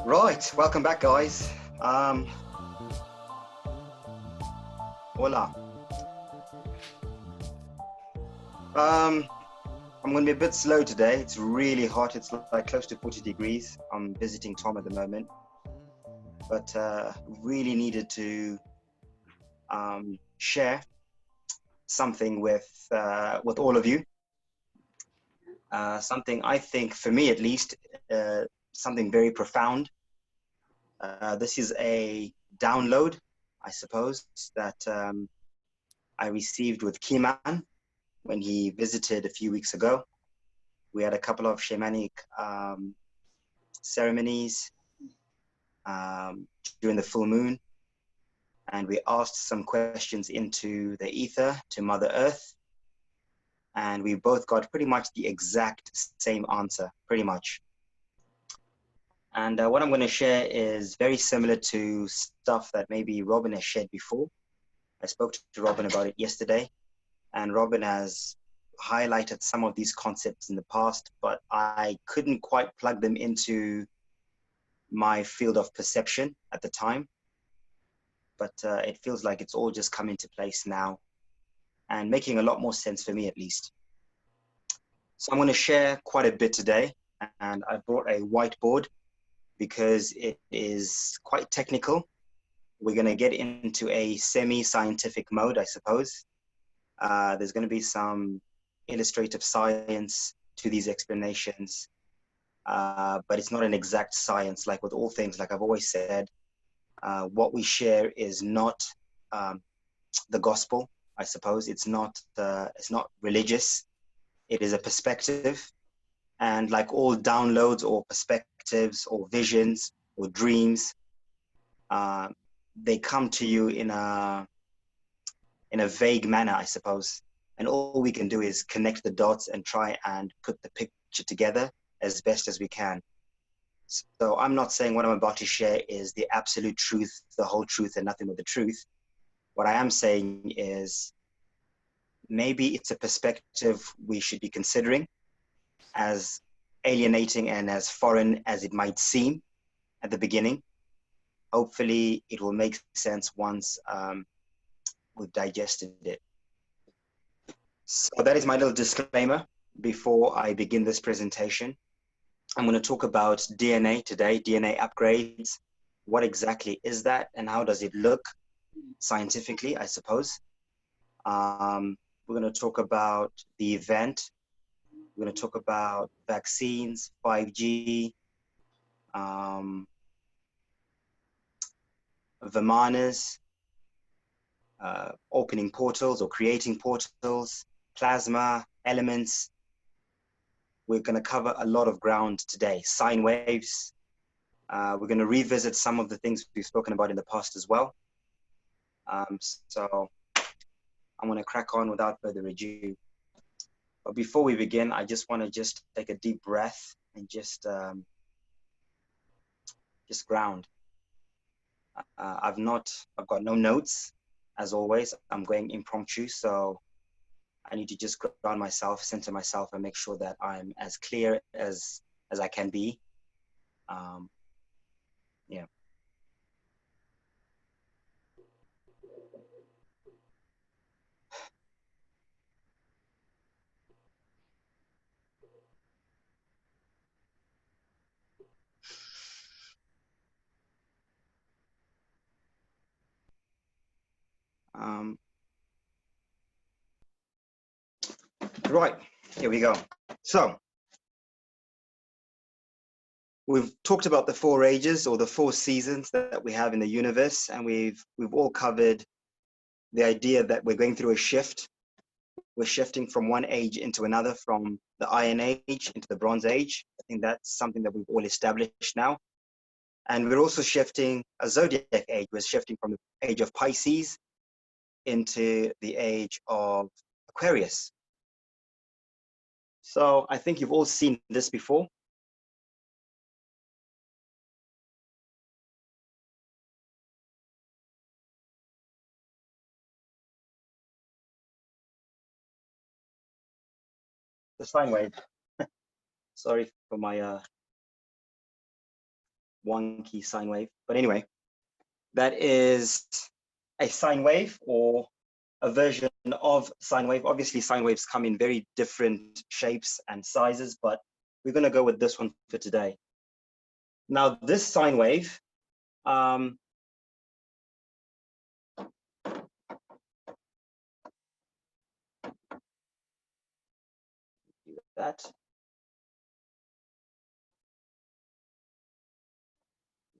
Right, welcome back, guys. Hola. I'm going to be a bit slow today. It's really hot. It's like close to 40 degrees. I'm visiting Tom at the moment, but really needed to share something with all of you. Something I think, for me at least, something very profound. This is a download, I suppose, that I received with Kiman when he visited a few weeks ago. We had a couple of shamanic ceremonies during the full moon, and we asked some questions into the ether to Mother Earth, and we both got pretty much the exact same answer, pretty much. And what I'm going to share is very similar to stuff that maybe Robin has shared before. I spoke to Robin about it yesterday, and Robin has highlighted some of these concepts in the past, but I couldn't quite plug them into my field of perception at the time. But it feels like it's all just come into place now and making a lot more sense for me, at least. So I'm going to share quite a bit today, and I brought a whiteboard because it is quite technical. We're going to get into a semi-scientific mode, I suppose. There's going to be some illustrative science to these explanations, but it's not an exact science. Like with all things, like I've always said, what we share is not the gospel, I suppose. It's not religious. It is a perspective. And like all downloads or perspectives or visions or dreams, they come to you in a vague manner, I suppose. And all we can do is connect the dots and try and put the picture together as best as we can. So I'm not saying what I'm about to share is the absolute truth, the whole truth, and nothing but the truth. What I am saying is maybe it's a perspective we should be considering, as alienating and as foreign as it might seem at the beginning. Hopefully it will make sense once we've digested it. So that is my little disclaimer before I begin this presentation. I'm going to talk about DNA today, DNA upgrades. What exactly is that and how does it look scientifically, I suppose? We're going to talk about the event. We're going to talk about vaccines, 5G, Vimanas, opening portals or creating portals, plasma, elements. We're going to cover a lot of ground today. Sine waves. We're going to revisit some of the things we've spoken about in the past as well. So I'm going to crack on without further ado. But before we begin, I just want to take a deep breath and just ground. I've got no notes, as always. I'm going impromptu, so I need to just ground myself, center myself, and make sure that I'm as clear as I can be. Yeah. Right, here we go. So we've talked about the 4 ages or the 4 seasons that we have in the universe, and we've all covered the idea that we're going through a shift. we're shifting from one age into another, from the Iron Age into the Bronze Age. I think that's something that we've all established now. And we're also shifting a zodiac age. We're shifting from the age of Pisces into the age of Aquarius. So I think you've all seen this before. The sine wave. Sorry for my wonky sine wave. But anyway, that is a sine wave, or a version of sine wave. Obviously, sine waves come in very different shapes and sizes, but we're going to go with this one for today. Now, this sine wave, do that.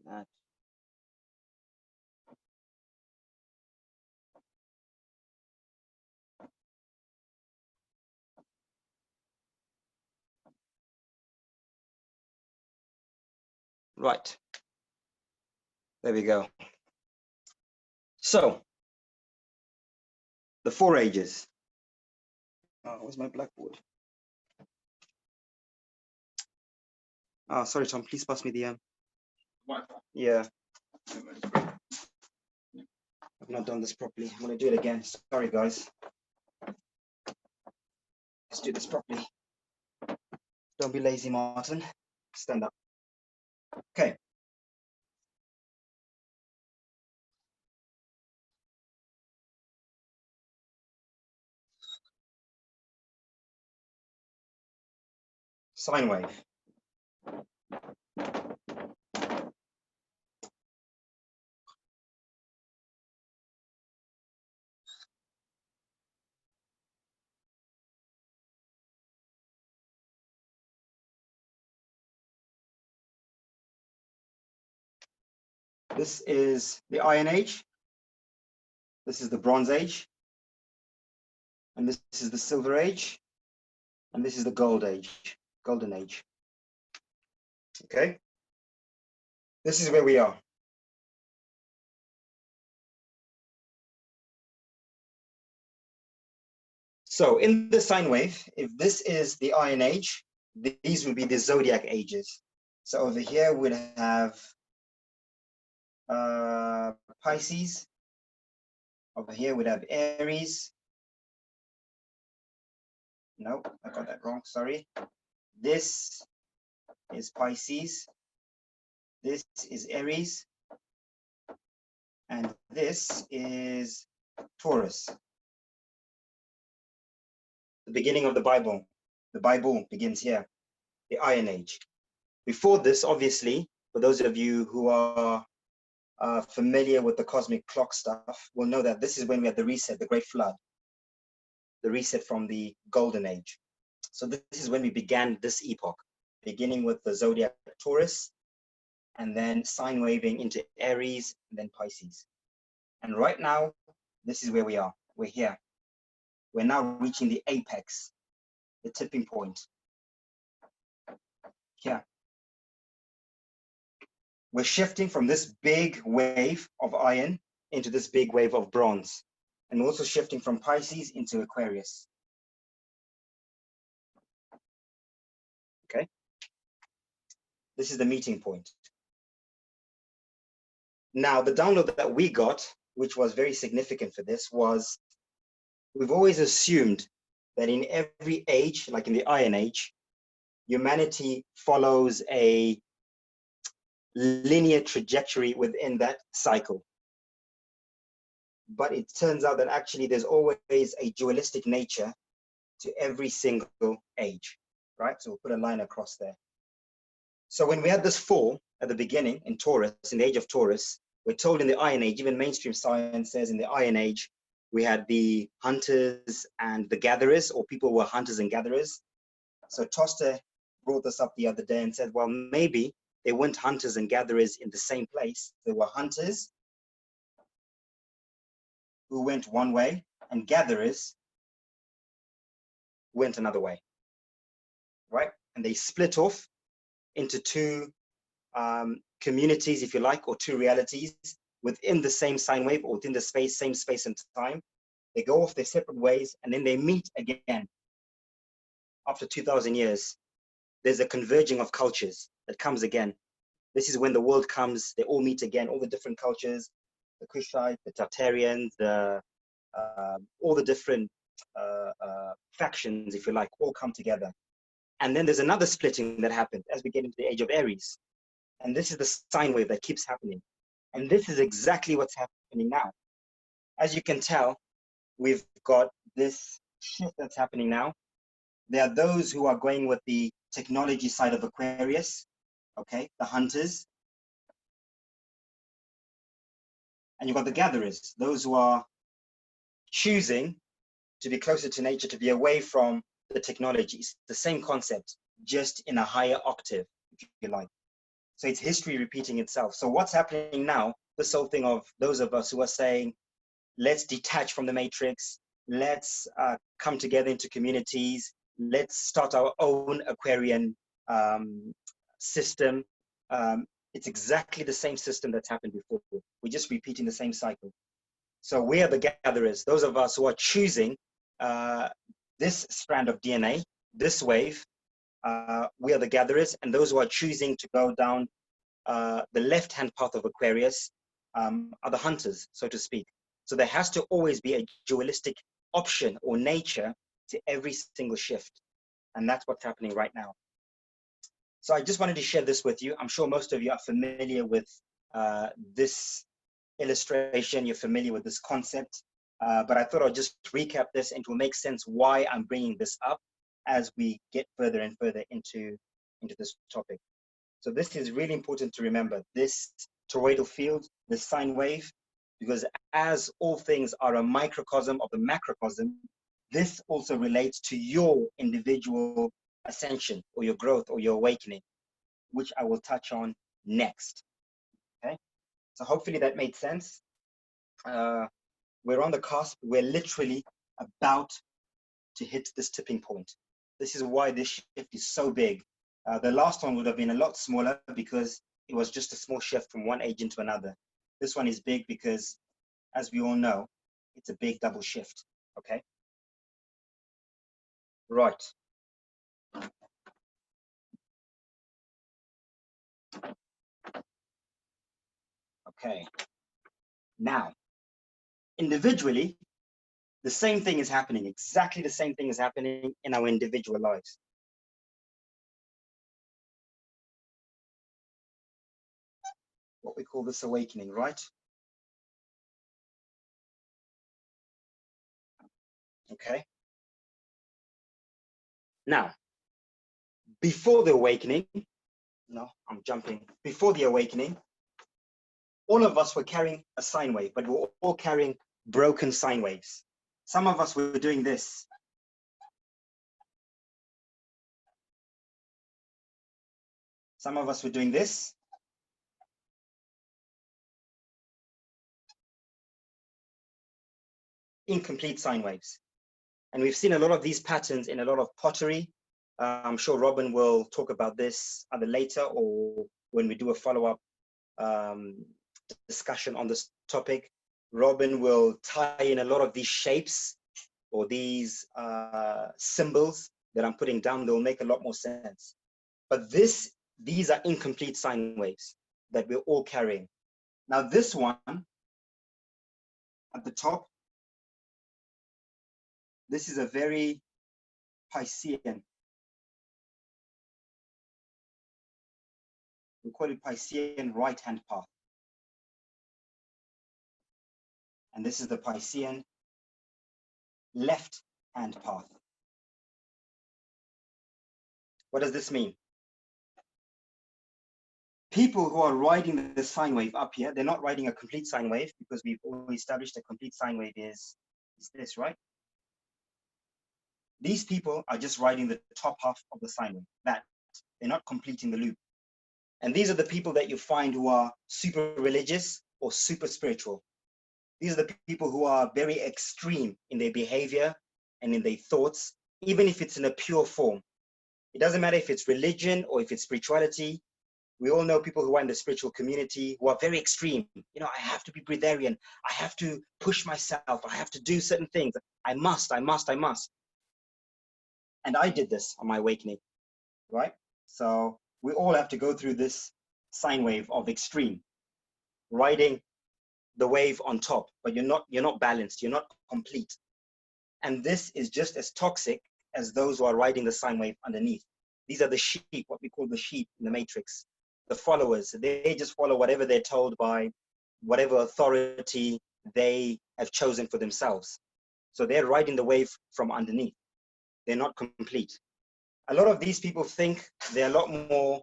That. Right. There we go. So, the 4 ages. Oh, where's my blackboard? Oh, sorry, Tom. Please pass me the Yeah. I've not done this properly. I'm going to do it again. Sorry, guys. Let's do this properly. Don't be lazy, Martin. Stand up. Okay. Sine wave. This is the Iron Age. This is the Bronze Age. And this is the Silver Age. And this is the Gold Age, Golden Age. Okay. This is where we are. So in the sine wave, if this is the Iron Age, these would be the zodiac ages. So over here we'd have Pisces. Over here we'd have Aries. No, I got that wrong, sorry. This is Pisces. This is Aries. And this is Taurus. The beginning of the Bible. The Bible begins here, the Iron Age. Before this, obviously, for those of you who are familiar with the cosmic clock stuff, will know that this is when we had the reset, the Great Flood, the reset from the Golden Age. So this is when we began this epoch, beginning with the zodiac Taurus, and then sine waving into Aries, and then Pisces. And right now, this is where we are. We're here. We're now reaching the apex, the tipping point. Here. We're shifting from this big wave of iron into this big wave of bronze, and also shifting from Pisces into Aquarius. Okay. This is the meeting point. Now, the download that we got, which was very significant for this, was we've always assumed that in every age, like in the Iron Age, humanity follows a linear trajectory within that cycle. But it turns out that actually there's always a dualistic nature to every single age, right? So we'll put a line across there. So when we had this fall at the beginning in Taurus, in the age of Taurus, we're told in the Iron Age, even mainstream science says in the Iron Age, we had the hunters and the gatherers, or people were hunters and gatherers. So Toster brought this up the other day and said, well, maybe they weren't hunters and gatherers in the same place. They were hunters who went one way and gatherers went another way, right? And they split off into two communities, if you like, or two realities within the same sine wave or within the same space and time. They go off their separate ways and then they meet again. After 2,000 years, there's a converging of cultures that comes again. This is when the world comes, they all meet again, all the different cultures, the Kushites, the Tartarians, all the different factions, if you like, all come together. And then there's another splitting that happened as we get into the age of Aries. And this is the sine wave that keeps happening. And this is exactly what's happening now. As you can tell, we've got this shift that's happening now. There are those who are going with the technology side of Aquarius, okay, the hunters. And you've got the gatherers, those who are choosing to be closer to nature, to be away from the technologies. The same concept, just in a higher octave, if you like. So it's history repeating itself. So what's happening now, this whole thing of those of us who are saying, let's detach from the matrix, let's come together into communities, let's start our own Aquarian system. It's exactly the same system that's happened before. We're just repeating the same cycle. So we are the gatherers, those of us who are choosing this strand of DNA, this wave. We are the gatherers, and those who are choosing to go down the left-hand path of Aquarius are the hunters, so to speak. So there has to always be a dualistic option or nature to every single shift. And that's what's happening right now. So I just wanted to share this with you. I'm sure most of you are familiar with this illustration. You're familiar with this concept. But I thought I'll just recap this and it will make sense why I'm bringing this up as we get further and further into this topic. So this is really important to remember, this toroidal field, the sine wave, because as all things are a microcosm of the macrocosm, this also relates to your individual ascension or your growth or your awakening, which I will touch on next. Okay, so hopefully that made sense. We're on the cusp. We're literally about to hit this tipping point. This is why this shift is so big. The last one would have been a lot smaller because it was just a small shift from one age into another. This one is big because, as we all know, it's a big double shift, okay? Right. Okay. Now, individually, the same thing is happening. Exactly the same thing is happening in our individual lives. What we call this awakening, right? Okay. Now, before the awakening, no, I'm jumping. Before the awakening, all of us were carrying a sine wave, but we're all carrying broken sine waves. Some of us were doing this. Some of us were doing this. Incomplete sine waves. And we've seen a lot of these patterns in a lot of pottery. I'm sure Robin will talk about this either later or when we do a follow-up discussion on this topic. Robin will tie in a lot of these shapes or these symbols that I'm putting down. They'll make a lot more sense. But these are incomplete sine waves that we're all carrying. Now this one at the top, this is a very Piscean. We call it Piscean right-hand path. And this is the Piscean left-hand path. What does this mean? People who are riding the sine wave up here, they're not riding a complete sine wave because we've already established a complete sine wave is this, right? These people are just riding the top half of the sine wave. That they're not completing the loop. And these are the people that you find who are super religious or super spiritual. These are the people who are very extreme in their behavior and in their thoughts, even if it's in a pure form. It doesn't matter if it's religion or if it's spirituality. We all know people who are in the spiritual community who are very extreme. You know, I have to be breatharian. I have to push myself. I have to do certain things. I must. And I did this on my awakening, right? So we all have to go through this sine wave of extreme, riding the wave on top, but you're not balanced. You're not complete. And this is just as toxic as those who are riding the sine wave underneath. These are the sheep, what we call the sheep in the matrix, the followers. They just follow whatever they're told by whatever authority they have chosen for themselves. So they're riding the wave from underneath. They're not complete. A lot of these people think they're a lot more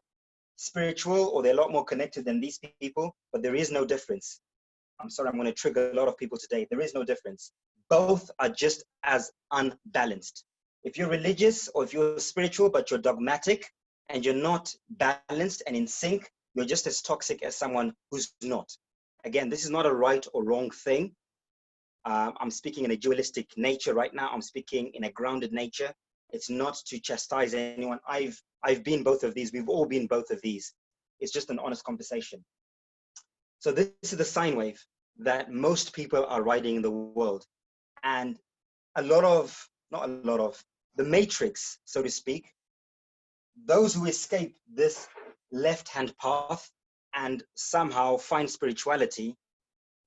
spiritual or they're a lot more connected than these people, but there is no difference. I'm sorry, I'm going to trigger a lot of people today. There is no difference. Both are just as unbalanced. If you're religious or if you're spiritual, but you're dogmatic and you're not balanced and in sync, you're just as toxic as someone who's not. Again, this is not a right or wrong thing. I'm speaking in a dualistic nature right now. I'm speaking in a grounded nature. It's not to chastise anyone. I've been both of these. We've all been both of these. It's just an honest conversation. So this is the sine wave that most people are riding in the world. And the matrix, so to speak, those who escape this left-hand path and somehow find spirituality,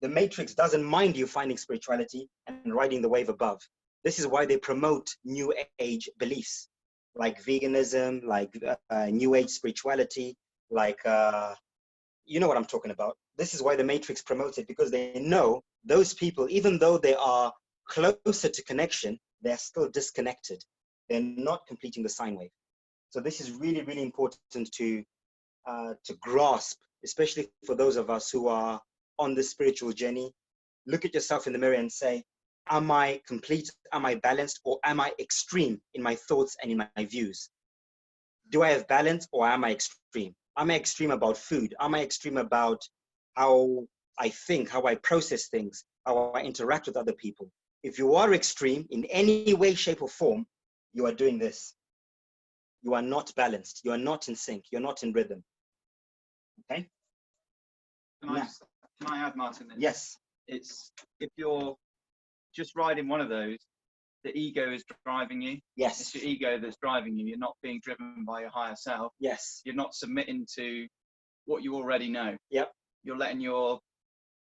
the matrix doesn't mind you finding spirituality and riding the wave above. This is why they promote new age beliefs like veganism, like new age spirituality, like, you know what I'm talking about. This is why the matrix promotes it, because they know those people, even though they are closer to connection, they're still disconnected. They're not completing the sine wave. So this is really, really important to grasp, especially for those of us who are on the spiritual journey. Look at yourself in the mirror and say, am I complete? Am I balanced? Or am I extreme in my thoughts and in my views? Do I have balance or am I extreme? Am I extreme about food? Am I extreme about how I think, how I process things, how I interact with other people? If you are extreme in any way, shape, or form, you are doing this. You are not balanced. You are not in sync. You're not in rhythm. Okay? Can I add, Martin? Yes. It's if you're just riding one of those, the ego is driving you. Yes. It's your ego that's driving you. You're not being driven by your higher self. Yes. You're not submitting to what you already know. Yep. You're letting your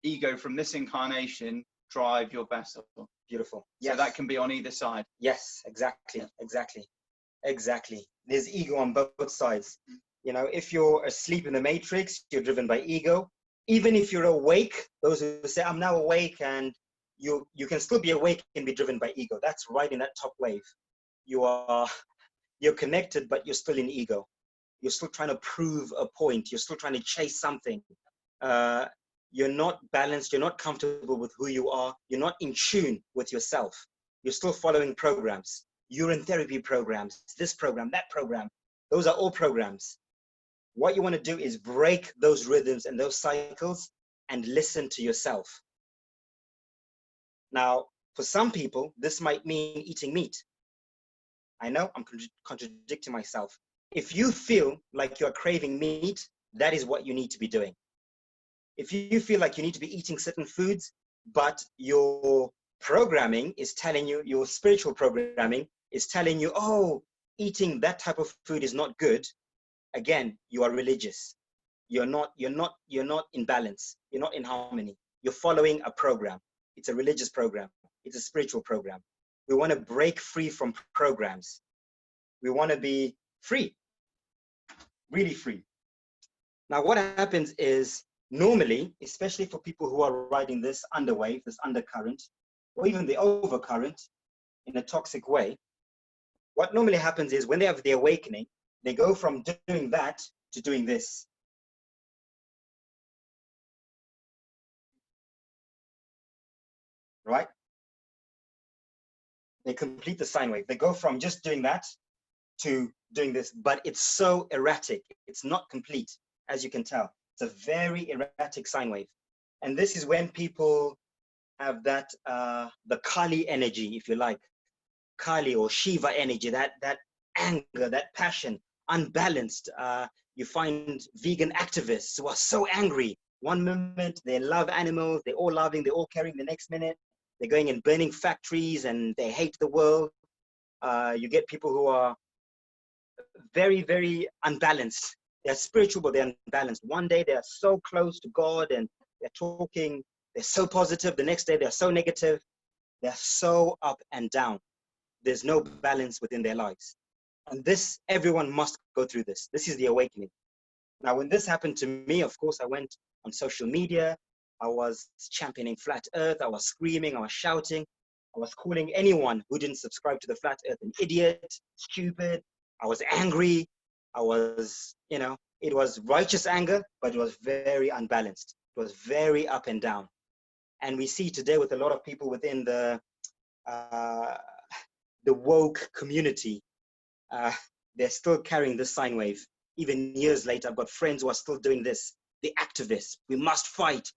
ego from this incarnation drive your vessel. Beautiful. Yes. So that can be on either side. Yes, exactly. Yeah. Exactly. There's ego on both sides. You know, if you're asleep in the matrix, you're driven by ego. Even if you're awake, those who say, I'm now awake, and you can still be awake and be driven by ego. That's right in that top wave. You're connected, but you're still in ego. You're still trying to prove a point. You're still trying to chase something. You're not balanced. You're not comfortable with who you are. You're not in tune with yourself. You're still following programs. Urine therapy programs, this program, that program. Those are all programs. What you want to do is break those rhythms and those cycles and listen to yourself. Now, for some people, this might mean eating meat. I know I'm contradicting myself. If you feel like you're craving meat, that is what you need to be doing. If you feel like you need to be eating certain foods, but your programming is telling you, your spiritual programming is telling you, oh, eating that type of food is not good, again, you are religious. You're not in balance. You're not in harmony. You're following a program. It's a religious program. It's a spiritual program. We want to break free from programs. We want to be free, really free. Now, what happens is normally, especially for people who are riding this underwave, this undercurrent, or even the overcurrent in a toxic way, what normally happens is when they have the awakening, they go from doing that to doing this. Right? They complete the sine wave. They go from just doing that to doing this, but it's so erratic. It's not complete, as you can tell. It's a very erratic sine wave. And this is when people have that, the Kali energy, if you like. Kali or Shiva energy, that anger, that passion, unbalanced. You find vegan activists who are so angry. One moment they love animals, they're all loving, they're all caring. The next minute they're going and burning factories and they hate the world. You get people who are very, very unbalanced. They're spiritual, but they're unbalanced. One day they're so close to God and they're talking, they're so positive. The next day they're so negative. They're so up and down. There's no balance within their lives. And this, everyone must go through this. This is the awakening. Now, when this happened to me, of course, I went on social media. I was championing flat earth. I was screaming. I was shouting. I was calling anyone who didn't subscribe to the flat earth an idiot, stupid. I was angry. I was, it was righteous anger, but it was very unbalanced. It was very up and down. And we see today with a lot of people within the woke community, they're still carrying this sine wave. Even years later, I've got friends who are still doing this. The activists, we must fight,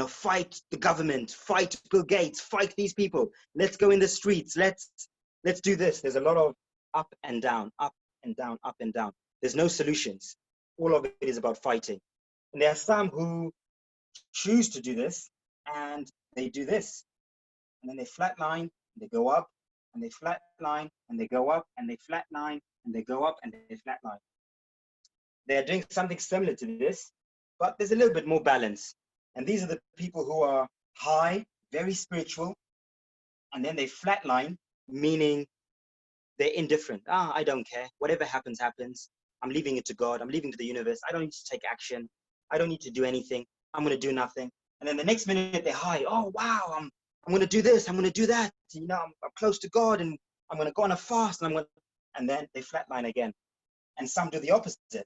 fight the government, fight Bill Gates, fight these people. Let's go in the streets. Let's do this. There's a lot of up and down, up and down, up and down. There's no solutions. All of it is about fighting. And there are some who choose to do this and they do this. And then they flatline, they go up, and they flatline, and they go up, and they flatline, and they go up, and they flatline. They're doing something similar to this, but there's a little bit more balance. And these are the people who are high, very spiritual, and then they flatline, meaning they're indifferent. I don't care. Whatever happens, happens. I'm leaving it to God. I'm leaving it to the universe. I don't need to take action. I don't need to do anything. I'm going to do nothing. And then the next minute they're high. Oh, wow, I'm going to do this. I'm going to do that. I'm close to God and I'm going to go on a fast. And then they flatline again. And some do the opposite.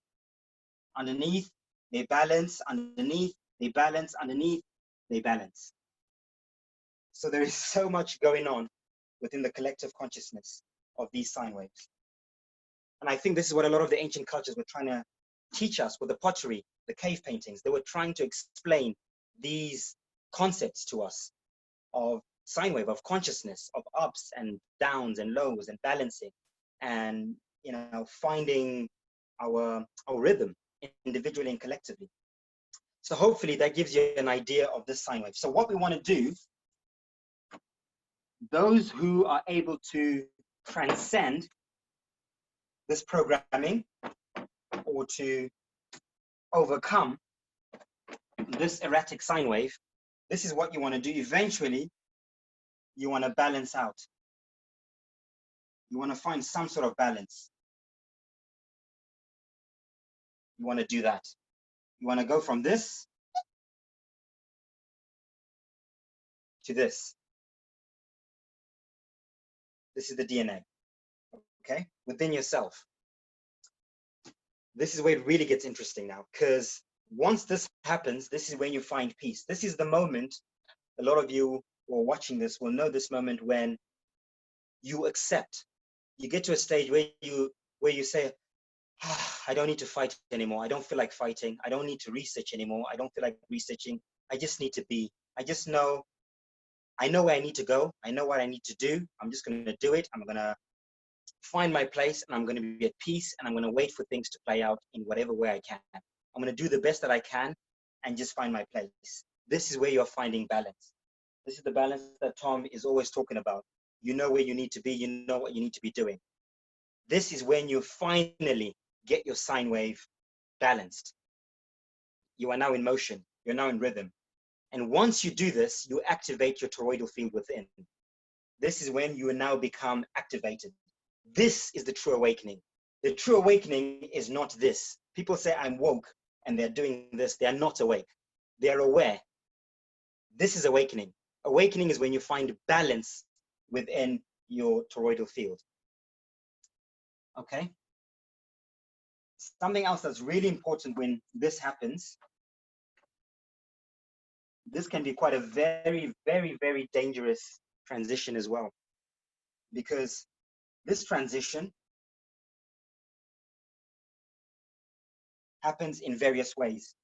Underneath, they balance. Underneath, they balance. Underneath, they balance. So there is so much going on within the collective consciousness of these sine waves. And I think this is what a lot of the ancient cultures were trying to teach us with the pottery, the cave paintings. They were trying to explain these concepts to us of sine wave, of consciousness, of ups and downs and lows and balancing and, finding our rhythm individually and collectively. So hopefully that gives you an idea of this sine wave. So what we want to do, those who are able to transcend this programming or to overcome this erratic sine wave, this is what you want to do. Eventually, you want to balance out. You want to find some sort of balance. You want to do that. You want to go from this to this. This is the DNA, okay? Within yourself. This is where it really gets interesting now, because once this happens, this is when you find peace. This is the moment, a lot of you who are watching this will know this moment when you accept. You get to a stage where you say, I don't need to fight anymore. I don't feel like fighting. I don't need to research anymore. I don't feel like researching. I just need to be. I know where I need to go. I know what I need to do. I'm just going to do it. I'm going to find my place and I'm going to be at peace and I'm going to wait for things to play out in whatever way I can. I'm going to do the best that I can and just find my place. This is where you're finding balance. This is the balance that Tom is always talking about. You know where you need to be. You know what you need to be doing. This is when you finally get your sine wave balanced. You are now in motion. You're now in rhythm. And once you do this, you activate your toroidal field within. This is when you now become activated. This is the true awakening. The true awakening is not this. People say, I'm woke, and they're doing this. They are not awake. They are aware. This is awakening. Awakening is when you find balance within your toroidal field. Okay? Something else that's really important when this happens, this can be quite a very, very, very dangerous transition as well. Because this transition happens in various ways.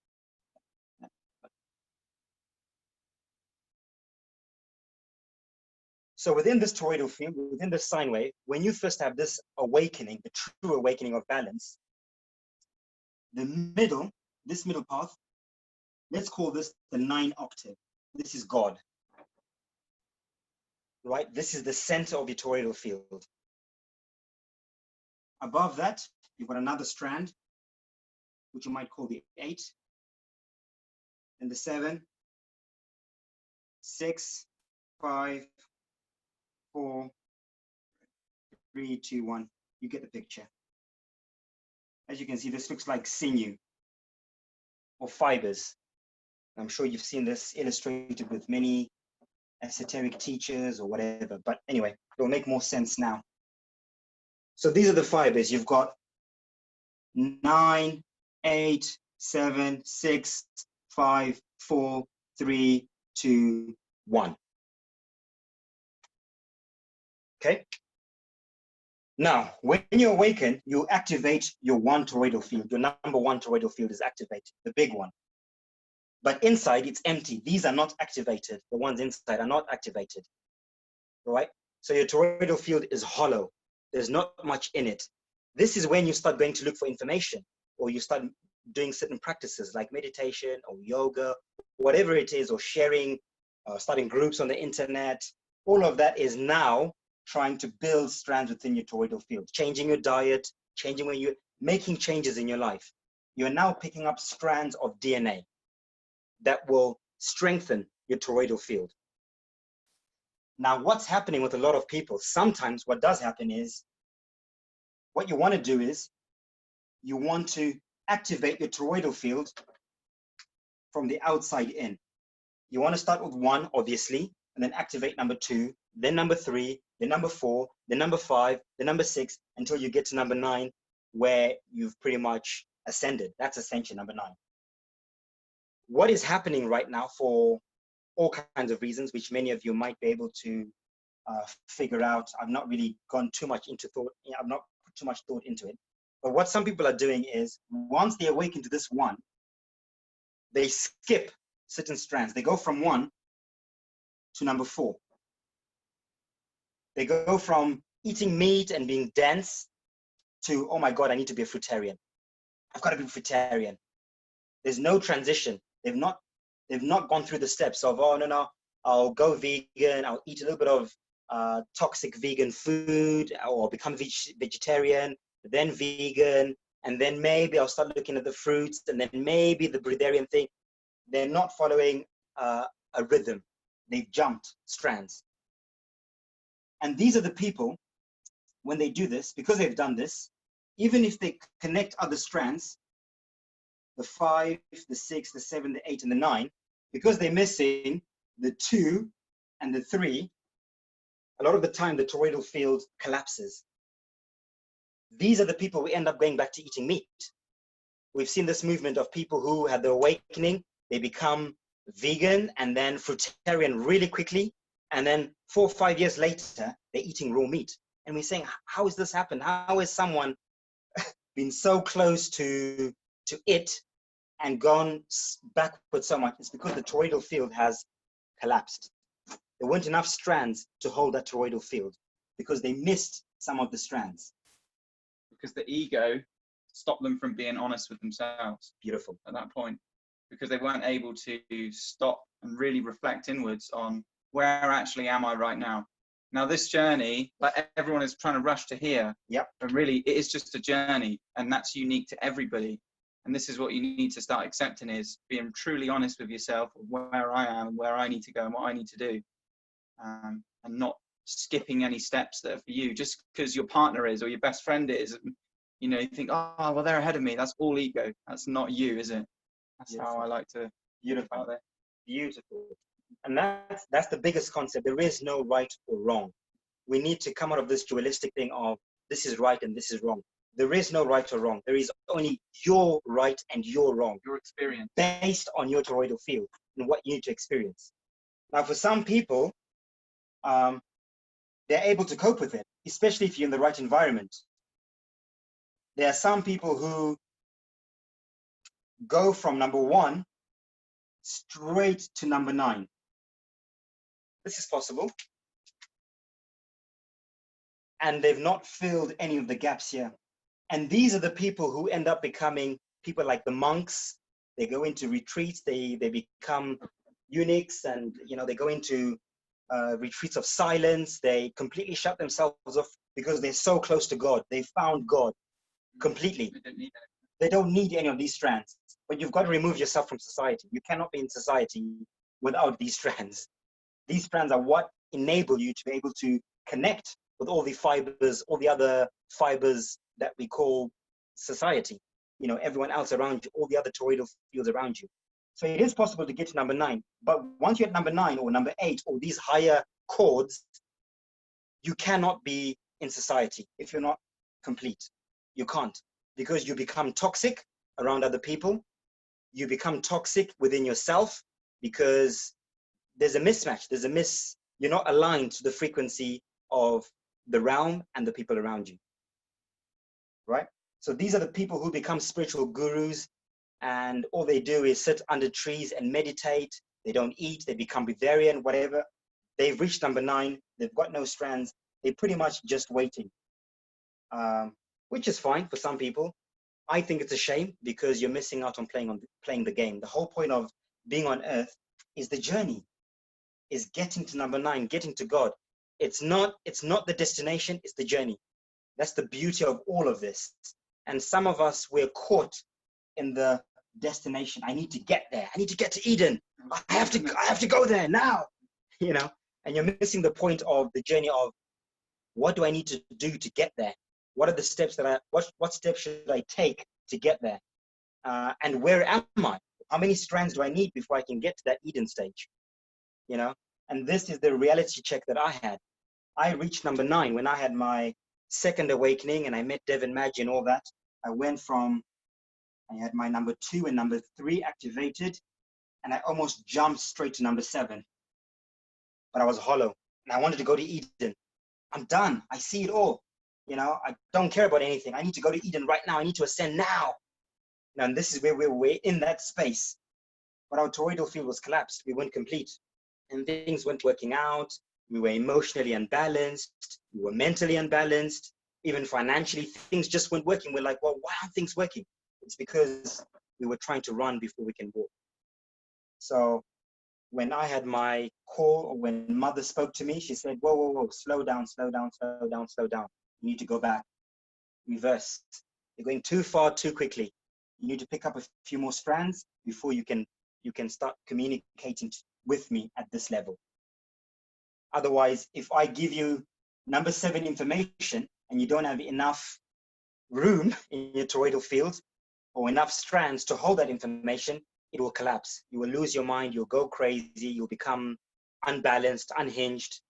So within this toroidal field, within the sine wave, when you first have this awakening, the true awakening of balance, the middle, this middle path, let's call this the 9 octave. This is God, right? This is the center of your toroidal field. Above that, you've got another strand, which you might call the 8, and the 7, 6, 5, 4, 3, 2, 1. You get the picture. As you can see, this looks like sinew or fibers. I'm sure you've seen this illustrated with many esoteric teachers or whatever, but anyway, it'll make more sense now. So these are the fibers. You've got 9, 8, 7, 6, 5, 4, 3, 2, 1. Okay? Now, when you awaken, you activate your 1 toroidal field. Your number 1 toroidal field is activated, the big one. But inside, it's empty. These are not activated. The ones inside are not activated. All right? So your toroidal field is hollow. There's not much in it. This is when you start going to look for information, or you start doing certain practices like meditation or yoga, whatever it is, or sharing, starting groups on the internet. All of that is now trying to build strands within your toroidal field, changing your diet, changing when you're making changes in your life. You're now picking up strands of DNA that will strengthen your toroidal field. Now, what's happening with a lot of people, sometimes what does happen is, what you want to do is, you want to activate your toroidal field from the outside in. You want to start with 1, obviously, and then activate number 2, then number 3, then number 4, then number 5, then number 6, until you get to number 9, where you've pretty much ascended. That's ascension, number 9. What is happening right now, for all kinds of reasons, which many of you might be able to figure out. I've not really gone too much into thought. I've not put too much thought into it. But what some people are doing is, once they awaken to this 1, they skip certain strands. They go from 1 to number 4. They go from eating meat and being dense to, oh my God, I need to be a fruitarian. I've got to be a fruitarian. There's no transition. They've not gone through the steps of, oh, no, I'll go vegan, I'll eat a little bit of toxic vegan food, or become vegetarian, then vegan, and then maybe I'll start looking at the fruits, and then maybe the breatharian thing. They're not following a rhythm. They've jumped strands. And these are the people, when they do this, because they've done this, even if they connect other strands, the 5, the 6, the 7, the 8, and the 9, because they're missing the 2 and the 3, a lot of the time the toroidal field collapses. These are the people who end up going back to eating meat. We've seen this movement of people who had the awakening, they become vegan and then fruitarian really quickly, and then 4 or 5 years later, they're eating raw meat. And we're saying, how has this happened? How has someone been so close to it and gone backwards so much? It's because the toroidal field has collapsed. There weren't enough strands to hold that toroidal field because they missed some of the strands. Because the ego stopped them from being honest with themselves. Beautiful. At that point, because they weren't able to stop and really reflect inwards on, where actually am I right now? Now this journey, like everyone is trying to rush to here, yep, but really it is just a journey, and that's unique to everybody. And this is what you need to start accepting, is being truly honest with yourself, where I am and where I need to go and what I need to do, and not skipping any steps that are for you just because your partner is or your best friend is. You know, you think, oh well, they're ahead of me. That's all ego. That's not you, is it? That's beautiful. how I like to. Beautiful. Beautiful. And that's the biggest concept. There is no right or wrong. We need to come out of this dualistic thing of this is right and this is wrong. There is no right or wrong. There is only your right and your wrong. Your experience. Based on your toroidal field and what you need to experience. Now, for some people, they're able to cope with it, especially if you're in the right environment. There are some people who go from number 1 straight to number 9. This is possible. and they've not filled any of the gaps here. And these are the people who end up becoming people like the monks. They go into retreats, they become eunuchs, and they go into retreats of silence. They completely shut themselves off because they're so close to God. They found God completely. They don't need any of these strands. But you've got to remove yourself from society. You cannot be in society without these strands. These strands are what enable you to be able to connect with all the fibers, all the other fibers that we call society. Everyone else around you, all the other toroidal fields around you. So it is possible to get to number 9. But once you're at number 9 or number 8 or these higher chords, you cannot be in society if you're not complete. You can't, because you become toxic around other people. You become toxic within yourself because there's a mismatch. You're not aligned to the frequency of the realm and the people around you, right? So these are the people who become spiritual gurus, and all they do is sit under trees and meditate. They don't eat, they become Bavarian, whatever. They've reached number 9, they've got no strands, they're pretty much just waiting, which is fine for some people. I think it's a shame because you're missing out on playing the game. The whole point of being on earth is the journey, is getting to number 9, getting to God. It's not the destination, it's the journey. That's the beauty of all of this. And some of us, we're caught in the destination. I need to get there. I need to get to Eden. I have to go there now. And you're missing the point of the journey of what do I need to do to get there? What are the steps what steps should I take to get there? And where am I? How many strands do I need before I can get to that Eden stage? And this is the reality check that I had. I reached number 9 when I had my second awakening and I met Devin Maggi and all that. I had my number 2 and number 3 activated, and I almost jumped straight to number 7. But I was hollow and I wanted to go to Eden. I'm done. I see it all. I don't care about anything. I need to go to Eden right now. I need to ascend now. And this is where we're in that space. But our toroidal field was collapsed. We weren't complete. And things weren't working out. We were emotionally unbalanced. We were mentally unbalanced. Even financially, things just weren't working. We're like, well, why aren't things working? It's because we were trying to run before we can walk. So when I had my call, or when Mother spoke to me, she said, whoa, whoa, whoa, slow down, slow down, slow down, slow down. You need to go back, reverse. You're going too far, too quickly. You need to pick up a few more strands before you can start communicating with me at this level. Otherwise, if I give you number 7 information and you don't have enough room in your toroidal field or enough strands to hold that information, it will collapse. You will lose your mind, you'll go crazy, you'll become unbalanced, unhinged.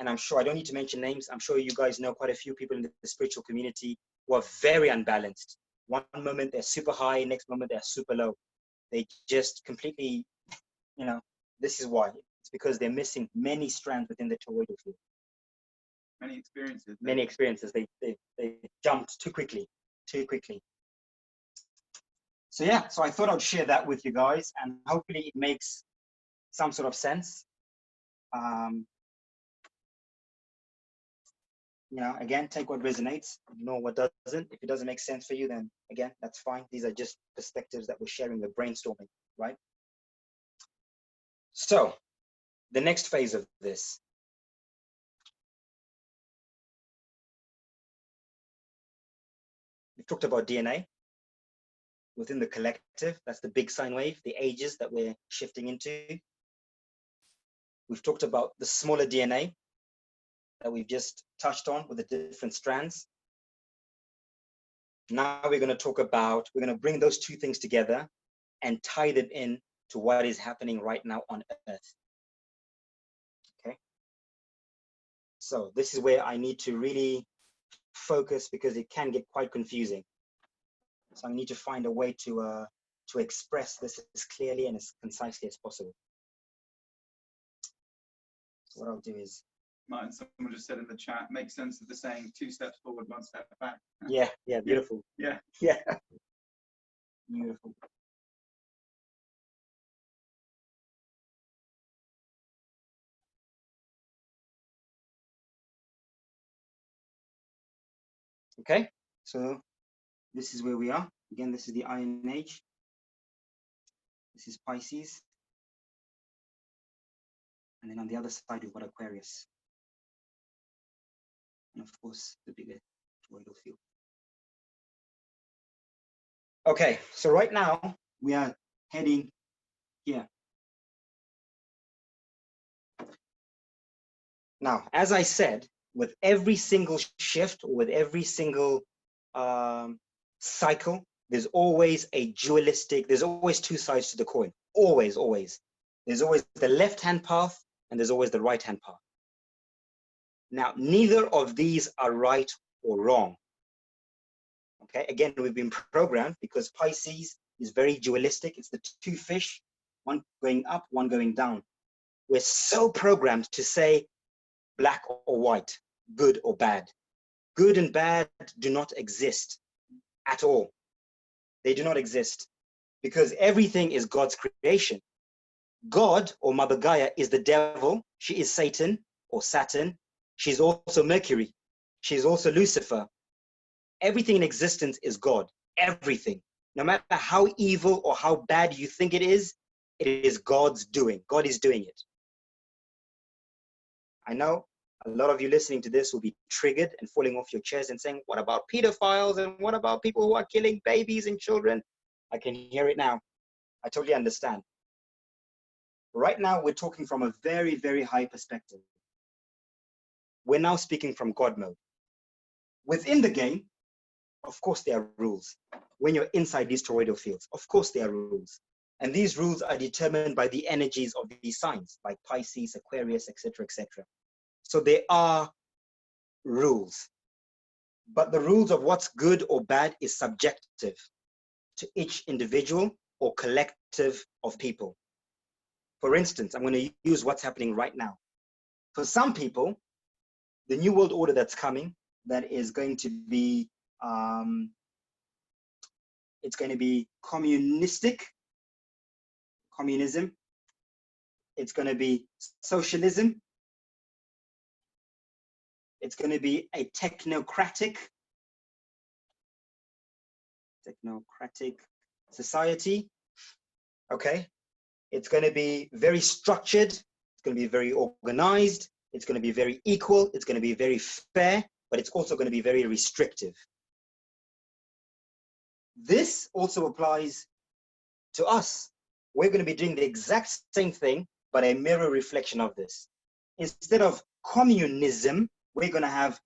And I'm sure, I don't need to mention names, I'm sure you guys know quite a few people in the spiritual community who are very unbalanced. One moment they're super high, next moment they're super low. They just completely, this is why. It's because they're missing many strands within the toroidal field. Many experiences. Many experiences. They jumped too quickly. So yeah, so I thought I'd share that with you guys, and hopefully it makes some sort of sense. Again, take what resonates, ignore what doesn't. If it doesn't make sense for you, then again, that's fine. These are just perspectives that we're sharing, we're brainstorming, right? So the next phase of this. We talked about DNA within the collective. That's the big sine wave, the ages that we're shifting into. We've talked about the smaller DNA that we've just touched on with the different strands. Now we're going to bring those two things together and tie them in to what is happening right now on Earth. Okay. So this is where I need to really focus because it can get quite confusing. So I need to find a way to express this as clearly and as concisely as possible. So what I'll do is, Martin, someone just said in the chat, makes sense of the saying 2 steps forward, 1 step back. Yeah, beautiful. Yeah. Beautiful. Okay, so this is where we are. Again, this is the Iron Age. This is Pisces. And then on the other side, we've got Aquarius. And of course, the bigger toroidal field. Okay, so right now we are heading here. Now, as I said, with every single shift or with every single cycle, there's always a dualistic, there's always two sides to the coin. Always, always. There's always the left-hand path and there's always the right-hand path. Now, neither of these are right or wrong. Okay, again, we've been programmed because Pisces is very dualistic. It's the two fish, one going up, one going down. We're so programmed to say black or white, good or bad. Good and bad do not exist at all. They do not exist because everything is God's creation. God or Mother Gaia is the devil. She is Satan or Saturn. She's also Mercury. She's also Lucifer. Everything in existence is God. Everything. No matter how evil or how bad you think it is God's doing. God is doing it. I know a lot of you listening to this will be triggered and falling off your chairs and saying, what about pedophiles and what about people who are killing babies and children? I can hear it now. I totally understand. Right now, we're talking from a very, very high perspective. We're now speaking from God mode. Within the game, of course, there are rules. When you're inside these toroidal fields, of course, there are rules. And these rules are determined by the energies of these signs, like Pisces, Aquarius, etc., etc. So there are rules. But the rules of what's good or bad is subjective to each individual or collective of people. For instance, I'm going to use what's happening right now. For some people, the New World Order that's coming, that is going to be, it's going to be communistic, communism. It's going to be socialism. It's going to be a technocratic society. Okay. It's going to be very structured. It's going to be very organized. It's going to be very equal. It's going to be very fair, but it's also going to be very restrictive. This also applies to us. We're going to be doing the exact same thing, but a mirror reflection of this. Instead of communism, we're going to have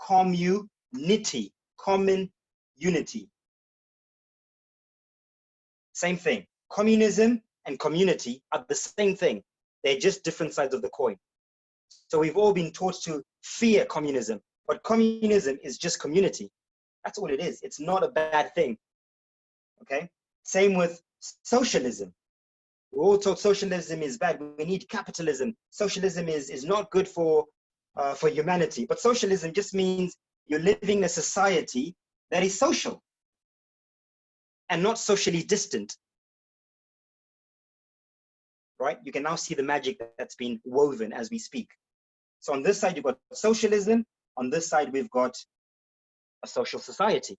community, common unity. Same thing. Communism and community are the same thing. They're just different sides of the coin. So we've all been taught to fear communism, but communism is just community. That's all it is. It's not a bad thing. Okay? Same with socialism. We're all taught socialism is bad. We need capitalism. Socialism is not good for humanity. But socialism just means you're living in a society that is social and not socially distant. Right? You can now see the magic that's been woven as we speak. So on this side, you've got socialism. On this side, we've got a social society.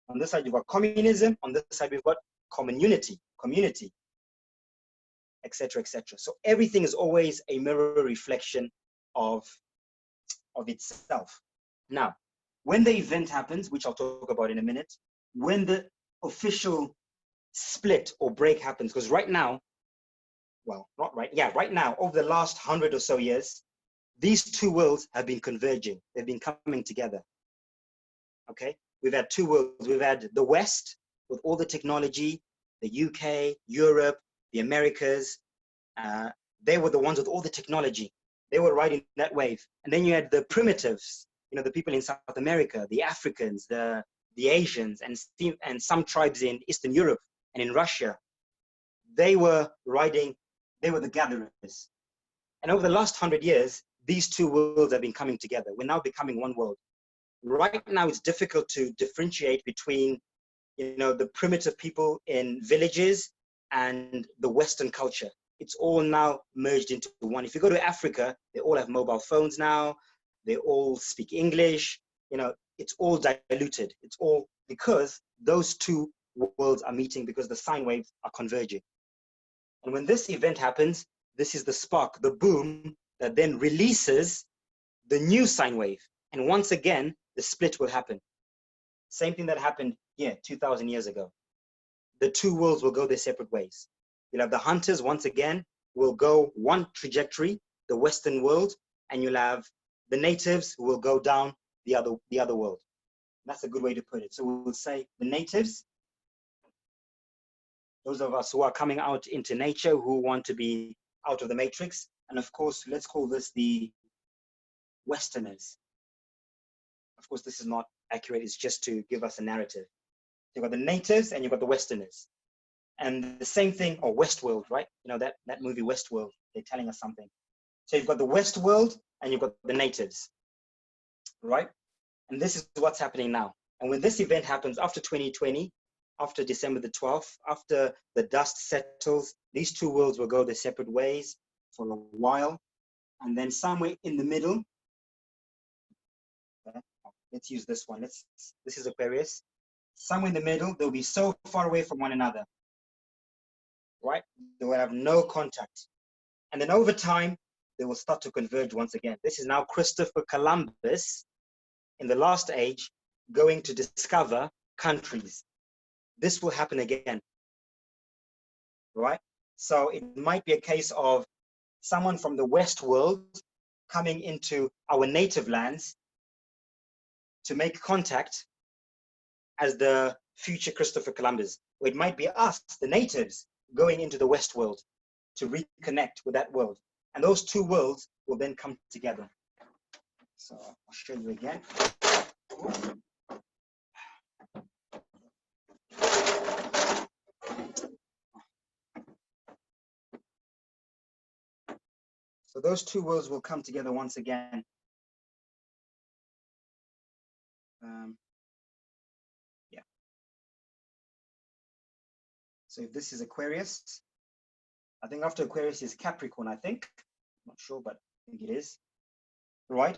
On this side, you've got communism. On this side, we've got community, etc., etc. So everything is always a mirror reflection of itself. Now, when the event happens, which I'll talk about in a minute, when the official split or break happens, because right now, well, not right, yeah, right now, over the last 100 or so years, these two worlds have been converging. They've been coming together. Okay, we've had two worlds. We've had the West with all the technology, the UK, Europe, the Americas. They were the ones with all the technology. They were riding that wave. And then you had the primitives, you know, the people in South America, the Africans, the Asians, and some tribes in Eastern Europe and in Russia. They were riding, they were the gatherers. And over the last 100 years, these two worlds have been coming together. We're now becoming one world. Right now, it's difficult to differentiate between, you know, the primitive people in villages and the Western culture. It's all now merged into one. If you go to Africa, they all have mobile phones now. They all speak English. you know, it's all diluted. It's all because those two worlds are meeting, because the sine waves are converging. And when this event happens, this is the spark, the boom, that then releases the new sine wave. And once again, the split will happen. Same thing that happened here 2,000 years ago. The two worlds will go their separate ways. You'll have the hunters, once again, will go one trajectory, the Western world, and you'll have the natives who will go down the other world. That's a good way to put it. So we'll say the natives, those of us who are coming out into nature, who want to be out of the matrix. And of course, let's call this the Westerners. Of course, this is not accurate. It's just to give us a narrative. You've got the natives and you've got the Westerners. And the same thing, or Westworld, right? You know, that movie Westworld, they're telling us something. So you've got the Westworld and you've got the natives, right? And this is what's happening now. And when this event happens after 2020, after December the 12th, after the dust settles, these two worlds will go their separate ways for a while. And then somewhere in the middle, let's use this one. This is Aquarius. Somewhere in the middle, they'll be so far away from one another, right? They will have no contact. And then over time, they will start to converge once again. This is now Christopher Columbus in the last age going to discover countries. This will happen again, right? So it might be a case of someone from the West world coming into our native lands to make contact as the future Christopher Columbus. Or it might be us, the natives, going into the West world to reconnect with that world. And those two worlds will then come together. So I'll show you again. So those two worlds will come together once again. Yeah. So if this is Aquarius, I think after Aquarius is Capricorn, I think. I'm not sure, but I think it is. Right?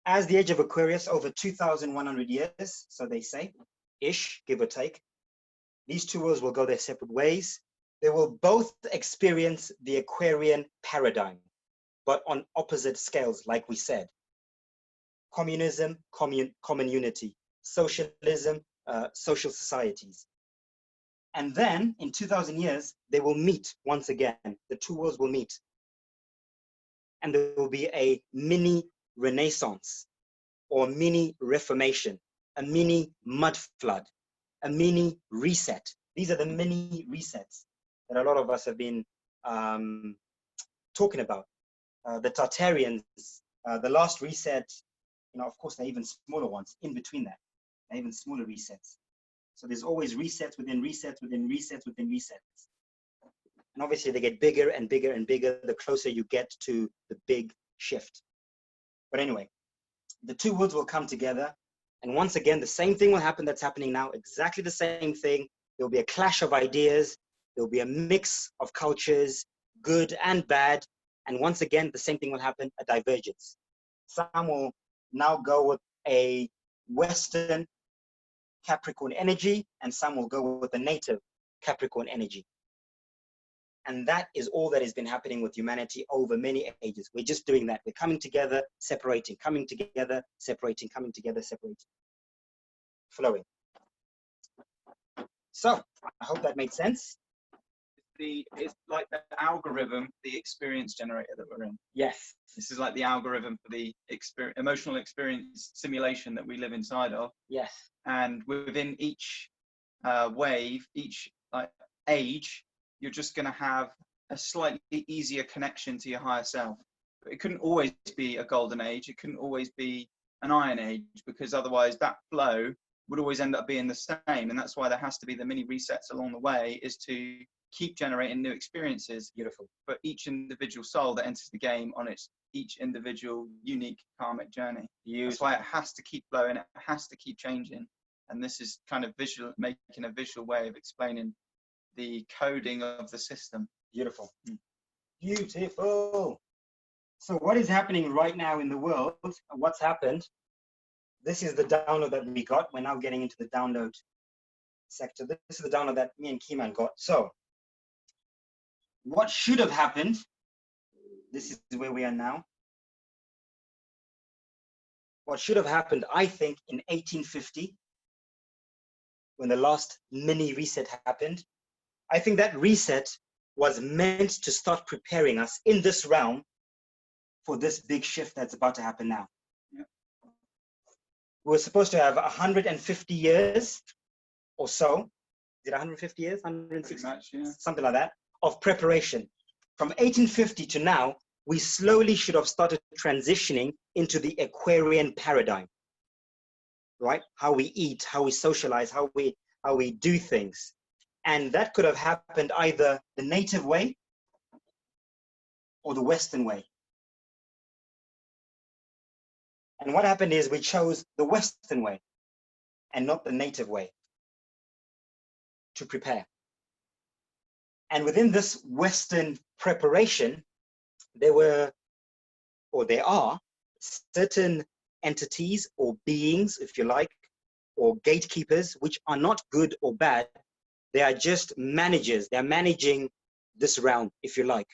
As the age of Aquarius, over 2,100 years, so they say, ish, give or take, these two worlds will go their separate ways. They will both experience the Aquarian paradigm, but on opposite scales, like we said. Communism, common unity. Socialism, social societies. And then in 2,000 years, they will meet once again. The two worlds will meet. And there will be a mini renaissance or mini reformation, a mini mud flood, a mini reset. These are the mini resets that a lot of us have been talking about. The Tartarians, the last reset, you know, of course, they're even smaller ones in between that. They're even smaller resets. So there's always resets within resets within resets within resets. And obviously they get bigger and bigger and bigger the closer you get to the big shift. But anyway, the two worlds will come together. And once again, the same thing will happen that's happening now, exactly the same thing. There'll be a clash of ideas. There'll be a mix of cultures, good and bad. And once again, the same thing will happen, a divergence. Some will now go with a Western Capricorn energy, and some will go with the native Capricorn energy. And that is all that has been happening with humanity over many ages. We're just doing that. We're coming together, separating, coming together, separating, coming together, separating, flowing. So I hope that made sense. It's like the algorithm, the experience generator that we're in. Yes. This is like the algorithm for the emotional experience simulation that we live inside of. Yes. And within each wave, each age, you're just going to have a slightly easier connection to your higher self. But it couldn't always be a golden age. It couldn't always be an iron age, because otherwise that flow would always end up being the same. And that's why there has to be the mini resets along the way, is to keep generating new experiences. Beautiful. For each individual soul that enters the game on its each individual unique karmic journey. Beautiful. That's why it has to keep flowing. It has to keep changing. And this is kind of making a visual way of explaining the coding of the system. Beautiful. Beautiful. So what is happening right now in the world, what's happened, this is the download that we got. We're now getting into the download sector. This is the download that me and Keyman got. So what should have happened, this is where we are now. What should have happened, I think, in 1850, when the last mini reset happened, I think that reset was meant to start preparing us in this realm for this big shift that's about to happen now. Yeah. We were supposed to have 150 years or so. Is it 150 years? 160? Much, yeah. Something like that, of preparation. From 1850 to now, we slowly should have started transitioning into the Aquarian paradigm, right? How we eat, how we socialize, how we do things. And that could have happened either the native way or the Western way. And what happened is we chose the Western way and not the native way to prepare. And within this Western preparation, there were, or there are, certain entities or beings, if you like, or gatekeepers, which are not good or bad. They are just managers. They're managing this realm, if you like.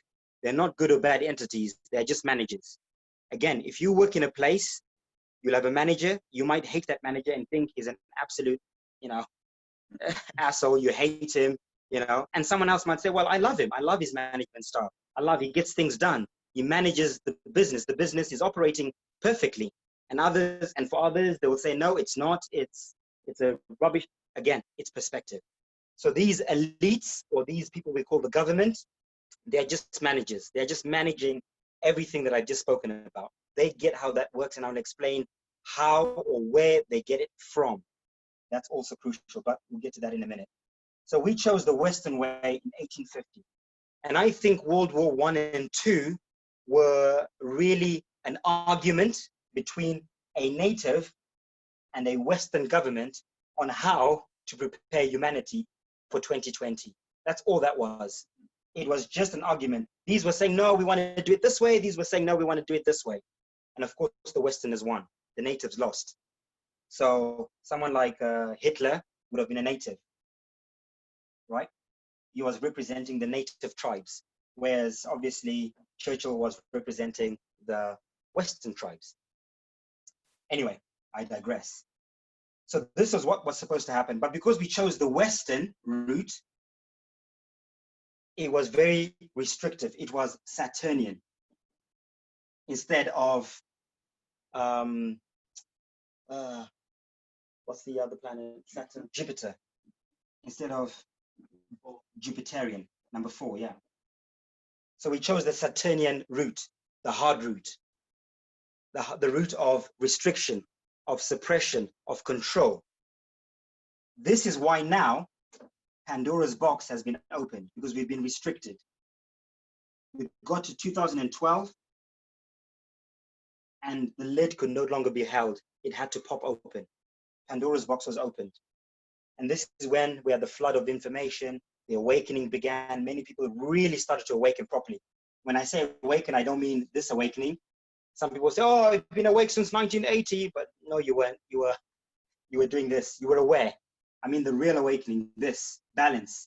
They're not good or bad entities. They're just managers. Again, if you work in a place, you'll have a manager. You might hate that manager and think he's an absolute, asshole. You hate him, and someone else might say, well, I love him. I love his management style. He gets things done. He manages the business. The business is operating perfectly. And for others, they will say, no, it's not. It's a rubbish. Again, it's perspective. So these elites, or these people we call the government, they're just managers. They're just managing everything that I've just spoken about. They get how that works, and I'll explain how or where they get it from. That's also crucial, but we'll get to that in a minute. So we chose the Western way in 1850. And I think World War I and II were really an argument between a native and a Western government on how to prepare humanity for 2020. That's all that was. It was just an argument. These were saying, no, we want to do it this way. These were saying, no, we want to do it this way. And of course, the Westerners won. The natives lost. So someone like Hitler would have been a native, right? He was representing the native tribes, whereas obviously Churchill was representing the Western tribes. Anyway, I digress. So this was what was supposed to happen. But because we chose the Western route, it was very restrictive. It was Saturnian instead of, what's the other planet? Saturn, Jupiter, instead of Jupiterian, number 4, yeah. So we chose the Saturnian route, the hard route, the route of restriction, of suppression, of control. This is why now Pandora's box has been opened, because we've been restricted. We got to 2012 and the lid could no longer be held. It had to pop open. Pandora's box was opened. And this is when we had the flood of information, the awakening began. Many people really started to awaken properly. When I say awaken, I don't mean this awakening. Some people say, oh, I've been awake since 1980, but no, you weren't. You were doing this. You were aware. I mean, the real awakening, this balance.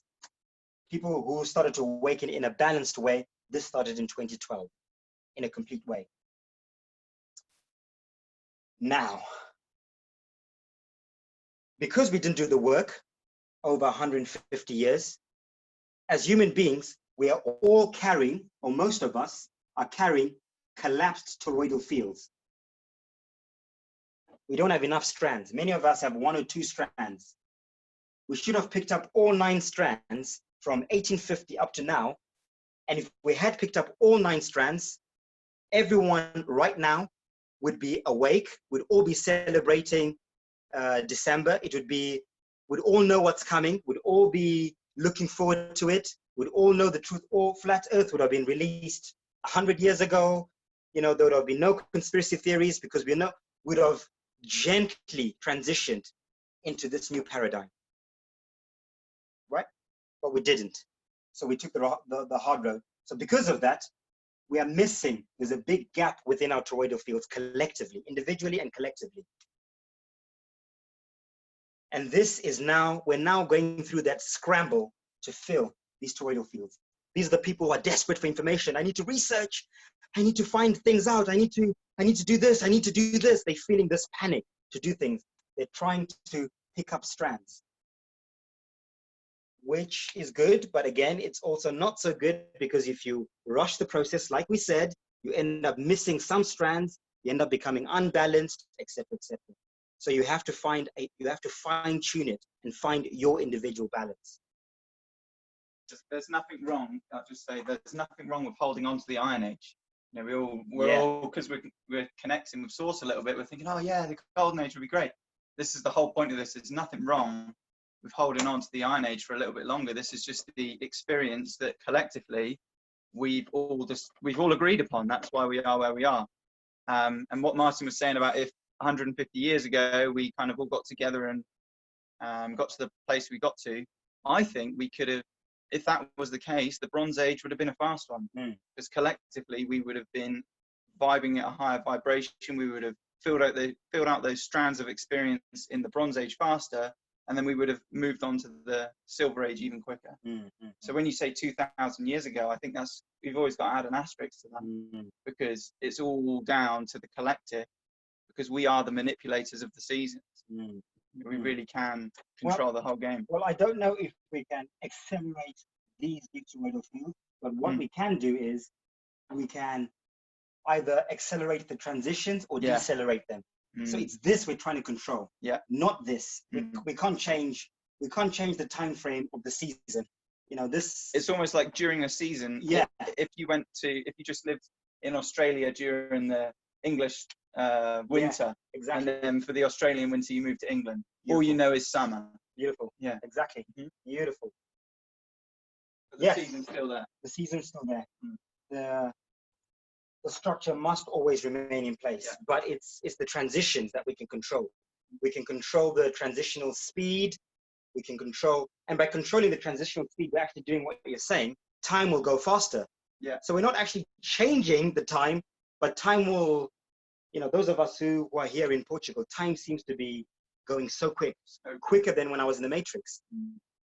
People who started to awaken in a balanced way, this started in 2012 in a complete way. Now, because we didn't do the work over 150 years, as human beings, we are all carrying, or most of us are carrying, collapsed toroidal fields. We don't have enough strands. Many of us have 1 or 2 strands. We should have picked up all 9 strands from 1850 up to now. And if we had picked up all 9 strands, everyone right now would be awake, would all be celebrating December. Would all know what's coming, would all be looking forward to it, would all know the truth. All flat earth would have been released 100 years ago. There would have been no conspiracy theories, because we would have gently transitioned into this new paradigm, right? But we didn't. So we took the hard road. So because of that, we are missing, there's a big gap within our toroidal fields collectively, individually and collectively. And this is now, we're now going through that scramble to fill these toroidal fields. These are the people who are desperate for information. I need to research. I need to find things out. I need to do this. I need to do this. They're feeling this panic to do things. They're trying to pick up strands, which is good. But again, it's also not so good, because if you rush the process, like we said, you end up missing some strands. You end up becoming unbalanced, etc., etc. So you have to fine tune it and find your individual balance. There's nothing wrong. I'll just say there's nothing wrong with holding on to the Iron Age. You know, we're all because we're connecting with Source a little bit. We're thinking, oh yeah, the Golden Age would be great. This is the whole point of this. There's nothing wrong with holding on to the Iron Age for a little bit longer. This is just the experience that collectively we've all agreed upon. That's why we are where we are. And what Martin was saying about if 150 years ago we kind of all got together and got to the place we got to, I think we could have. If that was the case, the Bronze Age would have been a fast one, because collectively we would have been vibing at a higher vibration. We would have filled out those strands of experience in the Bronze Age faster, and then we would have moved on to the Silver Age even quicker. So when you say 2,000 years ago, I think we've always got to add an asterisk to that, because it's all down to the collective, because we are the manipulators of the seasons. We really can control the whole game. Well, I don't know if we can accelerate these big toroidal fields, but what we can do is we can either accelerate the transitions or decelerate them. So it's this we're trying to control, not this. We can't change the time frame of the season. You know, this. It's almost like during a season. Yeah. If you just lived in Australia during the English winter, exactly. And then for the Australian winter you move to England. Beautiful. All you know is summer. Beautiful. Yeah. Exactly. Beautiful. But the season's still there. The season's still there. The structure must always remain in place, but it's the transitions that we can control. We can control the transitional speed. We can control, and by controlling the transitional speed, we're actually doing what you're saying. Time will go faster. Yeah. So we're not actually changing the time, but time will. You know, those of us who are here in Portugal, time seems to be going so quicker than when I was in the Matrix.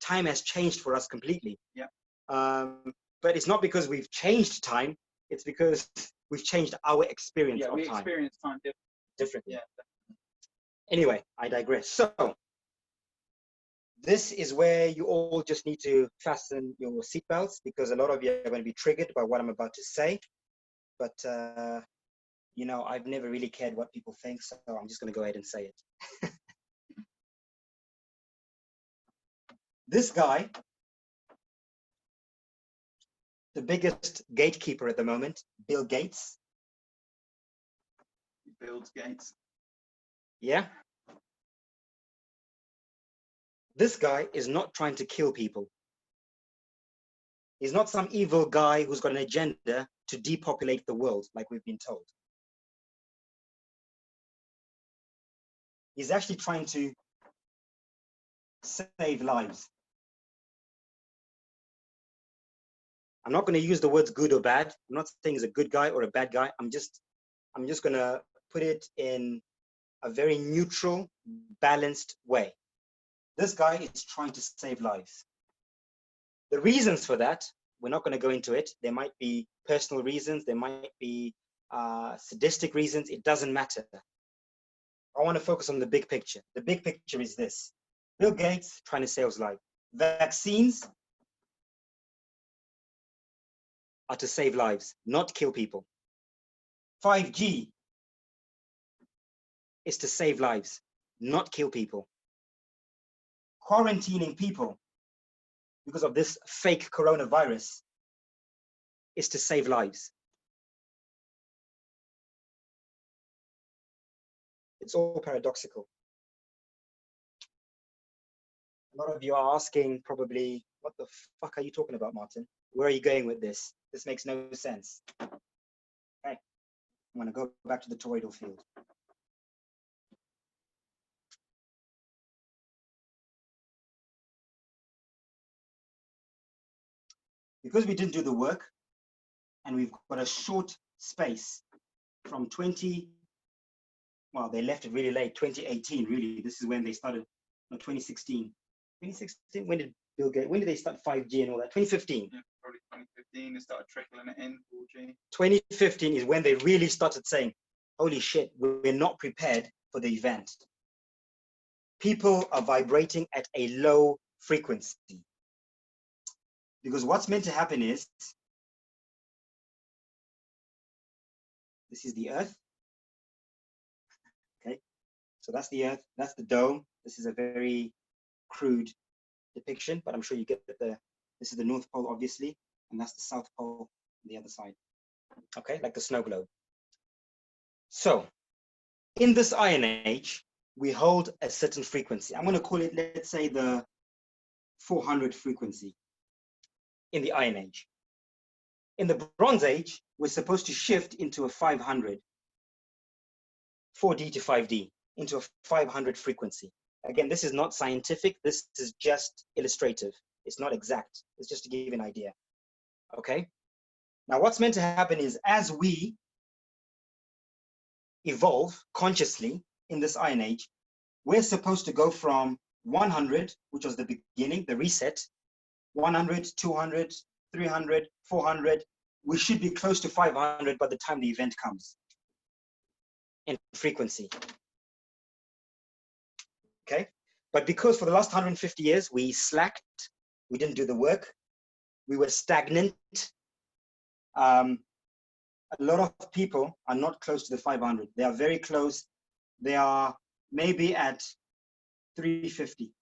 Time has changed for us completely. Yeah. But it's not because we've changed time. It's because we've changed our experience of time. Yeah, we experience time differently. Yeah. Anyway, I digress. So this is where you all just need to fasten your seatbelts, because a lot of you are going to be triggered by what I'm about to say. But you know, I've never really cared what people think, so I'm just going to go ahead and say it. This guy, the biggest gatekeeper at the moment, Bill Gates. He builds gates. Yeah. This guy is not trying to kill people. He's not some evil guy who's got an agenda to depopulate the world, like we've been told. He's actually trying to save lives. I'm not going to use the words good or bad. I'm not saying he's a good guy or a bad guy. I'm just going to put it in a very neutral, balanced way. This guy is trying to save lives. The reasons for that, we're not going to go into it. There might be personal reasons. There might be sadistic reasons. It doesn't matter. I want to focus on the big picture. The big picture is this. Bill Gates trying to save lives. Vaccines are to save lives, not kill people. 5G is to save lives, not kill people. Quarantining people because of this fake coronavirus is to save lives. It's all paradoxical. A lot of you are asking probably, what the fuck are you talking about, Martin? Where are you going with this? This makes no sense. Okay, I'm going to go back to the toroidal field. Because we didn't do the work, and we've got a short space from well, they left it really late, 2018, really. This is when they started No, 2016. 2016, when did Bill Gates, when did they start 5G and all that? 2015. Yeah, probably 2015. They started trickling it in 4G. 2015 is when they really started saying, holy shit, we're not prepared for the event. People are vibrating at a low frequency. Because what's meant to happen is, this is the Earth. Okay, so that's the Earth, that's the dome. This is a very crude depiction, but I'm sure you get this is the North Pole, obviously, and that's the South Pole on the other side. Okay, like the snow globe. So in this Iron Age, we hold a certain frequency. I'm going to call it, let's say, the 400 frequency in the Iron Age. In the Bronze Age, we're supposed to shift into a 500, 4D to 5D, into a 500 frequency. Again, this is not scientific. This is just illustrative. It's not exact. It's just to give you an idea. Okay? Now, what's meant to happen is as we evolve consciously in this Iron Age, we're supposed to go from 100, which was the beginning, the reset, 100, 200, 300, 400. We should be close to 500 by the time the event comes in frequency. Okay? But because for the last 150 years, we slacked, we didn't do the work, we were stagnant, a lot of people are not close to the 500. They are very close. They are maybe at 350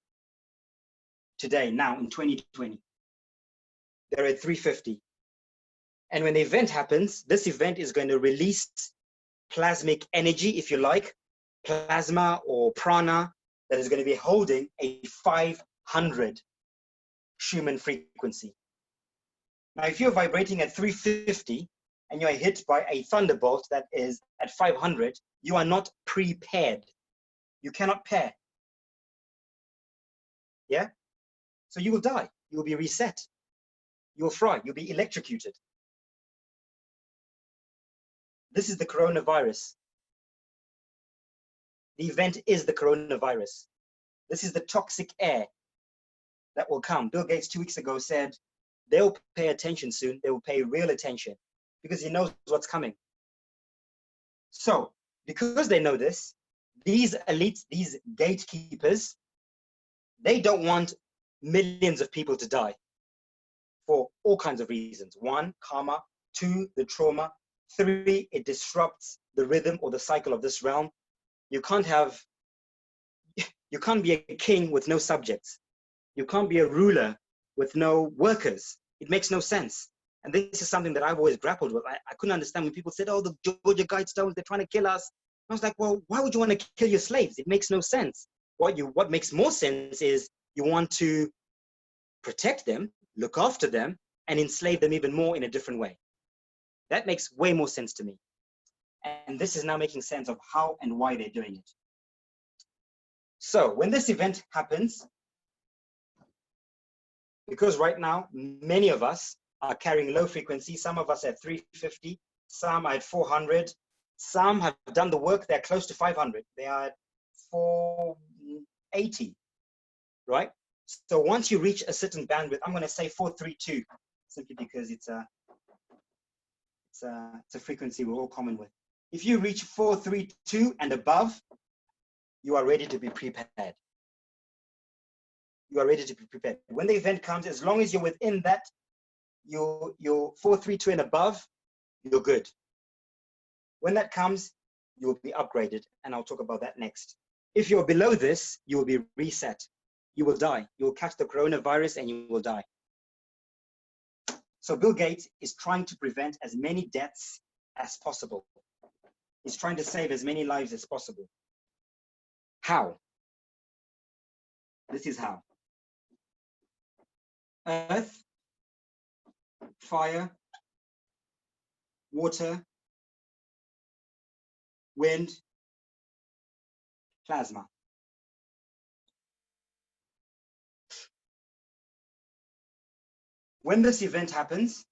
today, now in 2020. They're at 350. And when the event happens, this event is going to release plasmic energy, if you like, plasma or prana, that is going to be holding a 500 Schumann frequency. Now, if you're vibrating at 350 and you're hit by a thunderbolt that is at 500, you are not prepared. You cannot pair. Yeah? So you will die. You will be reset. You will fry. You'll be electrocuted. This is the coronavirus. The event is the coronavirus. This is the toxic air that will come. Bill Gates 2 weeks ago said, they'll pay attention soon. They will pay real attention because he knows what's coming. So because they know this, these elites, these gatekeepers, they don't want millions of people to die for all kinds of reasons. 1, karma. 2, the trauma. 3, it disrupts the rhythm or the cycle of this realm. You can't be a king with no subjects. You can't be a ruler with no workers. It makes no sense. And this is something that I've always grappled with. I couldn't understand when people said, oh, the Georgia Guidestones, they're trying to kill us. I was like, well, why would you want to kill your slaves? It makes no sense. What makes more sense is you want to protect them, look after them, and enslave them even more in a different way. That makes way more sense to me. And this is now making sense of how and why they're doing it. So when this event happens, because right now, many of us are carrying low frequency, some of us at 350, some are at 400, some have done the work, they're close to 500, they are at 480, right? So once you reach a certain bandwidth, I'm going to say 432, simply because it's a frequency we're all common with. If you reach 432 and above, you are ready to be prepared. You are ready to be prepared. When the event comes, as long as you're within that, you're 432 and above, you're good. When that comes, you will be upgraded, and I'll talk about that next. If you're below this, you will be reset. You will die. You will catch the coronavirus and you will die. So Bill Gates is trying to prevent as many deaths as possible. He's trying to save as many lives as possible. How? This is how. Earth, fire, water, wind, plasma. When this event happens,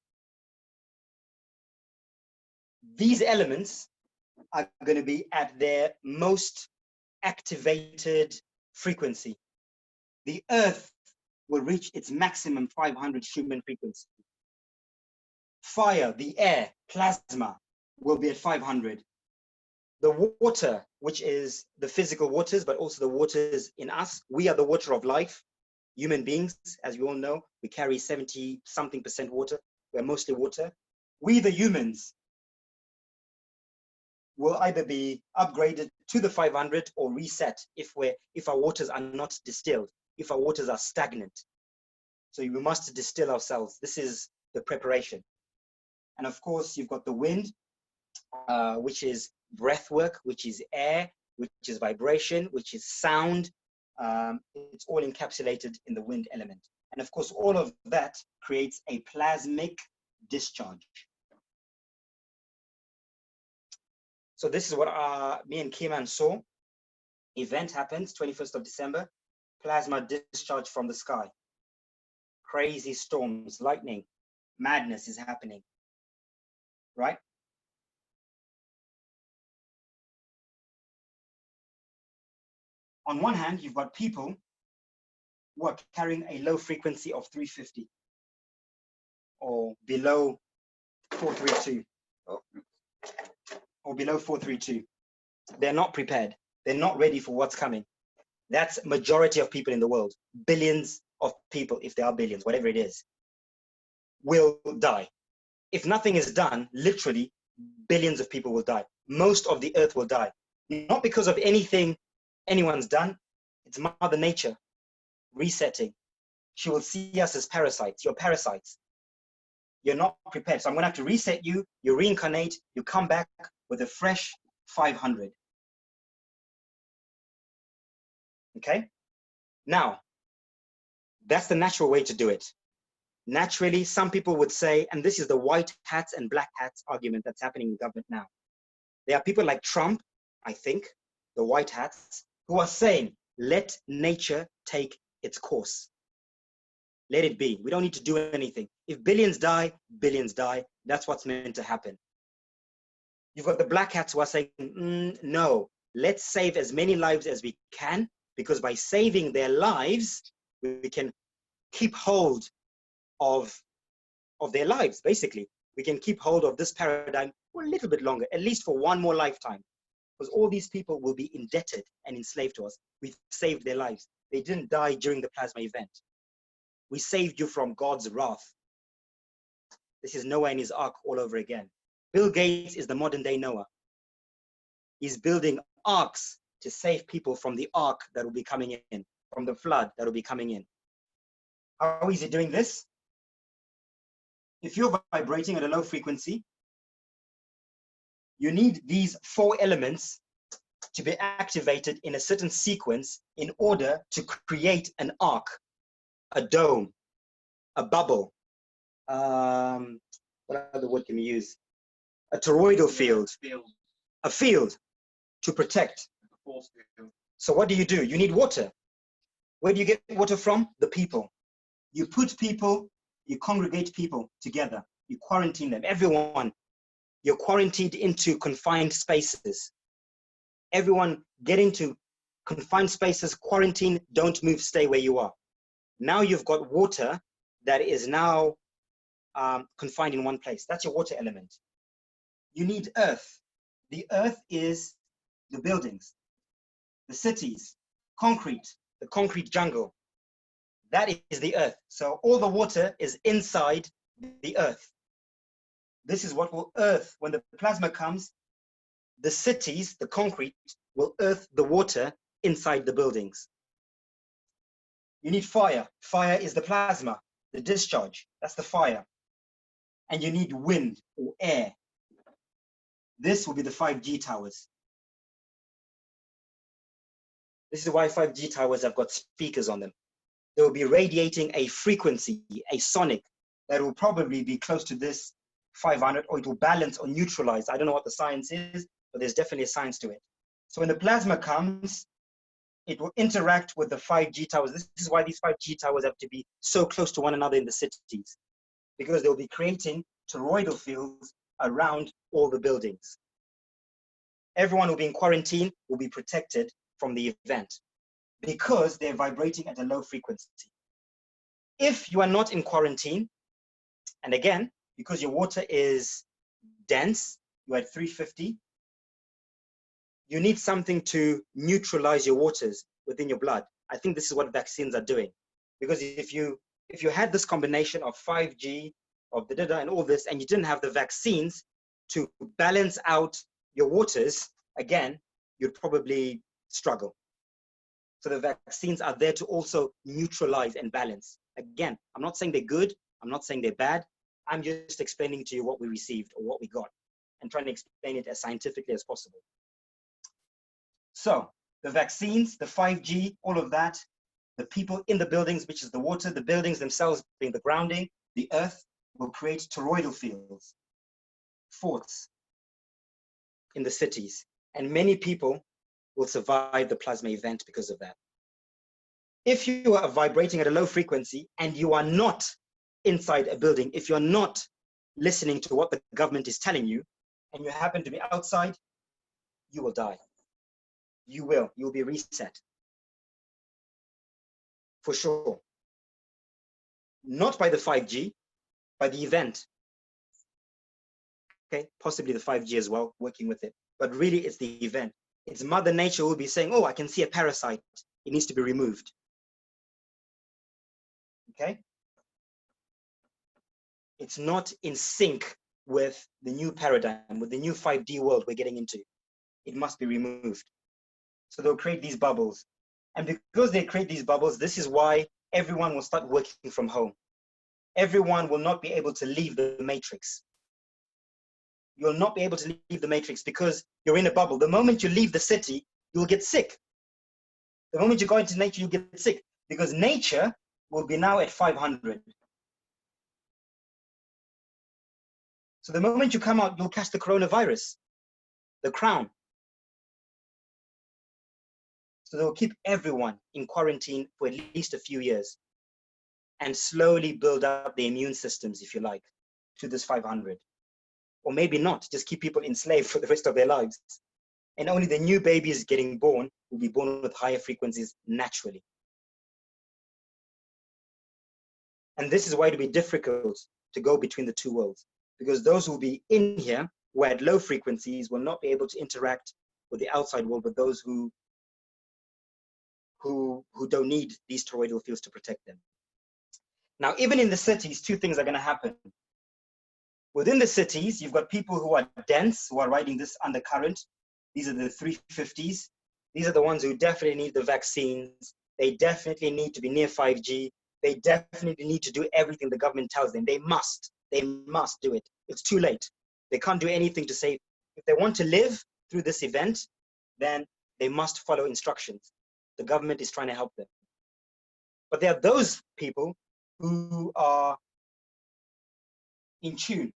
these elements are going to be at their most activated frequency. The Earth will reach its maximum 500 Schumann frequency. Fire, the air, plasma will be at 500. The water, which is the physical waters, but also the waters in us, we are the water of life. Human beings, as we all know, we carry 70-something% water. We're mostly water. We, the humans, will either be upgraded to the 500 or reset if our waters are not distilled, if our waters are stagnant. So we must distill ourselves. This is the preparation. And of course, you've got the wind, which is breath work, which is air, which is vibration, which is sound. It's all encapsulated in the wind element. And of course, all of that creates a plasmic discharge. So this is what me and Kiman saw. Event happens, 21st of December, plasma discharge from the sky. Crazy storms, lightning, madness is happening, right? On one hand, you've got people who are carrying a low frequency of 350 or below 432 or below 432. They're not prepared. They're not ready for what's coming. That's majority of people in the world. Billions of people, if there are billions, whatever it is, will die. If nothing is done, literally billions of people will die. Most of the earth will die. Not because of anything anyone's done. It's Mother Nature resetting. She will see us as parasites. You're parasites. You're not prepared. So I'm going to have to reset you. You reincarnate. You come back with a fresh 500. Okay? Now, that's the natural way to do it. Naturally, some people would say, and this is the white hats and black hats argument that's happening in government now. There are people like Trump, I think, the white hats, who are saying, let nature take its course. Let it be. We don't need to do anything. If billions die, billions die. That's what's meant to happen. You've got the black hats who are saying, no, let's save as many lives as we can, because by saving their lives, we can keep hold of their lives, basically. We can keep hold of this paradigm for a little bit longer, at least for one more lifetime, because all these people will be indebted and enslaved to us. We've saved their lives. They didn't die during the plasma event. We saved you from God's wrath. This is Noah and his ark all over again. Bill Gates is the modern day Noah. He's building arks to save people from the ark that will be coming in, from the flood that will be coming in. How is he doing this? If you're vibrating at a low frequency, you need these 4 elements to be activated in a certain sequence in order to create an arc, a dome, a bubble. What other word can we use? A toroidal field, a field to protect. So what do? You need water. Where do you get water from? The people. You put people, you congregate people together, you quarantine them, everyone. You're quarantined into confined spaces. Everyone get into confined spaces, quarantine, don't move, stay where you are. Now you've got water that is now confined in one place. That's your water element. You need earth. The earth is the buildings, the cities, concrete, the concrete jungle. That is the earth. So all the water is inside the earth. This is what will earth, when the plasma comes, the cities, the concrete, will earth the water inside the buildings. You need fire. Fire is the plasma, the discharge. That's the fire. And you need wind or air. This will be the 5G towers. This is why 5G towers have got speakers on them. They will be radiating a frequency, a sonic, that will probably be close to this 500, or it will balance or neutralize. I don't know what the science is, but there's definitely a science to it. So when the plasma comes, it will interact with the 5G towers. This is why these 5G towers have to be so close to one another in the cities, because they'll be creating toroidal fields around all the buildings. Everyone who will be in quarantine will be protected from the event. because they're vibrating at a low frequency. If you are not in quarantine, and again, because your water is dense, you're at 350, you need something to neutralize your waters within your blood. I think this is what vaccines are doing. Because if you had this combination of 5G, of the data and all this, and you didn't have the vaccines to balance out your waters, again, you'd probably struggle. So the vaccines are there to also neutralize and balance. Again, I'm not saying they're good. I'm not saying they're bad. I'm just explaining to you what we received or what we got and trying to explain it as scientifically as possible. So the vaccines, the 5G, all of that, the people in the buildings, which is the water, the buildings themselves being the grounding, the earth will create toroidal fields, forts in the cities. And many people will survive the plasma event because of that. If you are vibrating at a low frequency and you are not inside a building, if you're not listening to what the government is telling you, and you happen to be outside, you will die. You'll be reset. For sure. Not by the 5G, by the event. Okay, possibly the 5G as well, working with it. But really it's the event. It's Mother Nature who will be saying, oh, I can see a parasite. It needs to be removed. Okay? It's not in sync with the new paradigm, with the new 5D world we're getting into. It must be removed. So they'll create these bubbles. And because they create these bubbles, this is why everyone will start working from home. Everyone will not be able to leave the matrix. You'll not be able to leave the matrix because you're in a bubble. The moment you leave the city, you'll get sick. The moment you go into nature, you get sick because nature will be now at 500. So the moment you come out, you'll catch the coronavirus, the crown. So they'll keep everyone in quarantine for at least a few years and slowly build up the immune systems, if you like, to this 500. Or maybe not, just keep people enslaved for the rest of their lives. And only the new babies getting born will be born with higher frequencies naturally. And this is why it'll be difficult to go between the two worlds, because those who will be in here who are at low frequencies will not be able to interact with the outside world, with those who don't need these toroidal fields to protect them. Now, even in the cities, two things are going to happen. Within the cities, you've got people who are dense, who are riding this undercurrent. These are the 350s. These are the ones who definitely need the vaccines. They definitely need to be near 5G. They definitely need to do everything the government tells them. They must do it. It's too late. They can't do anything to say, if they want to live through this event, then they must follow instructions. The government is trying to help them. But there are those people who are in tune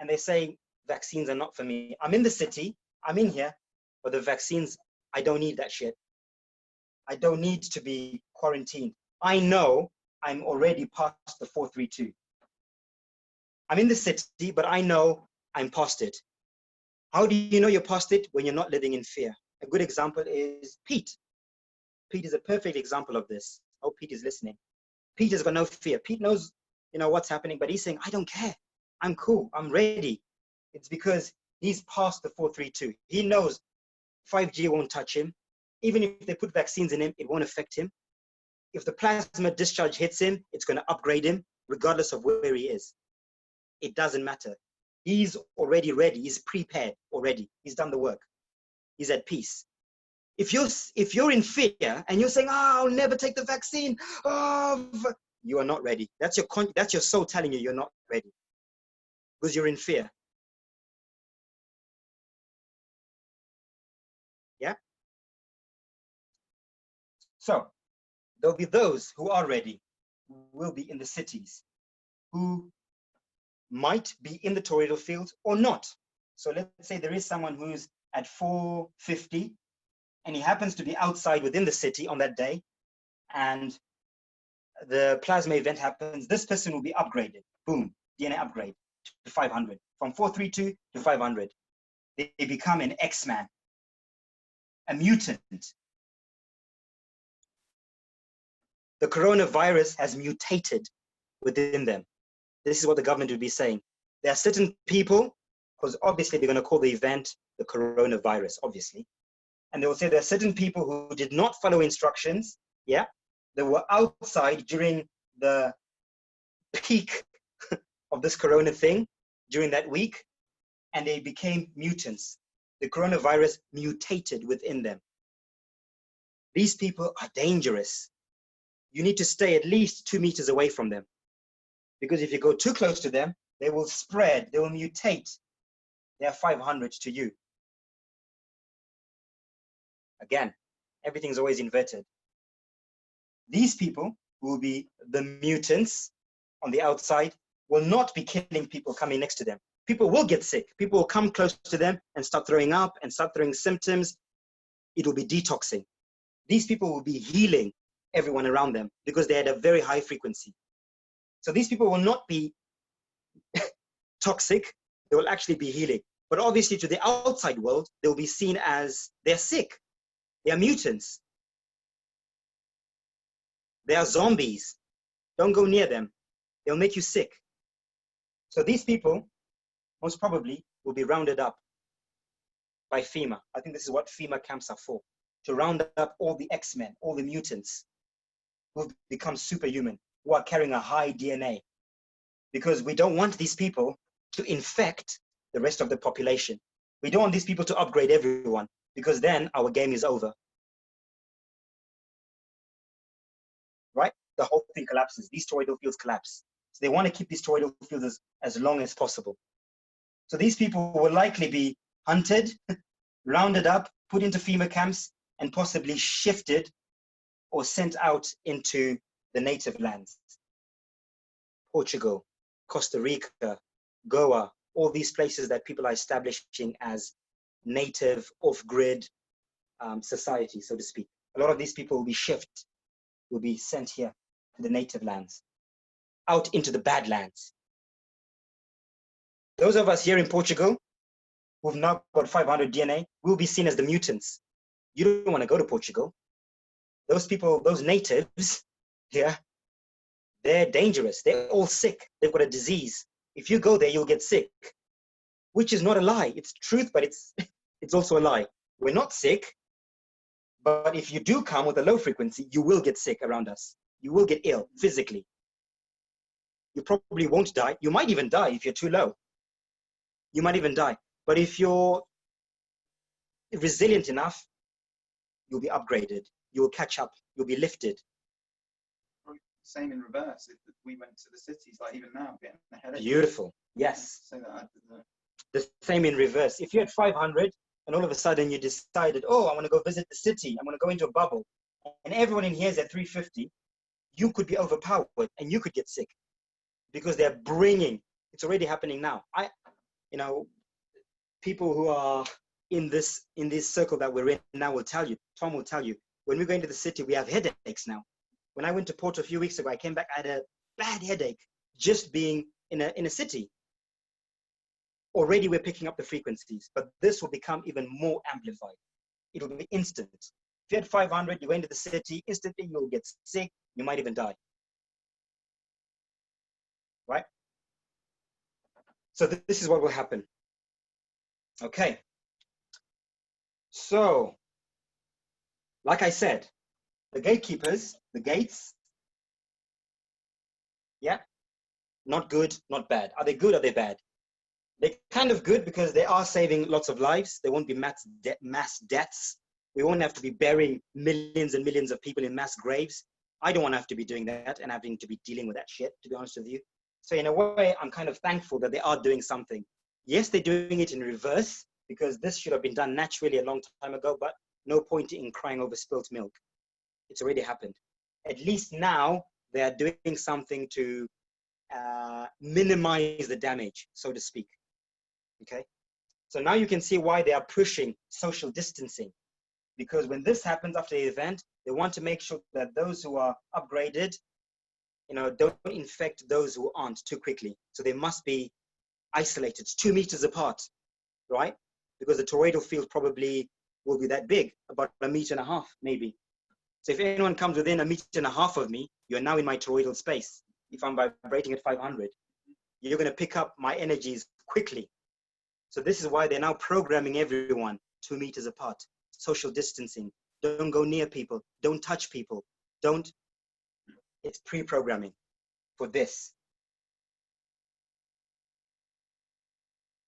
and they say, vaccines are not for me. I'm in the city, I'm in here, but the vaccines, I don't need that shit. I don't need to be quarantined. I know I'm already past the 432. I'm in the city, but I know I'm past it. How do you know you're past it? When you're not living in fear. A good example is Pete. Pete is a perfect example of this. I hope Pete is listening. Pete has got no fear. Pete knows, what's happening, but he's saying, I don't care. I'm cool. I'm ready. It's because he's past the 432. He knows 5G won't touch him. Even if they put vaccines in him, it won't affect him. If the plasma discharge hits him, it's going to upgrade him, regardless of where he is. It doesn't matter. He's already ready. He's prepared already. He's done the work. He's at peace. If you're in fear and you're saying, I'll never take the vaccine, you are not ready. That's your soul telling you you're not ready because you're in fear. Yeah? So there'll be those who are ready, who will be in the cities, who might be in the toroidal field or not. So let's say there is someone who's at 450 and he happens to be outside within the city on that day and the plasma event happens, this person will be upgraded. Boom, DNA upgrade to 500. From 432 to 500. They become an X-Man, a mutant. the coronavirus has mutated within them. This is what the government would be saying. There are certain people, because obviously they're going to call the event the coronavirus, obviously. And they will say there are certain people who did not follow instructions, yeah? They were outside during the peak of this corona thing, during that week, and they became mutants. The coronavirus mutated within them. These people are dangerous. You need to stay at least 2 meters away from them. Because if you go too close to them, they will spread, they will mutate. They are 500 to you. Again, everything's always inverted. These people who will be the mutants on the outside will not be killing people coming next to them. People will get sick. People will come close to them and start throwing up and start throwing symptoms. It will be detoxing. These people will be healing everyone around them because they had a very high frequency. So these people will not be toxic. They will actually be healing. But obviously to the outside world, they will be seen as they're sick. They are mutants. They are zombies. Don't go near them. They'll make you sick. So these people, most probably, will be rounded up by FEMA. I think this is what FEMA camps are for, to round up all the X-Men, all the mutants who've become superhuman, who are carrying a high DNA. Because we don't want these people to infect the rest of the population. We don't want these people to upgrade everyone, because then our game is over. Right? The whole thing collapses. These toroidal fields collapse. So they want to keep these toroidal fields as long as possible. So these people will likely be hunted, rounded up, put into FEMA camps, and possibly shifted or sent out into the native lands. Portugal, Costa Rica, Goa, all these places that people are establishing as native, off-grid society, so to speak. A lot of these people will be shifted, will be sent here to the native lands, out into the bad lands. Those of us here in Portugal, who've now got 500 DNA, will be seen as the mutants. You don't want to go to Portugal. Those people, those natives here, they're dangerous. They're all sick. They've got a disease. If you go there, you'll get sick, which is not a lie. It's truth, but it's also a lie. We're not sick, but if you do come with a low frequency, you will get sick around us. You will get ill physically. You probably won't die. You might even die if you're too low. You might even die. But if you're resilient enough, you'll be upgraded. You'll catch up. You'll be lifted. Same in reverse. If we went to the cities, like even now, getting a headache. Beautiful. Yes. So that the same in reverse. If you had 500 and all of a sudden you decided, oh, I want to go visit the city, I'm going to go into a bubble, and everyone in here is at 350, you could be overpowered and you could get sick because they're bringing, it's already happening now. People who are in this circle that we're in now will tell you, Tom will tell you, when we go into the city, we have headaches now. When I went to Porto a few weeks ago, I came back, I had a bad headache just being in a city. Already we're picking up the frequencies, but this will become even more amplified. It will be instant. If you had 500, you went into the city, instantly you'll get sick, you might even die. Right? So this is what will happen. Okay. So, like I said, the gatekeepers, the gates, yeah, not good, not bad. Are they good, are they bad? They're kind of good because they are saving lots of lives. There won't be mass deaths. We won't have to be burying millions and millions of people in mass graves. I don't want to have to be doing that and having to be dealing with that shit, to be honest with you. So in a way, I'm kind of thankful that they are doing something. Yes, they're doing it in reverse because this should have been done naturally a long time ago, but no point in crying over spilt milk. It's already happened. At least now they are doing something to minimize the damage, so to speak. Okay, so now you can see why they are pushing social distancing, because when this happens after the event, they want to make sure that those who are upgraded, don't infect those who aren't too quickly. So they must be isolated 2 meters apart, right? Because the toroidal field probably will be that big, about 1.5 meters, maybe. So if anyone comes within 1.5 meters of me, you're now in my toroidal space. If I'm vibrating at 500, you're going to pick up my energies quickly. So this is why they're now programming everyone 2 meters apart, social distancing. Don't go near people. Don't touch people. Don't. It's pre-programming for this.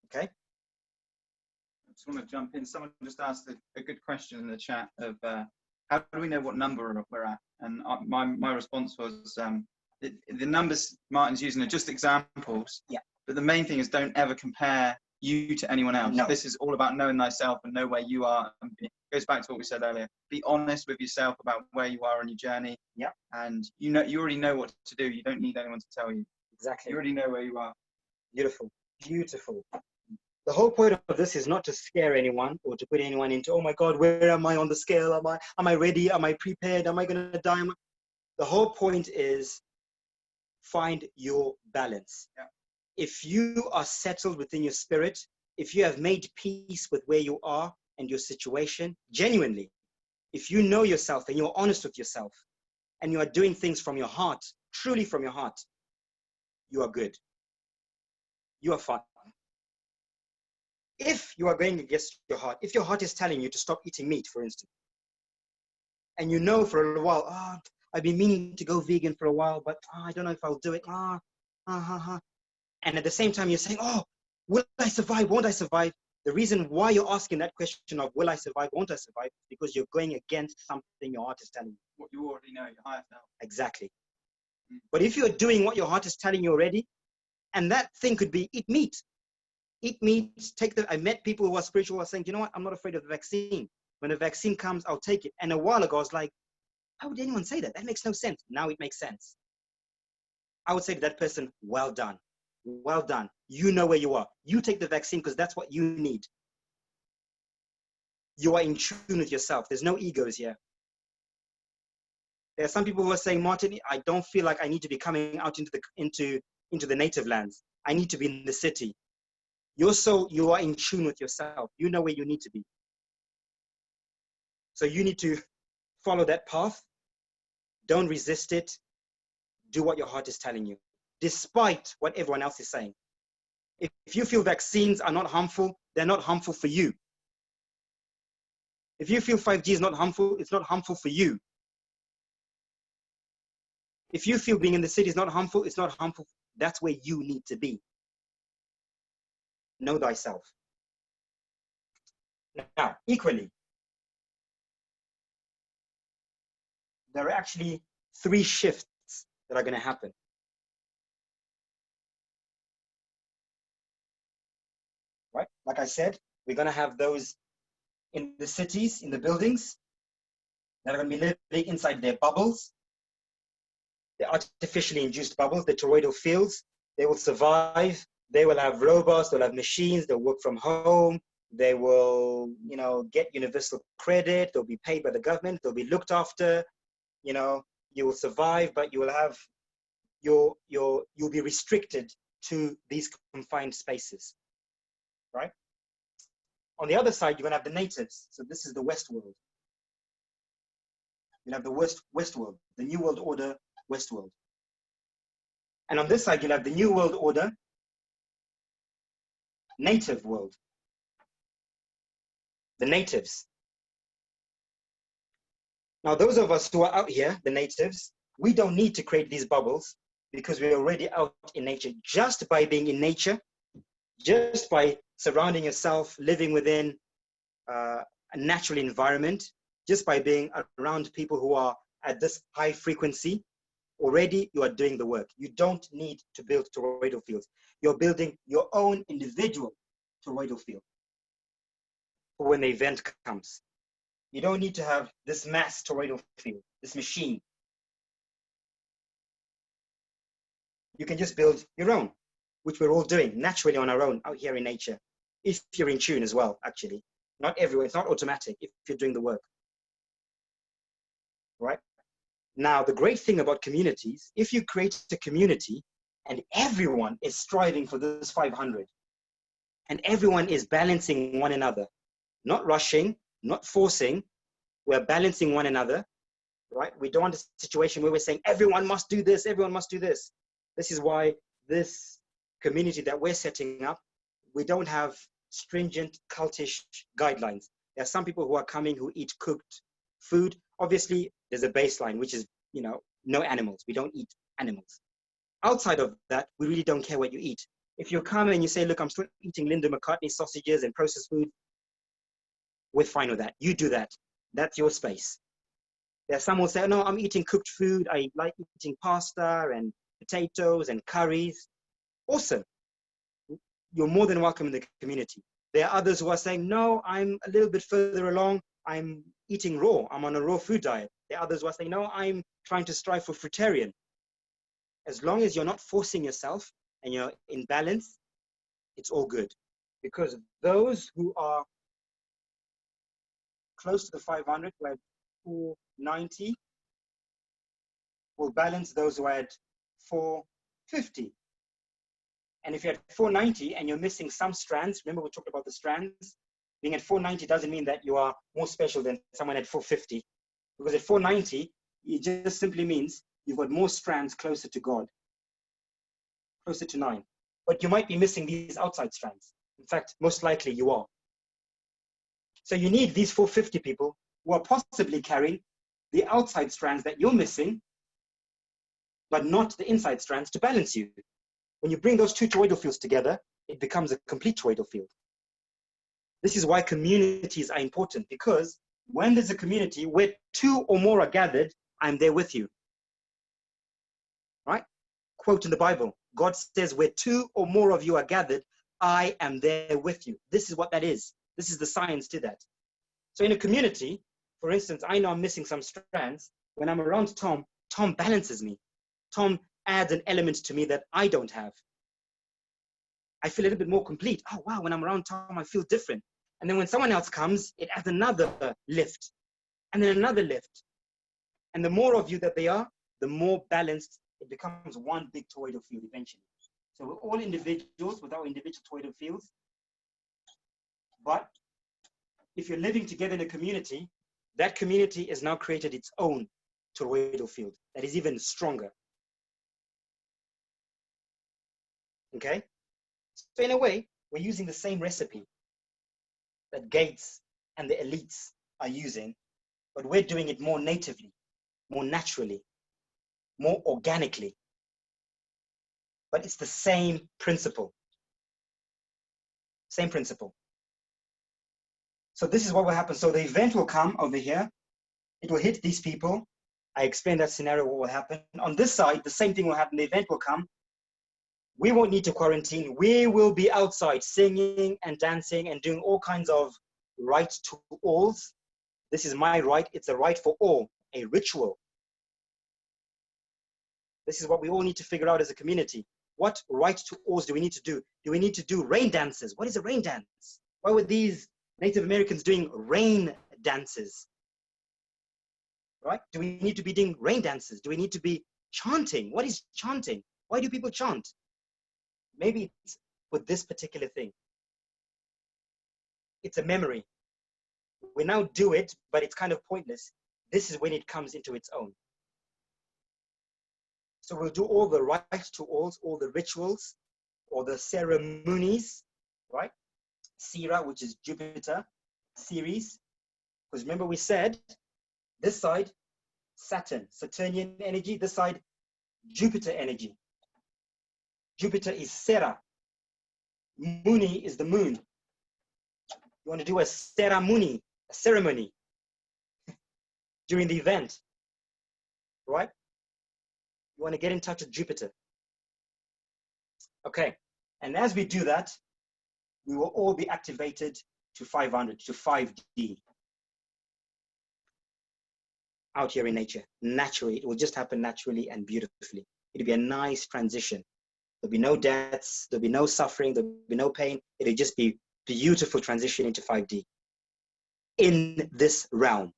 Okay. I just want to jump in. Someone just asked a good question in the chat of how do we know what number we're at? And my response was the numbers Martin's using are just examples. Yeah. But the main thing is don't ever compare you to anyone else. No. This is all about knowing thyself and know where you are. And it goes back to what we said earlier. Be honest with yourself about where you are on your journey. Yeah. And you already know what to do. You don't need anyone to tell you. Exactly. You already know where you are. Beautiful. Beautiful. The whole point of this is not to scare anyone or to put anyone into, oh my God, where am I on the scale? Am I ready? Am I prepared? Am I going to die? The whole point is find your balance. Yeah. If you are settled within your spirit, if you have made peace with where you are and your situation, genuinely, if you know yourself and you're honest with yourself and you are doing things from your heart, truly from your heart, you are good. You are fine. If you are going against your heart, if your heart is telling you to stop eating meat, for instance, and you know for a while, I've been meaning to go vegan for a while, but I don't know if I'll do it. And at the same time, you're saying, oh, will I survive? Won't I survive? The reason why you're asking that question of will I survive? Won't I survive? Is because you're going against something your heart is telling you. What you already know, your higher self. Exactly. But if you're doing what your heart is telling you already, and that thing could be eat meat. Eat meat, I met people who are spiritual who are saying, you know what, I'm not afraid of the vaccine. When the vaccine comes, I'll take it. And a while ago, I was like, how would anyone say that? That makes no sense. Now it makes sense. I would say to that person, well done. Well done. You know where you are. You take the vaccine because that's what you need. You are in tune with yourself. There's no egos here. There are some people who are saying, Martin, I don't feel like I need to be coming out into the native lands. I need to be in the city. You are in tune with yourself. You know where you need to be. So you need to follow that path. Don't resist it. Do what your heart is telling you, despite what everyone else is saying. If you feel vaccines are not harmful, they're not harmful for you. If you feel 5G is not harmful, it's not harmful for you. If you feel being in the city is not harmful, it's not harmful. That's where you need to be. Know thyself. Now, equally, there are actually 3 shifts that are going to happen. Right? Like I said, we're going to have those in the cities, in the buildings, that are going to be living inside their bubbles, the artificially induced bubbles, the toroidal fields. They will survive. They will have robots, they'll have machines, they'll work from home, they will, get universal credit, they'll be paid by the government, they'll be looked after, you will survive, but you will have, you'll be restricted to these confined spaces, right? On the other side, you're gonna have the natives. So this is the West world. You'll have the West world, the New World Order, West world. And on this side, you'll have the New World Order, native world, the natives. Now, those of us who are out here, the natives, we don't need to create these bubbles because we're already out in nature. Just by being in nature, just by surrounding yourself, living within a natural environment, just by being around people who are at this high frequency, already you are doing the work. You don't need to build toroidal fields. You're building your own individual toroidal field for when the event comes. You don't need to have this mass toroidal field, this machine. You can just build your own, which we're all doing naturally on our own out here in nature. If you're in tune as well, actually. Not everywhere, it's not automatic if you're doing the work. Right? Now, the great thing about communities, if you create a community and everyone is striving for this 500, and everyone is balancing one another, not rushing, not forcing, we're balancing one another, right? We don't want a situation where we're saying everyone must do this, everyone must do this. This is why this community that we're setting up, we don't have stringent cultish guidelines. There are some people who are coming who eat cooked food. Obviously, there's a baseline, which is, you know, no animals. We don't eat animals. Outside of that, we really don't care what you eat. If you come and you say, look, I'm still eating Linda McCartney sausages and processed food, we're fine with that. You do that. That's your space. There's some who say, no, I'm eating cooked food. I like eating pasta and potatoes and curries. Awesome. You're more than welcome in the community. There are others who are saying, no, I'm a little bit further along. I'm eating raw. I'm on a raw food diet. There are others who are saying, no, I'm trying to strive for fruitarian. As long as you're not forcing yourself and you're in balance, it's all good. Because those who are close to the 500, who had 490, will balance those who had 450. And if you're at 490 and you're missing some strands, remember we talked about the strands, being at 490 doesn't mean that you are more special than someone at 450. Because at 490, it just simply means you've got more strands closer to God, closer to 9. But you might be missing these outside strands. In fact, most likely you are. So you need these 450 people who are possibly carrying the outside strands that you're missing, but not the inside strands to balance you. When you bring those two toroidal fields together, it becomes a complete toroidal field. This is why communities are important, because when there's a community where 2 or more are gathered, I'm there with you. Right? Quote in the Bible, God says, where 2 or more of you are gathered, I am there with you. This is what that is. This is the science to that. So in a community, for instance, I know I'm missing some strands. When I'm around Tom, Tom balances me. Tom adds an element to me that I don't have. I feel a little bit more complete. Oh, wow, when I'm around Tom, I feel different. And then when someone else comes, it adds another lift, and then another lift. And the more of you that they are, the more balanced it becomes one big toroidal field eventually. So we're all individuals with our individual toroidal fields. But if you're living together in a community, that community has now created its own toroidal field that is even stronger. Okay? So in a way, we're using the same recipe that Gates and the elites are using, but we're doing it more natively, more naturally, more organically. But it's the same principle. Same principle. So this is what will happen. So the event will come over here. It will hit these people. I explained that scenario, what will happen. On this side, the same thing will happen. The event will come. We won't need to quarantine. We will be outside singing and dancing and doing all kinds of right to alls. This is my right. It's a right for all, a ritual. This is what we all need to figure out as a community. What right to alls do we need to do? Do we need to do rain dances? What is a rain dance? Why were these Native Americans doing rain dances? Right? Do we need to be doing rain dances? Do we need to be chanting? What is chanting? Why do people chant? Maybe it's with this particular thing. It's a memory. We now do it, but it's kind of pointless. This is when it comes into its own. So we'll do all the right to alls, all the rituals, or the ceremonies, right? Sira, which is Jupiter, Ceres. Because remember we said, this side, Saturn, Saturnian energy, this side, Jupiter energy. Jupiter is Sera. Muni is the moon. You want to do a ceremony during the event, right? You want to get in touch with Jupiter. Okay, and as we do that, we will all be activated to 500, to 5D. Out here in nature, naturally, it will just happen naturally and beautifully. It'll be a nice transition. There'll be no deaths, there'll be no suffering, there'll be no pain. It'll just be beautiful transition into 5D. In this realm,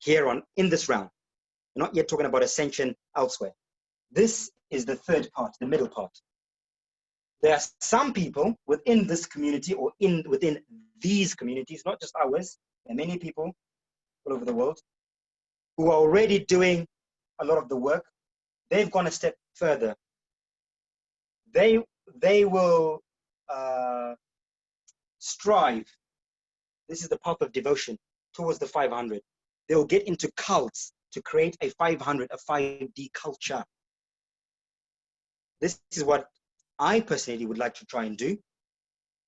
in this realm. We're not yet talking about ascension elsewhere. This is the third part, the middle part. There are some people within this community or within these communities, not just ours, there are many people all over the world who are already doing a lot of the work, they've gone a step further. They will strive. This is the path of devotion towards the 500. They'll get into cults to create a 500, a 5D culture. This is what I personally would like to try and do,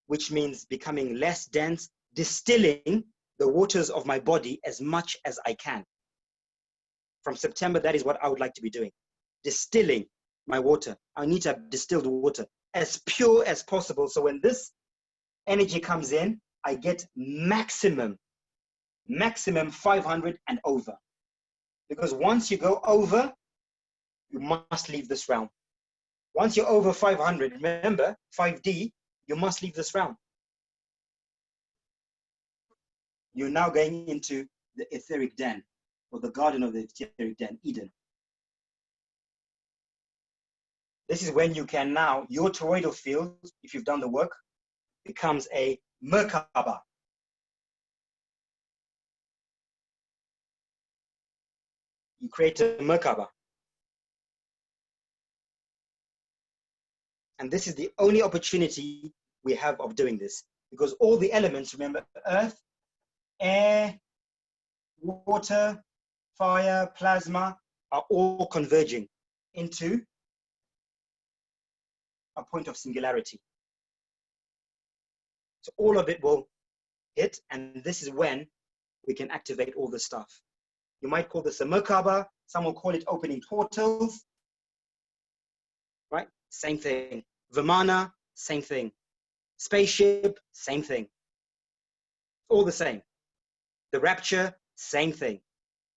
which means becoming less dense, distilling the waters of my body as much as I can. From September, that is what I would like to be doing. Distilling my water. I need to have distilled water as pure as possible. So when this energy comes in, I get maximum 500 and over. Because once you go over, you must leave this realm. Once you're over 500, remember, 5D, you must leave this realm. You're now going into the etheric den, or the garden of the etheric den, Eden. This is when you can now, your toroidal field, if you've done the work, becomes a Merkaba. You create a Merkaba. And this is the only opportunity we have of doing this, because all the elements, remember, earth, air, water, fire, plasma, are all converging into a point of singularity. So all of it will hit, and this is when we can activate all the stuff. You might call this a Merkaba, some will call it opening portals, right? Same thing. Vimana, same thing. Spaceship, same thing. All the same. The rapture, same thing.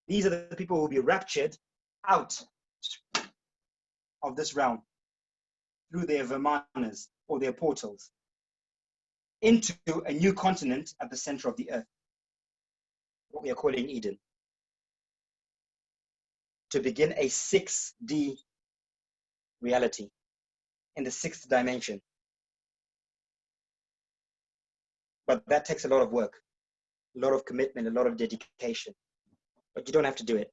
These are the people who will be raptured out of this realm through their Vimanas or their portals into a new continent at the center of the earth, what we are calling Eden, to begin a 6D reality in the 6th dimension. But that takes a lot of work, a lot of commitment, a lot of dedication. But you don't have to do it.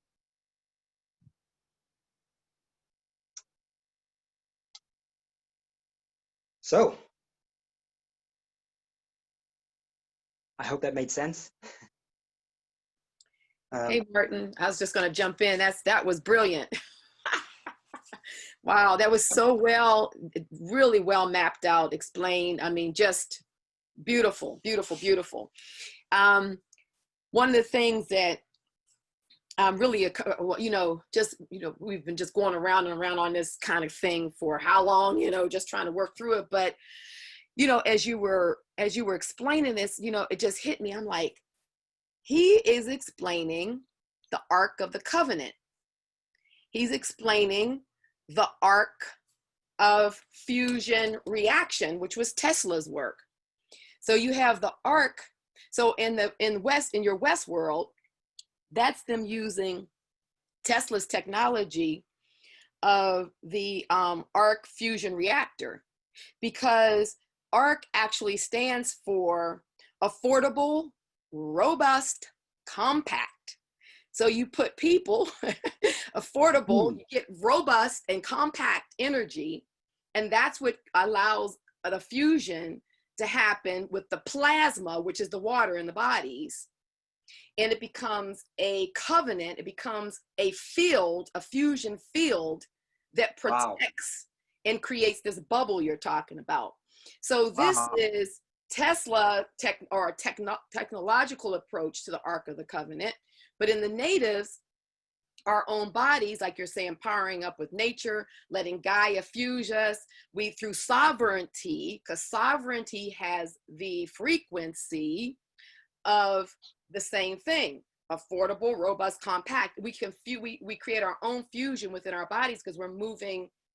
So, I hope that made sense. Hey, Martin, I was just going to jump in. That was brilliant. Wow, that was so well, really well mapped out, explained. I mean, just beautiful, beautiful, beautiful. One of the things that really, we've been just going around and around on this kind of thing for how long, just trying to work through it. But, as you were explaining this, it just hit me. I'm like, he is explaining the Ark of the Covenant. He's explaining the arc of fusion reaction, which was Tesla's work. So you have the arc. So in your West world, that's them using Tesla's technology of the arc fusion reactor, because arc actually stands for affordable, robust, compact. So you put people, affordable, you get robust and compact energy, and that's what allows the fusion to happen with the plasma, which is the water in the bodies. And it becomes a covenant, it becomes a field, a fusion field that protects and creates this bubble you're talking about. So this is Tesla technological approach to the Ark of the Covenant. But in the natives, our own bodies, like you're saying, powering up with nature, letting Gaia fuse us, through sovereignty, because sovereignty has the frequency of the same thing, affordable, robust, compact. We create our own fusion within our bodies because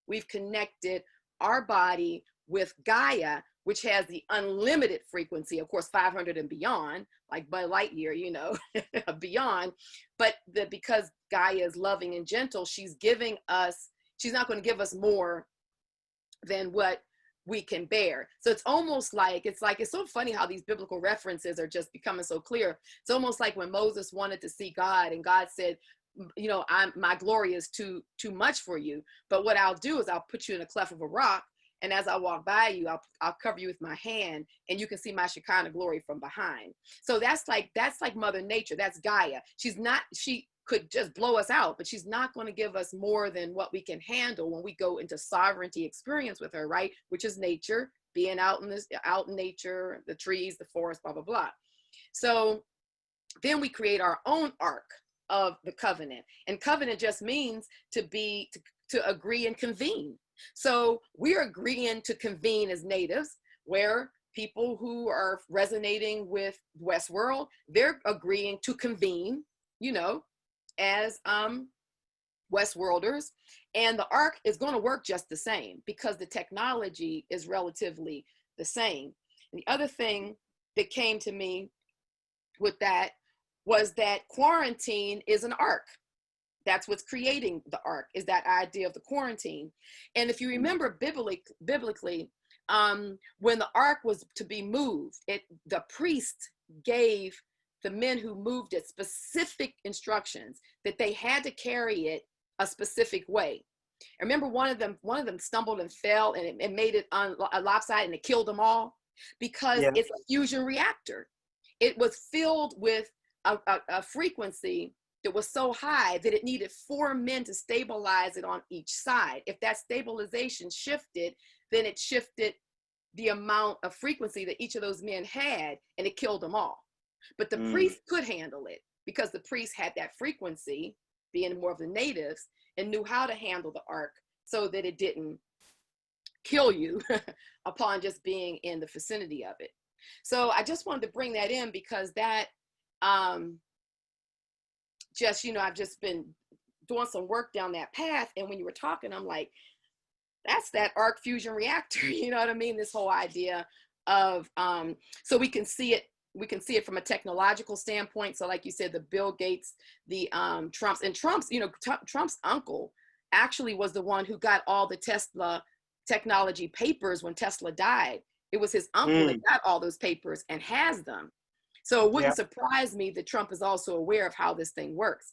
we've connected our body with Gaia, which has the unlimited frequency, of course, 500 and beyond, like Buzz Lightyear, beyond. But because Gaia is loving and gentle, she's not going to give us more than what we can bear. So it's almost like, it's so funny how these biblical references are just becoming so clear. It's almost like when Moses wanted to see God and God said, you know, my glory is too much for you. But what I'll do is I'll put you in a cleft of a rock, and as I walk by you, I'll cover you with my hand, and you can see my Shekinah glory from behind. So that's like Mother Nature. That's Gaia. She could just blow us out, but she's not going to give us more than what we can handle when we go into sovereignty experience with her, right? Which is nature, being out in nature, the trees, the forest, blah, blah, blah. So then we create our own ark of the covenant, and covenant just means to agree and convene. So we're agreeing to convene as natives, where people who are resonating with Westworld, they're agreeing to convene, you know, as Westworlders. And the ark is going to work just the same because the technology is relatively the same. And the other thing that came to me with that was that quarantine is an ark. That's what's creating the ark, is that idea of the quarantine. And if you remember biblically, when the ark was to be moved, the priest gave the men who moved it specific instructions that they had to carry it a specific way. I remember one of them stumbled and fell, and it made it a lopsided, and it killed them all because it's a fusion reactor. It was filled with a frequency that was so high that it needed 4 men to stabilize it on each side. If that stabilization shifted, then it shifted the amount of frequency that each of those men had, and it killed them all. But the priest could handle it because the priest had that frequency, being more of the natives, and knew how to handle the ark so that it didn't kill you upon just being in the vicinity of it. So I just wanted to bring that in because that just, you know, I've just been doing some work down that path. And when you were talking, I'm like, that's that arc fusion reactor. You know what I mean? This whole idea of, so we can see it from a technological standpoint. So like you said, the Bill Gates, the Trump's, you know, Trump's uncle actually was the one who got all the Tesla technology papers when Tesla died. It was his uncle that got all those papers and has them. So it wouldn't surprise me that Trump is also aware of how this thing works.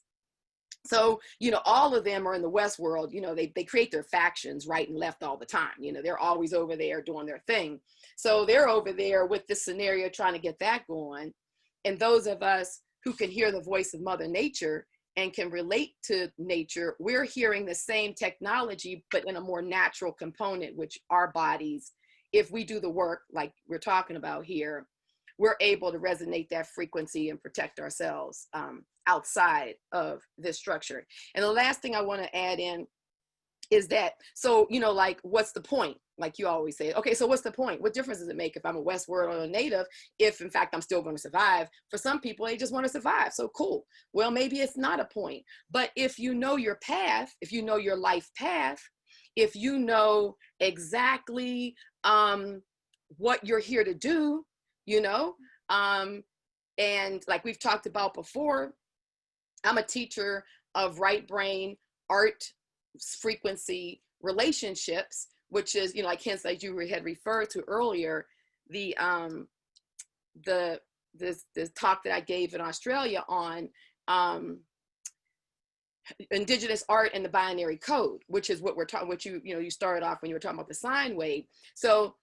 So, you know, all of them are in the West world, you know, they create their factions right and left all the time. You know, they're always over there doing their thing. So they're over there with this scenario trying to get that going. And those of us who can hear the voice of Mother Nature and can relate to nature, we're hearing the same technology, but in a more natural component, which our bodies, if we do the work like we're talking about here, we're able to resonate that frequency and protect ourselves outside of this structure. And the last thing I want to add in is that, so, you know, like, what's the point? Like you always say, okay, so what's the point? What difference does it make if I'm a Westworld or a native, if in fact I'm still going to survive? For some people, they just want to survive. So cool. Well, maybe it's not a point. But if you know your path, if you know your life path, if you know exactly what you're here to do, you know, and like we've talked about before, I'm a teacher of right brain art frequency relationships, which is, you know, like hence, like you had referred to earlier, this talk that I gave in Australia on Indigenous art and the binary code, which is what we're talking, what you know, you started off when you were talking about the sine wave. So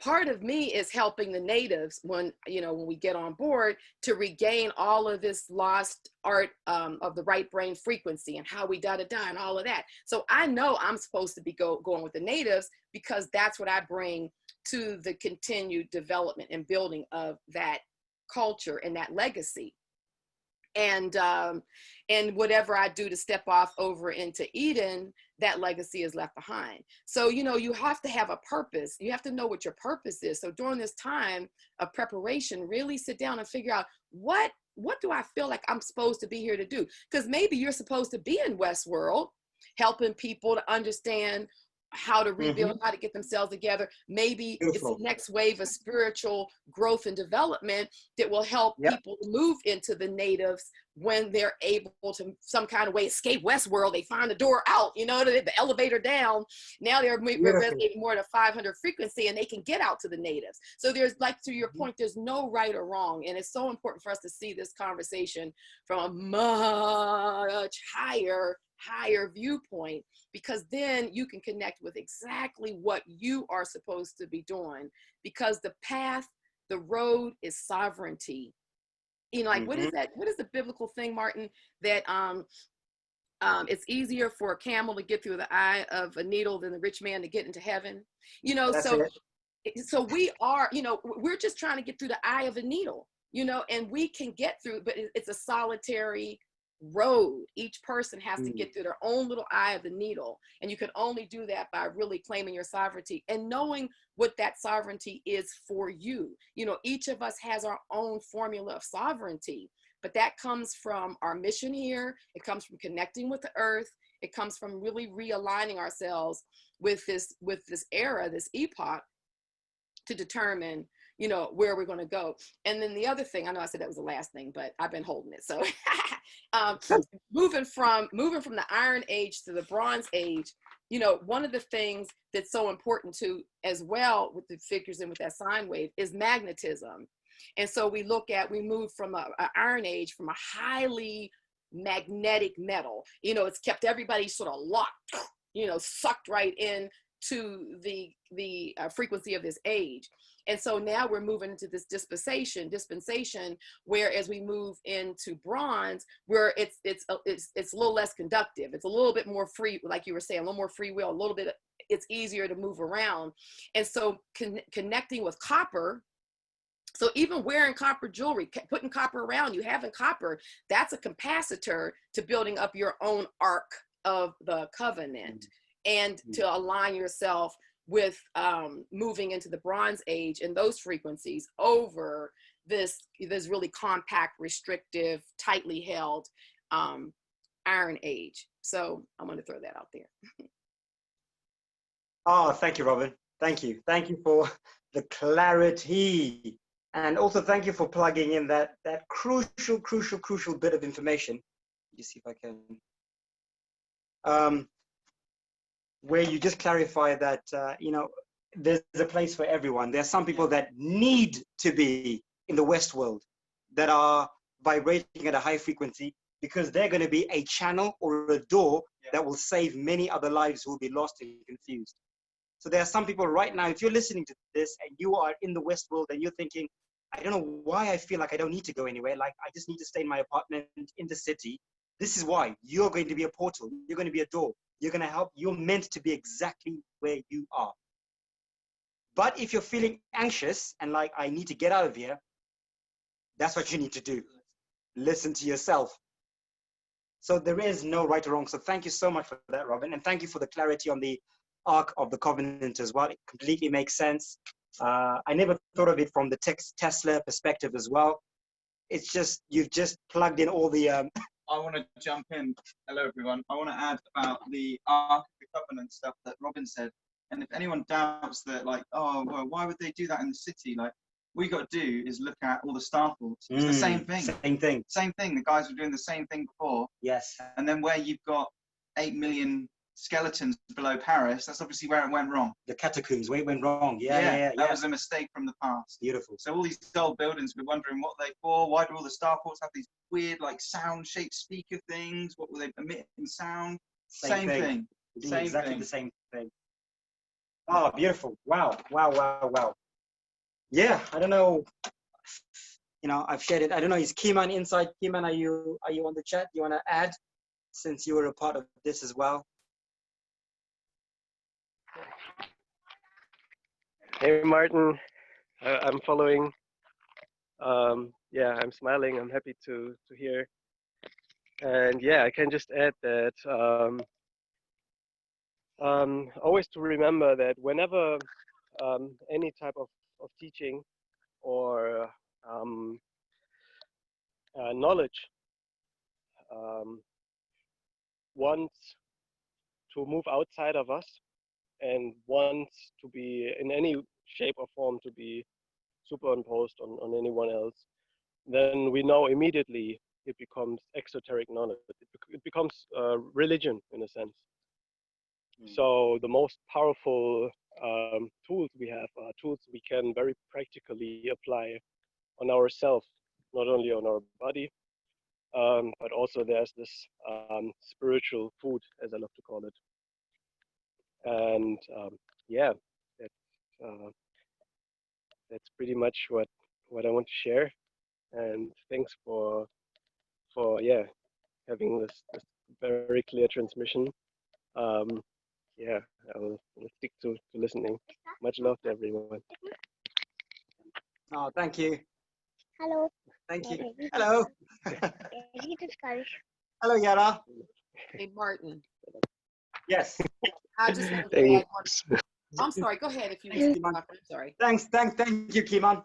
part of me is helping the natives when, you know, when we get on board to regain all of this lost art of the right brain frequency and how we da-da-da and all of that. So I know I'm supposed to be going with the natives because that's what I bring to the continued development and building of that culture and that legacy. And whatever I do to step off over into Eden, that legacy is left behind. So, you know, you have to have a purpose. You have to know what your purpose is. So during this time of preparation, really sit down and figure out what do I feel like I'm supposed to be here to do? Because maybe you're supposed to be in Westworld, helping people to understand how to rebuild, how to get themselves together. Maybe it's the next wave of spiritual growth and development that will help people move into the natives when they're able to some kind of way escape Westworld. They find the door out, you know, the elevator down. Now they're resonating more at a 500 frequency and they can get out to the natives. So there's, like, to your point, there's no right or wrong. And it's so important for us to see this conversation from a much higher viewpoint, because then you can connect with exactly what you are supposed to be doing, because the path, the road is sovereignty. You know, like, what is that? What is the biblical thing, Martin, that it's easier for a camel to get through the eye of a needle than the rich man to get into heaven? You know, so we are, you know, we're just trying to get through the eye of a needle, you know, and we can get through, but it's a solitary road. Each person has to get through their own little eye of the needle, and you can only do that by really claiming your sovereignty and knowing what that sovereignty is for you. You know, each of us has our own formula of sovereignty, but that comes from our mission here. It comes from connecting with the earth. It comes from really realigning ourselves with this era, this epoch, to determine, you know, where we're going to go. And then the other thing, I know I said that was the last thing, but I've been holding it. So moving from the Iron Age to the Bronze Age, you know, one of the things that's so important to, as well, with the figures and with that sine wave, is magnetism. And so we move from an Iron Age, from a highly magnetic metal, you know, it's kept everybody sort of locked, you know, sucked right in to the frequency of this age. And so now we're moving into this dispensation, where as we move into bronze, where it's a little less conductive. It's a little bit more free, like you were saying, a little more free will, a little bit, it's easier to move around. And so connecting with copper, so even wearing copper jewelry, putting copper around you, having copper, that's a capacitor to building up your own arc of the covenant, and to align yourself with moving into the Bronze Age and those frequencies over this really compact, restrictive, tightly held Iron Age. So I'm going to throw that out there. Oh, thank you, Robin. Thank you. Thank you for the clarity. And also thank you for plugging in that crucial bit of information. Let me see if I can. Where you just clarify that, you know, there's a place for everyone. There are some people that need to be in the West world, that are vibrating at a high frequency, because they're going to be a channel or a door that will save many other lives who will be lost and confused. So there are some people right now, if you're listening to this and you are in the West world and you're thinking, I don't know why I feel like I don't need to go anywhere, like I just need to stay in my apartment in the city. This is why. You're going to be a portal. You're going to be a door. You're going to help. You're meant to be exactly where you are. But if you're feeling anxious and like, I need to get out of here, that's what you need to do. Listen to yourself. So there is no right or wrong. So thank you so much for that, Robin. And thank you for the clarity on the arc of the covenant as well. It completely makes sense. I never thought of it from the Tesla perspective as well. It's just, you've just plugged in all the... I want to jump in. Hello, everyone. I want to add about the Ark of the Covenant stuff that Robin said. And if anyone doubts that, like, oh, well, why would they do that in the city? Like, what you got to do is look at all the star forts. It's the same thing. Same thing. Same thing. The guys were doing the same thing before. Yes. And then where you've got 8 million skeletons below Paris, that's obviously where it went wrong. The catacombs, where it went wrong. Yeah. That was a mistake from the past. Beautiful. So all these old buildings, we're wondering what they for. Why do all the starports have these weird, like, sound-shaped speaker things? What were they emitting sound? Same thing. Exactly the same thing. Oh, beautiful. Wow. Yeah, I don't know. You know, I've shared it. I don't know, is Keyman inside? Keyman, are you on the chat? You want to add, since you were a part of this as well? Hey, Martin, I'm following. Yeah, I'm smiling. I'm happy to hear. And yeah, I can just add that always to remember that whenever any type of teaching or knowledge wants to move outside of us and wants to be in any shape or form to be superimposed on anyone else, then we know immediately it becomes exoteric knowledge. It becomes religion in a sense. So the most powerful tools we have are tools we can very practically apply on ourselves, not only on our body, but also there's this spiritual food, as I love to call it. And yeah, that's pretty much what I want to share. And thanks for yeah, having this very clear transmission. Yeah, I'll stick to listening. Much love to everyone. Oh, thank you. Hallo. Thank you. Hello. Hello. Hello, Yara. Hey, Martin. Yes. I just wanted to add one. Thanks. I'm sorry. Go ahead if you Thanks, want. Kiman. I'm sorry. Thank you, Kiman.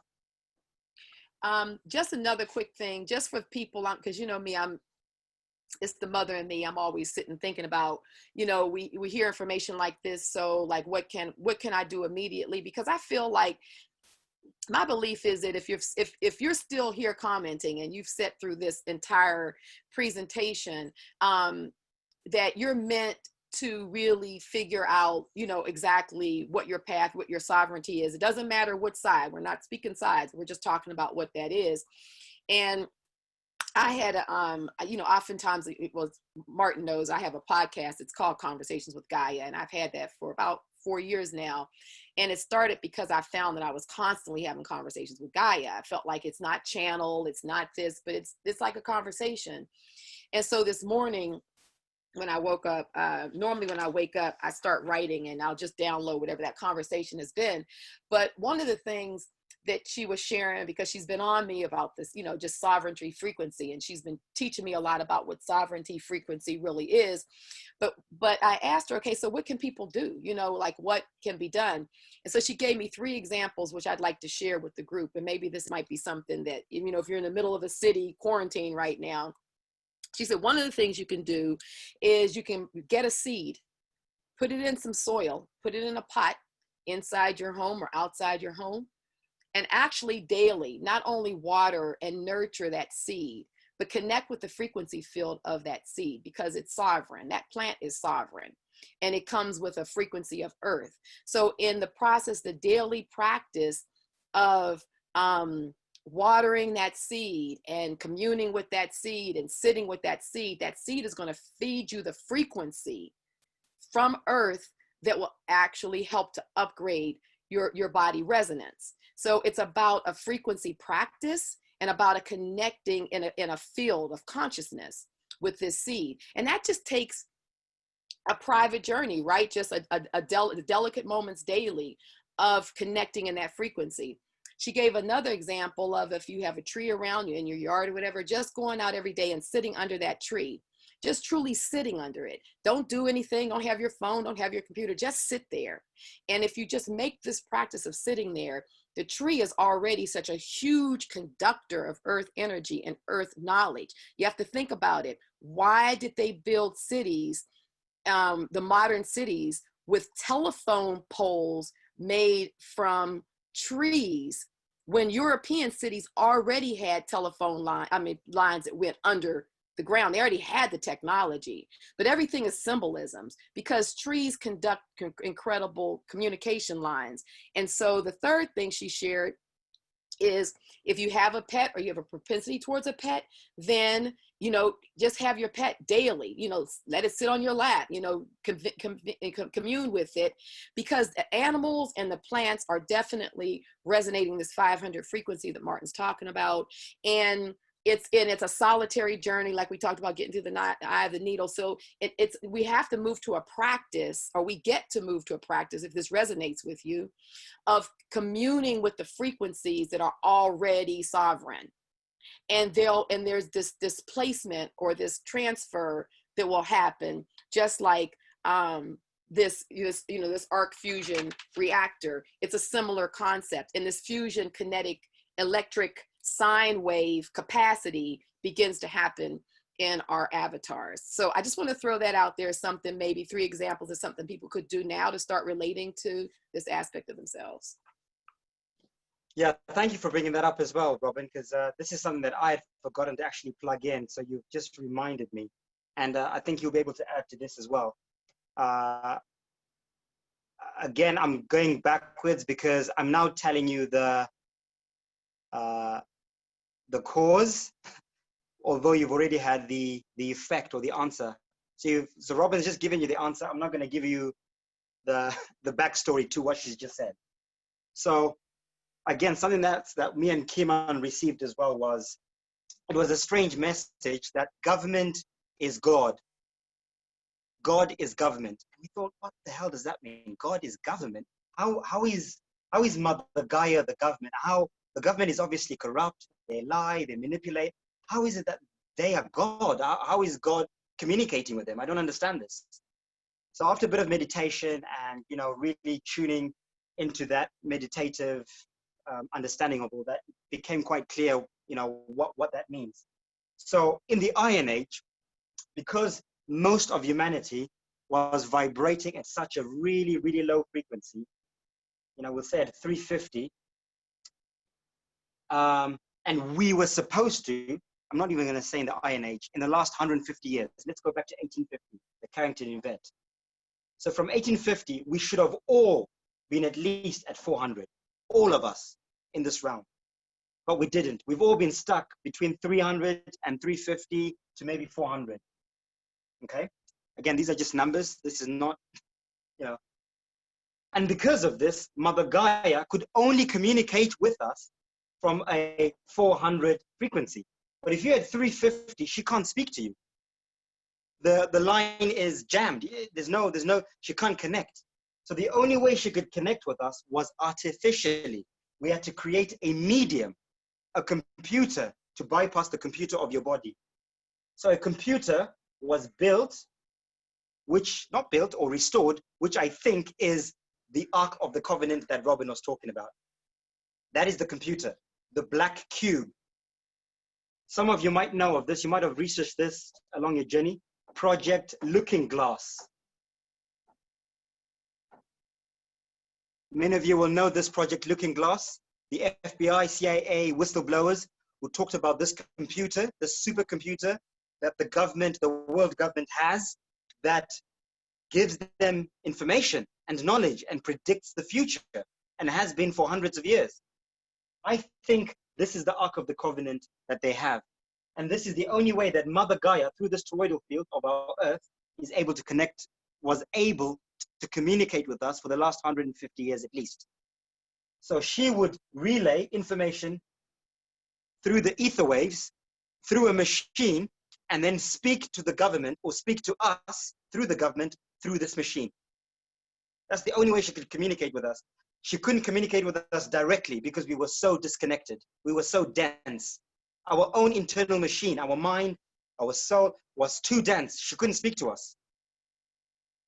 Just another quick thing, just for people, because you know me, it's the mother in me. I'm always sitting thinking about, you know, we hear information like this. So like, what can I do immediately? Because I feel like my belief is that if you're still here commenting and you've sat through this entire presentation, that you're meant to really figure out, you know, exactly what your path, what your sovereignty is. It doesn't matter what side. We're not speaking sides. We're just talking about what that is. And I had, you know, oftentimes it was, Martin knows I have a podcast. It's called Conversations with Gaia. And I've had that for about 4 years now. And it started because I found that I was constantly having conversations with Gaia. I felt like it's not channeled, it's not this, but it's like a conversation. And so this morning, when I woke up, normally when I wake up, I start writing and I'll just download whatever that conversation has been. But one of the things that she was sharing, because she's been on me about this, you know, just sovereignty frequency, and she's been teaching me a lot about what sovereignty frequency really is. But I asked her, okay, so what can people do? You know, like what can be done? And so she gave me 3 examples, which I'd like to share with the group. And maybe this might be something that, you know, if you're in the middle of a city quarantine right now. She said, one of the things you can do is you can get a seed, put it in some soil, put it in a pot inside your home or outside your home, and actually daily, not only water and nurture that seed, but connect with the frequency field of that seed, because it's sovereign. That plant is sovereign, and it comes with a frequency of earth. So in the process, the daily practice of watering that seed and communing with that seed and sitting with that seed is going to feed you the frequency from earth that will actually help to upgrade your body resonance. So it's about a frequency practice and about a connecting in a field of consciousness with this seed. And that just takes a private journey, right? Just a delicate moments daily of connecting in that frequency. She gave another example of if you have a tree around you in your yard or whatever, just going out every day and sitting under that tree, just truly sitting under it. Don't do anything. Don't have your phone. Don't have your computer. Just sit there. And if you just make this practice of sitting there, the tree is already such a huge conductor of earth energy and earth knowledge. You have to think about it. Why did they build cities, the modern cities, with telephone poles made from trees, when European cities already had telephone lines that went under the ground? They already had the technology, but everything is symbolisms, because trees conduct incredible communication lines. And so the third thing she shared is, if you have a pet or you have a propensity towards a pet, then, you know, just have your pet daily, you know, let it sit on your lap, you know, commune with it, because the animals and the plants are definitely resonating this 500 frequency that Martin's talking about. And it's a solitary journey, like we talked about, getting through the eye of the needle. So we have to move to a practice, or we get to move to a practice, if this resonates with you, of communing with the frequencies that are already sovereign. And there's this displacement or this transfer that will happen, just like this arc fusion reactor. It's a similar concept, and this fusion kinetic electric sine wave capacity begins to happen in our avatars. So I just want to throw that out there, something, maybe 3 examples of something people could do now to start relating to this aspect of themselves. Yeah, thank you for bringing that up as well, Robin, because this is something that I had forgotten to actually plug in. So you've just reminded me. And I think you'll be able to add to this as well. Again, I'm going backwards because I'm now telling you the cause, although you've already had the effect or the answer. So Robin's just given you the answer. I'm not going to give you the backstory to what she's just said. So again, something that me and Kiman received as well was, it was a strange message that government is God. God is government. And we thought, what the hell does that mean? God is government. How is Mother Gaia the government? How the government is obviously corrupt. They lie. They manipulate. How is it that they are God? How is God communicating with them? I don't understand this. So after a bit of meditation and really tuning into that meditative understanding of all that, it became quite clear what that means. So in the Iron Age, because most of humanity was vibrating at such a really, really low frequency, we'll say at 350, and we were supposed to, I'm not even going to say in the Iron Age, in the last 150 years, let's go back to 1850, the Carrington event. So from 1850, we should have all been at least at 400, all of us in this realm. But we didn't. We've all been stuck between 300 and 350 to maybe 400. Okay? Again, these are just numbers. This is not, And because of this, Mother Gaia could only communicate with us from a 400 frequency. But if you're at 350, she can't speak to you. The line is jammed. There's no, she can't connect. So the only way she could connect with us was artificially. We had to create a medium, a computer, to bypass the computer of your body. So a computer was built, not built or restored, which I think is the Ark of the Covenant that Robin was talking about. That is the computer, the black cube. Some of you might know of this. You might have researched this along your journey. Project Looking Glass. Many of you will know this Project Looking Glass. The FBI, CIA, whistleblowers who talked about this computer, this supercomputer that the government, the world government has, that gives them information and knowledge and predicts the future and has been for hundreds of years. I think this is the Ark of the Covenant that they have. And this is the only way that Mother Gaia, through this toroidal field of our Earth, is able to connect, was able to communicate with us for the last 150 years at least. So she would relay information through the ether waves, through a machine, and then speak to the government or speak to us through the government, through this machine. That's the only way she could communicate with us. She couldn't communicate with us directly because we were so disconnected. We were so dense. Our own internal machine, our mind, our soul was too dense. She couldn't speak to us.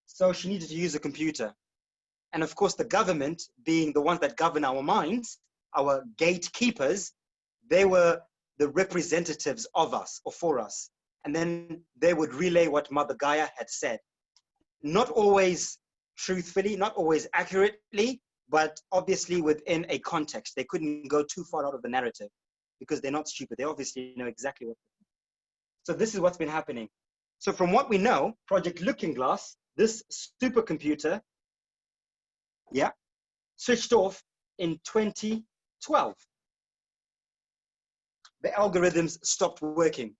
So she needed to use a computer. And of course, the government, being the ones that govern our minds, our gatekeepers, they were the representatives of us or for us. And then they would relay what Mother Gaia had said. Not always truthfully, not always accurately, but obviously within a context. They couldn't go too far out of the narrative because they're not stupid. They obviously know exactly what to do. So this is what's been happening. So from what we know, Project Looking Glass, this supercomputer, switched off in 2012. The algorithms stopped working.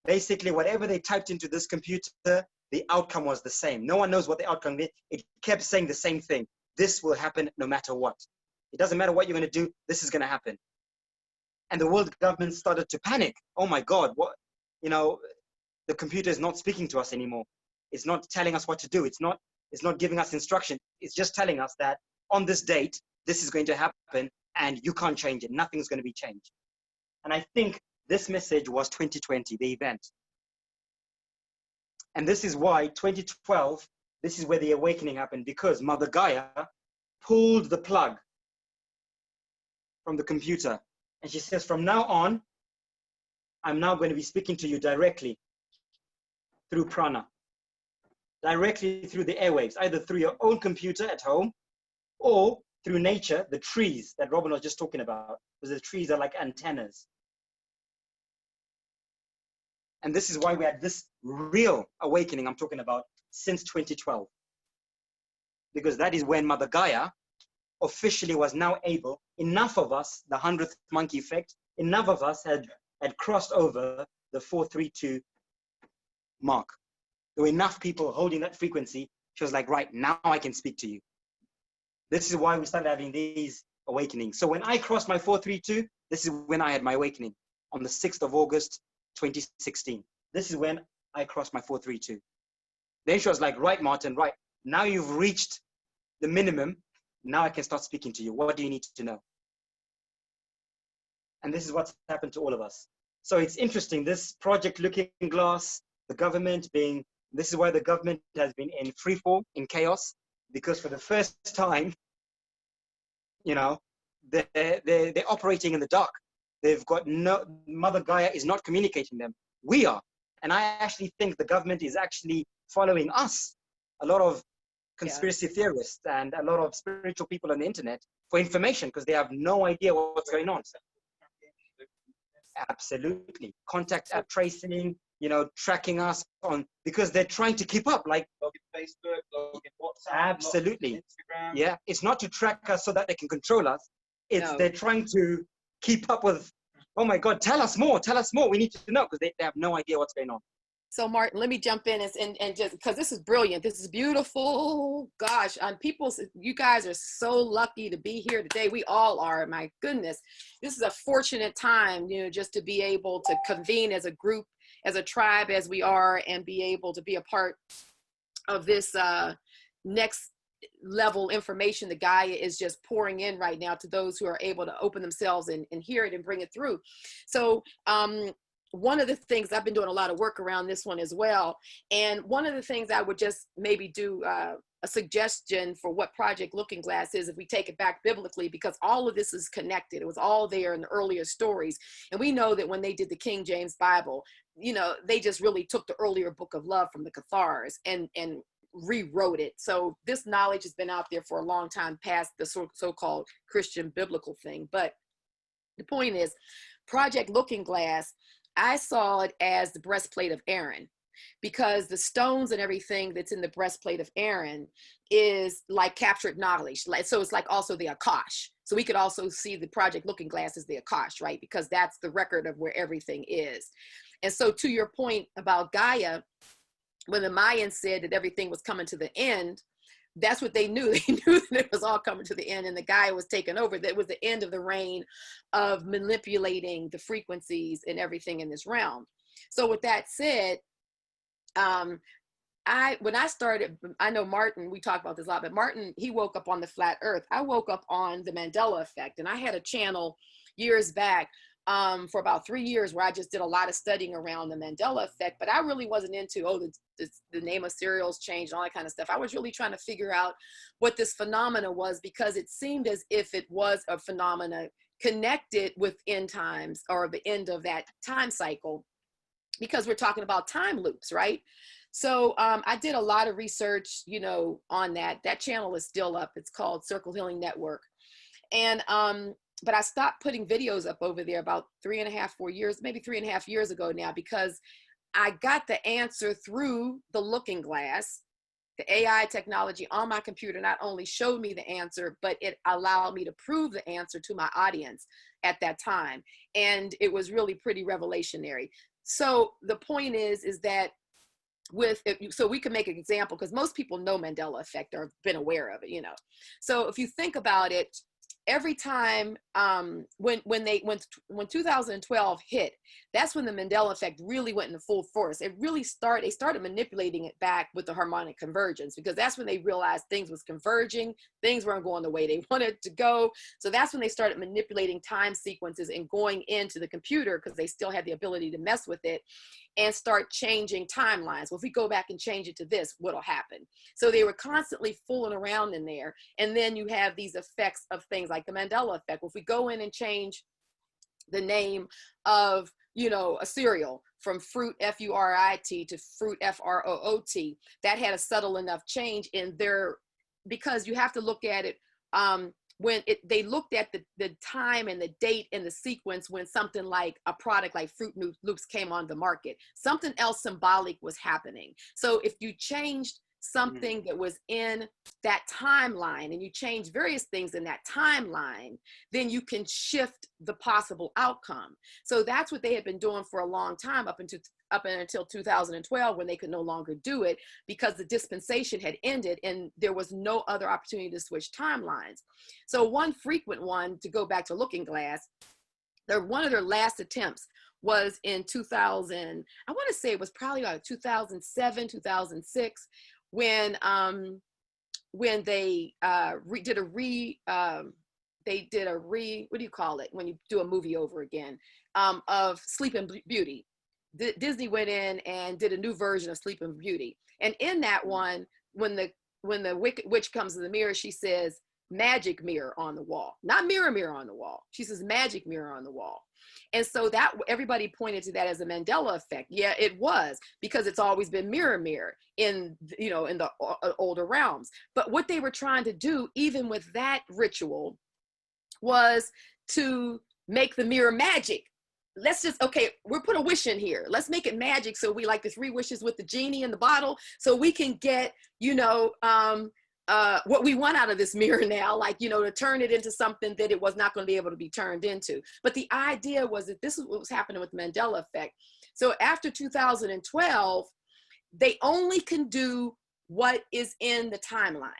Basically, whatever they typed into this computer, the outcome was the same. No one knows what the outcome is. It kept saying the same thing. This will happen no matter what. It doesn't matter what you're going to do. This is going to happen. And the world government started to panic. Oh my God, what? The computer is not speaking to us anymore. It's not telling us what to do. It's not giving us instruction. It's just telling us that on this date, this is going to happen and you can't change it. Nothing's going to be changed. And I think this message was 2020, the event. And this is why 2012, this is where the awakening happened, because Mother Gaia pulled the plug from the computer. And she says, from now on, I'm now going to be speaking to you directly. through prana, directly through the airwaves, either through your own computer at home or through nature, the trees that Robin was just talking about, because the trees are like antennas. And this is why we had this real awakening I'm talking about since 2012. Because that is when Mother Gaia officially was now able, enough of us, the 100th monkey effect, enough of us had crossed over the 432 mark. There were enough people holding that frequency. She was like, right, now I can speak to you. This is why we started having these awakenings. So when I crossed my 432, this is when I had my awakening on the 6th of August, 2016. This is when I crossed my 432. Then she was like, right, Martin, right. Now you've reached the minimum. Now I can start speaking to you. What do you need to know? And this is what's happened to all of us. So it's interesting, this project Looking Glass, the government being, this is why the government has been in free fall, in chaos, because for the first time, you know, they're operating in the dark. They've got no, Mother Gaia is not communicating them. We are. And I actually think the government is actually following us. A lot of conspiracy theorists and a lot of spiritual people on the internet for information because they have no idea what's going on. Absolutely. Contact app tracing, you know, tracking us on, because they're trying to keep up, like log in Facebook, log in WhatsApp, absolutely. log in Instagram. Yeah, it's not to track us so that they can control us. It's they're trying to keep up with, oh my God, tell us more, we need to know, because they have no idea what's going on. So Martin, let me jump in and just, because this is brilliant. This is beautiful. Gosh, you guys are so lucky to be here today. We all are, my goodness. This is a fortunate time, you know, just to be able to convene as a group, as a tribe, as we are, and be able to be a part of this next level information that Gaia is just pouring in right now to those who are able to open themselves and hear it and bring it through. So, one of the things, I've been doing a lot of work around this one as well. And one of the things I would just maybe do a suggestion for what Project Looking Glass is, if we take it back biblically, because all of this is connected. It was all there in the earlier stories. And we know that when they did the King James Bible, you know, they just really took the earlier book of love from the Cathars and rewrote it. So this knowledge has been out there for a long time past the so-called Christian biblical thing. But the point is, Project Looking Glass, I saw it as the breastplate of Aaron, because the stones and everything that's in the breastplate of Aaron is like captured knowledge. So it's like also the Akash. So we could also see the Project Looking Glass as the Akash, right? Because that's the record of where everything is. And so to your point about Gaia, when the Mayans said that everything was coming to the end, that's what they knew. They knew that it was all coming to the end and the Gaia was taken over. That was the end of the reign of manipulating the frequencies and everything in this realm. So with that said, when I started, I know Martin, we talk about this a lot, but Martin, he woke up on the flat earth. I woke up on the Mandela effect. And I had a channel years back for about 3 years where I just did a lot of studying around the Mandela effect, but I really wasn't into, the name of cereals changed and all that kind of stuff. I was really trying to figure out what this phenomena was, because it seemed as if it was a phenomena connected with end times, or the end of that time cycle, because we're talking about time loops, right? So I did a lot of research, you know, on that. That channel is still up. It's called Circle Healing Network. And but I stopped putting videos up over there about 4 years, maybe 3.5 years ago now, because I got the answer through the Looking Glass. The AI technology on my computer not only showed me the answer, but it allowed me to prove the answer to my audience at that time. And it was really pretty revelationary. So the point is that so we can make an example, because most people know Mandela effect or have been aware of it, you know. So if you think about it, every time when 2012 hit, that's when the Mandela effect really went into full force. They started manipulating it back with the harmonic convergence, because that's when they realized things was converging, things weren't going the way they wanted to go. So that's when they started manipulating time sequences and going into the computer, because they still had the ability to mess with it and start changing timelines. Well, if we go back and change it to this, what'll happen? So they were constantly fooling around in there. And then you have these effects of things like the Mandela effect. Well, if we go in and change the name of, you know, a cereal from fruit, F-U-R-I-T, to fruit, F-R-O-O-T. That had a subtle enough change in their, because you have to look at it, when they looked at the time and the date and the sequence when something like a product like Fruit Loops came on the market, something else symbolic was happening. So if you changed something that was in that timeline and you change various things in that timeline, then you can shift the possible outcome. So that's what they had been doing for a long time, up until 2012, when they could no longer do it because the dispensation had ended and there was no other opportunity to switch timelines. So one frequent one, to go back to Looking Glass, one of their last attempts was in 2000, I want to say it was probably about 2007, 2006, when they did a what do you call it when you do a movie over again, of Sleeping Beauty. Disney went in and did a new version of Sleeping Beauty, and in that one, when the wicked witch comes in the mirror, she says, "Magic mirror on the wall," not mirror on the wall. She says, "Magic mirror on the wall." And so that everybody pointed to that as a Mandela effect. Yeah, it was, because it's always been mirror in, you know, in the older realms. But what they were trying to do, even with that ritual, was to make the mirror magic. Let's just, okay, we'll put a wish in here. Let's make it magic. So we like the 3 wishes with the genie in the bottle, so we can get, you know, what we want out of this mirror now, like, you know, to turn it into something that it was not going to be able to be turned into. But the idea was that this is what was happening with the Mandela effect. So after 2012, they only can do what is in the timeline.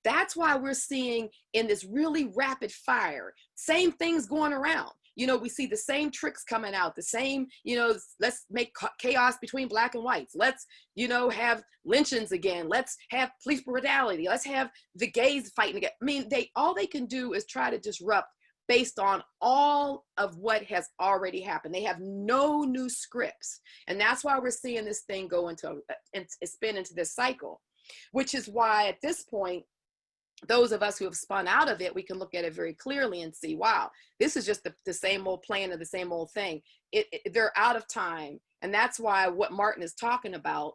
That's why we're seeing in this really rapid fire, same things going around. You know, we see the same tricks coming out, the same, you know, let's make chaos between black and whites. Let's, you know, have lynchings again. Let's have police brutality. Let's have the gays fighting again. I mean, all they can do is try to disrupt based on all of what has already happened. They have no new scripts. And that's why we're seeing this thing go into, spin into this cycle, which is why at this point, those of us who have spun out of it, we can look at it very clearly and see, wow, this is just the same old plan of the same old thing. They're out of time. And that's why what Martin is talking about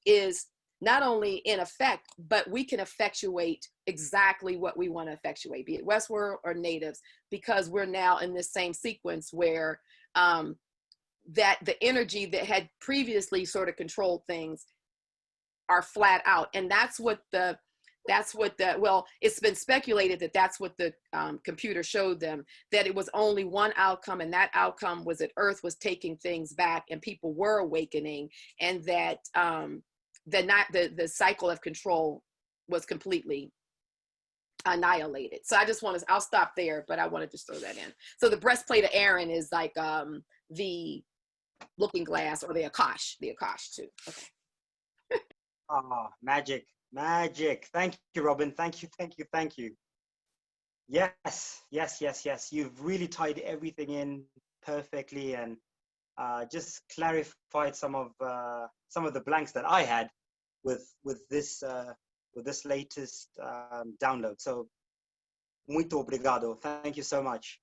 is not only in effect, but we can effectuate exactly what we want to effectuate, be it Westworld or natives, because we're now in this same sequence where that the energy that had previously sort of controlled things are flat out. And well, it's been speculated that that's what the computer showed them, that it was only one outcome, and that outcome was that Earth was taking things back and people were awakening, and that the cycle of control was completely annihilated. So I'll stop there, but I wanted to throw that in. So the breastplate of Aaron is like the Looking Glass, or the Akash too. Okay. Magic. Thank you, Robin. Thank you. Yes. You've really tied everything in perfectly, and just clarified some of the blanks that I had with this latest download. So, muito obrigado. Thank you so much.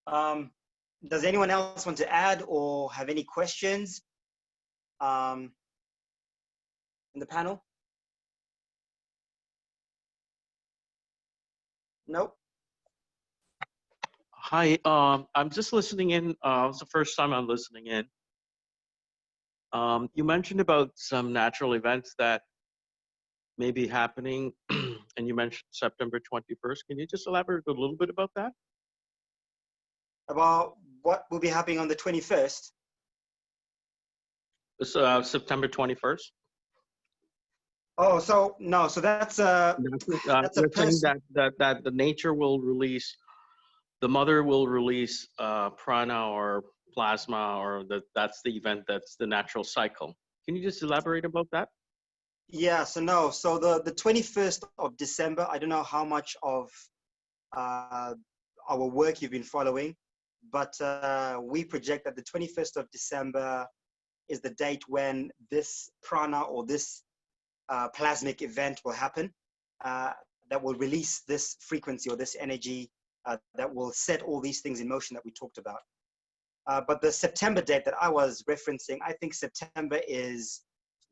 Does anyone else want to add or have any questions in the panel? Nope. Hi, I'm just listening in. It's the first time I'm listening in. You mentioned about some natural events that may be happening, and you mentioned September 21st. Can you just elaborate a little bit about that? About what will be happening on the 21st? September 21st. Oh, so no, so that's a person that the nature will release, the mother will release prana or plasma, or that's the event, that's the natural cycle. Can you just elaborate about that? Yeah, so no, so the 21st of December, I don't know how much of our work you've been following, but we project that the 21st of December is the date when this prana or this plasmic event will happen, that will release this frequency or this energy that will set all these things in motion that we talked about. But the September date that I was referencing, I think September is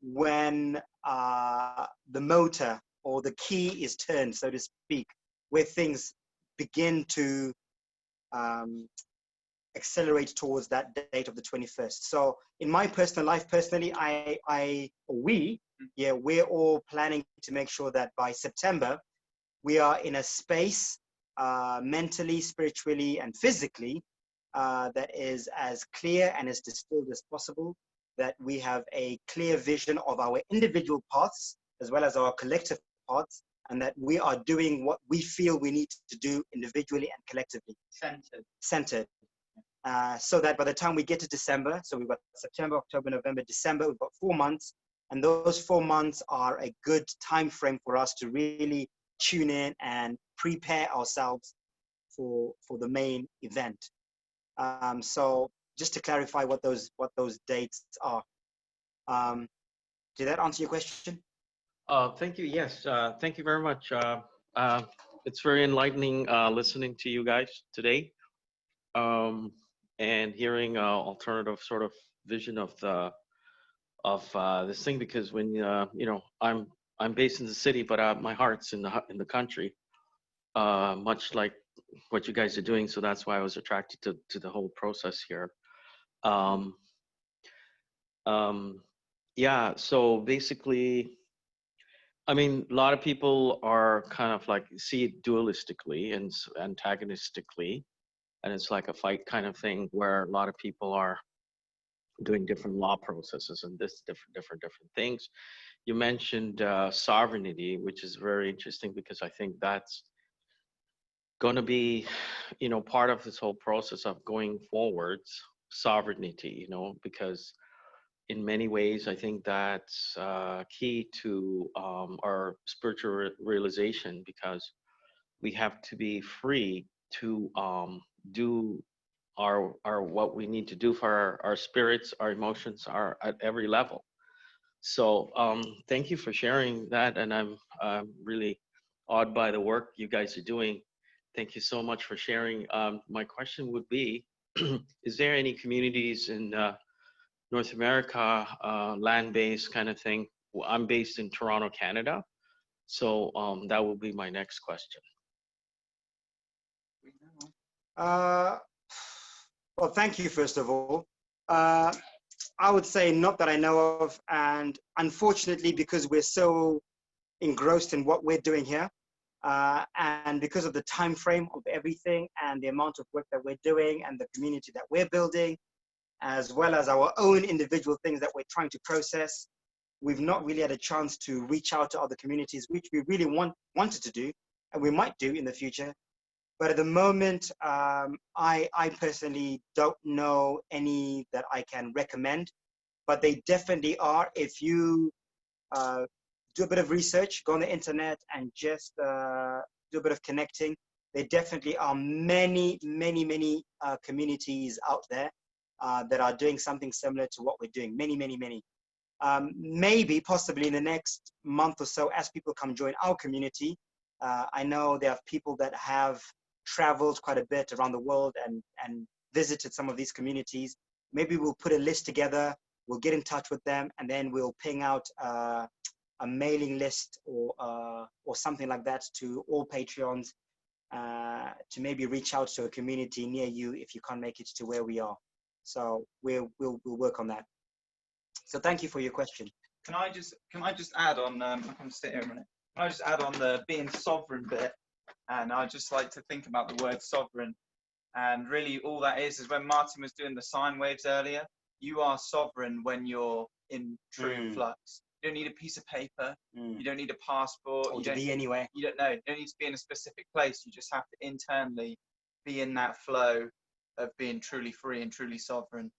when the motor or the key is turned, so to speak, where things begin to accelerate towards that date of the 21st. So in my personal life, personally, we're all planning to make sure that by September, we are in a space mentally, spiritually, and physically that is as clear and as distilled as possible, that we have a clear vision of our individual paths as well as our collective paths, and that we are doing what we feel we need to do individually and collectively. Centered. So that by the time we get to December, so we've got September, October, November, December, we've got 4 months, and those 4 months are a good time frame for us to really tune in and prepare ourselves for the main event. So just to clarify what those dates are. Did that answer your question? Thank you. Yes. Thank you very much. It's very enlightening listening to you guys today, and hearing alternative sort of vision of this thing. Because when you know, I'm based in the city, but my heart's in the country, much like what you guys are doing. So that's why I was attracted to the whole process here. Yeah. So basically, I mean, a lot of people are kind of like see it dualistically and antagonistically, and it's like a fight kind of thing where a lot of people are doing different law processes and this different things. You mentioned sovereignty, which is very interesting because I think that's going to be, you know, part of this whole process of going forwards, sovereignty, you know, because in many ways, I think that's key to our spiritual realization, because we have to be free to do our what we need to do for our spirits, our emotions, are at every level. So thank you for sharing that, and I'm really awed by the work you guys are doing. Thank you so much for sharing. My question would be, is there any communities in North America, land-based kind of thing? Well, I'm based in Toronto, Canada. So that will be my next question. Well, thank you, first of all. I would say not that I know of, and unfortunately, because we're so engrossed in what we're doing here, and because of the time frame of everything and the amount of work that we're doing and the community that we're building, as well as our own individual things that we're trying to process, we've not really had a chance to reach out to other communities, which we really wanted to do, and we might do in the future. But at the moment, I personally don't know any that I can recommend, but they definitely are. If you do a bit of research, go on the internet and just do a bit of connecting, there definitely are many communities out there that are doing something similar to what we're doing. Many. Maybe, possibly in the next month or so, as people come join our community, I know there are people that have traveled quite a bit around the world and visited some of these communities. Maybe we'll put a list together, we'll get in touch with them, and then we'll ping out a mailing list or something like that to all Patreons to maybe reach out to a community near you if you can't make it to where we are. So we'll work on that. So thank you for your question. Can I just add on? I'm sit here a minute. Can I just add on the being sovereign bit? And I just like to think about the word sovereign. And really, all that is when Martin was doing the sine waves earlier. You are sovereign when you're in true flux. You don't need a piece of paper. You don't need a passport. Or to be anywhere. You don't know. You don't need to be in a specific place. You just have to internally be in that flow of being truly free and truly sovereign.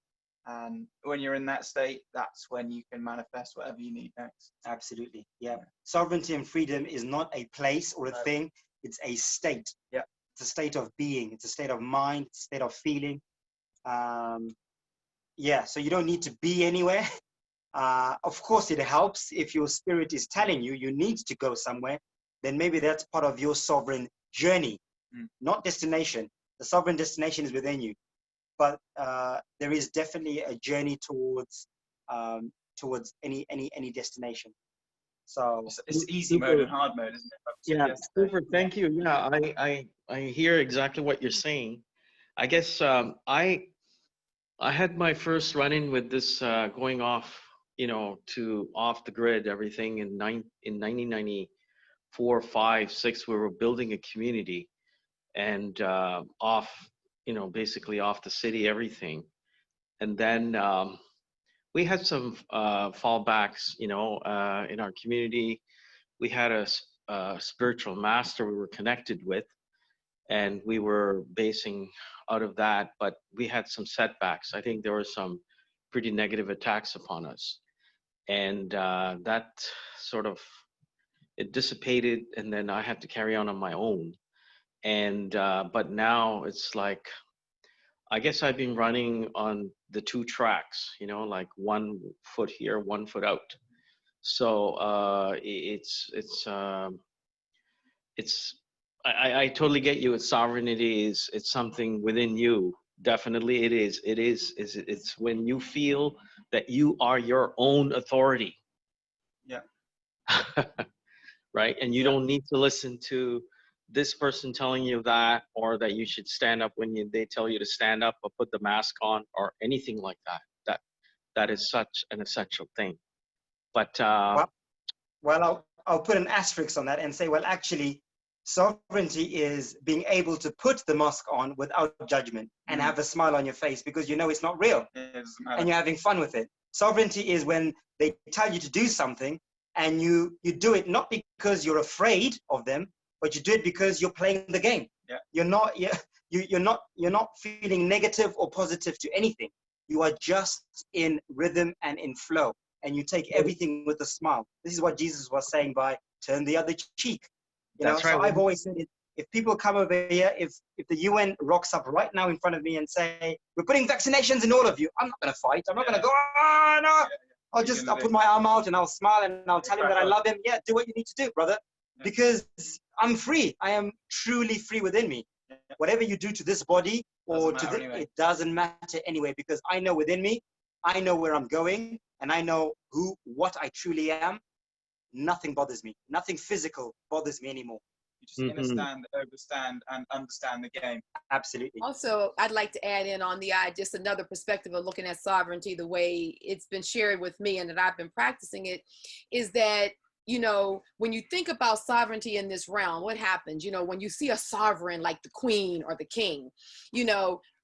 And when you're in that state, that's when you can manifest whatever you need next. Absolutely. Yeah. Sovereignty and freedom is not a place or a thing. It's a state. Yeah. It's a state of being. It's a state of mind, it's a state of feeling. Yeah. So you don't need to be anywhere. Of course, it helps if your spirit is telling you you need to go somewhere. Then maybe that's part of your sovereign journey, not destination. The sovereign destination is within you. but there is definitely a journey towards any destination. So it's easy mode and hard mode, isn't it? Like we said Yeah, yesterday. super. Thank you. Yeah, I hear exactly what you're saying. I guess I had my first run-in with this going off, to off the grid everything in 1994, 5, 6. We were building a community and off, basically off the city, everything. And then we had some fallbacks, in our community. We had a spiritual master we were connected with, and we were basing out of that, but we had some setbacks. I think there were some pretty negative attacks upon us, and that sort of, it dissipated, and then I had to carry on my own. And but now it's like, I guess I've been running on the 2 tracks, like 1 foot here, 1 foot out. So I totally get you. It's sovereignty it's something within you. Definitely it is. It's when you feel that you are your own authority. Yeah. Right? And you don't need to listen to this person telling you that, or that you should stand up when they tell you to stand up or put the mask on or anything like that. That is such an essential thing. But well, I'll put an asterisk on that and say, well, actually, sovereignty is being able to put the mask on without judgment and have a smile on your face because you know it's not real and you're having fun with it. Sovereignty is when they tell you to do something and you do it not because you're afraid of them, but you do it because you're playing the game. Yeah. You're not feeling negative or positive to anything. You are just in rhythm and in flow, and you take everything with a smile. This is what Jesus was saying by turn the other cheek. That's right. So I've always said it. If people come over here, if the UN rocks up right now in front of me and say, we're putting vaccinations in all of you, I'm not going to fight. I'm not going to go, oh, no. I'll put my arm out and I'll smile and I'll tell him that I love him. Yeah, do what you need to do, brother. Because I'm free. I am truly free within me. Whatever you do to this body or to this, it doesn't matter anyway, because I know within me, I know where I'm going, and I know what I truly am. Nothing bothers me. Nothing physical bothers me anymore. You just understand, overstand, and understand the game. Absolutely. Also, I'd like to add in on just another perspective of looking at sovereignty, the way it's been shared with me and that I've been practicing it, is that, when you think about sovereignty in this realm, what happens? When you see a sovereign like the queen or the king,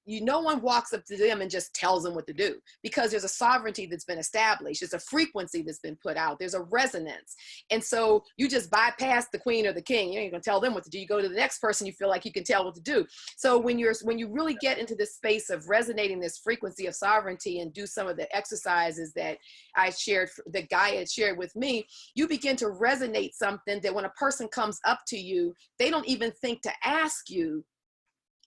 no one walks up to them and just tells them what to do, because there's a sovereignty that's been established. There's a frequency that's been put out. There's a resonance. And so you just bypass the queen or the king. You ain't gonna tell them what to do. You go to the next person you feel like you can tell what to do. So when you really get into this space of resonating this frequency of sovereignty and do some of the exercises that that Gaia shared with me, you begin to resonate something that when a person comes up to you, they don't even think to ask you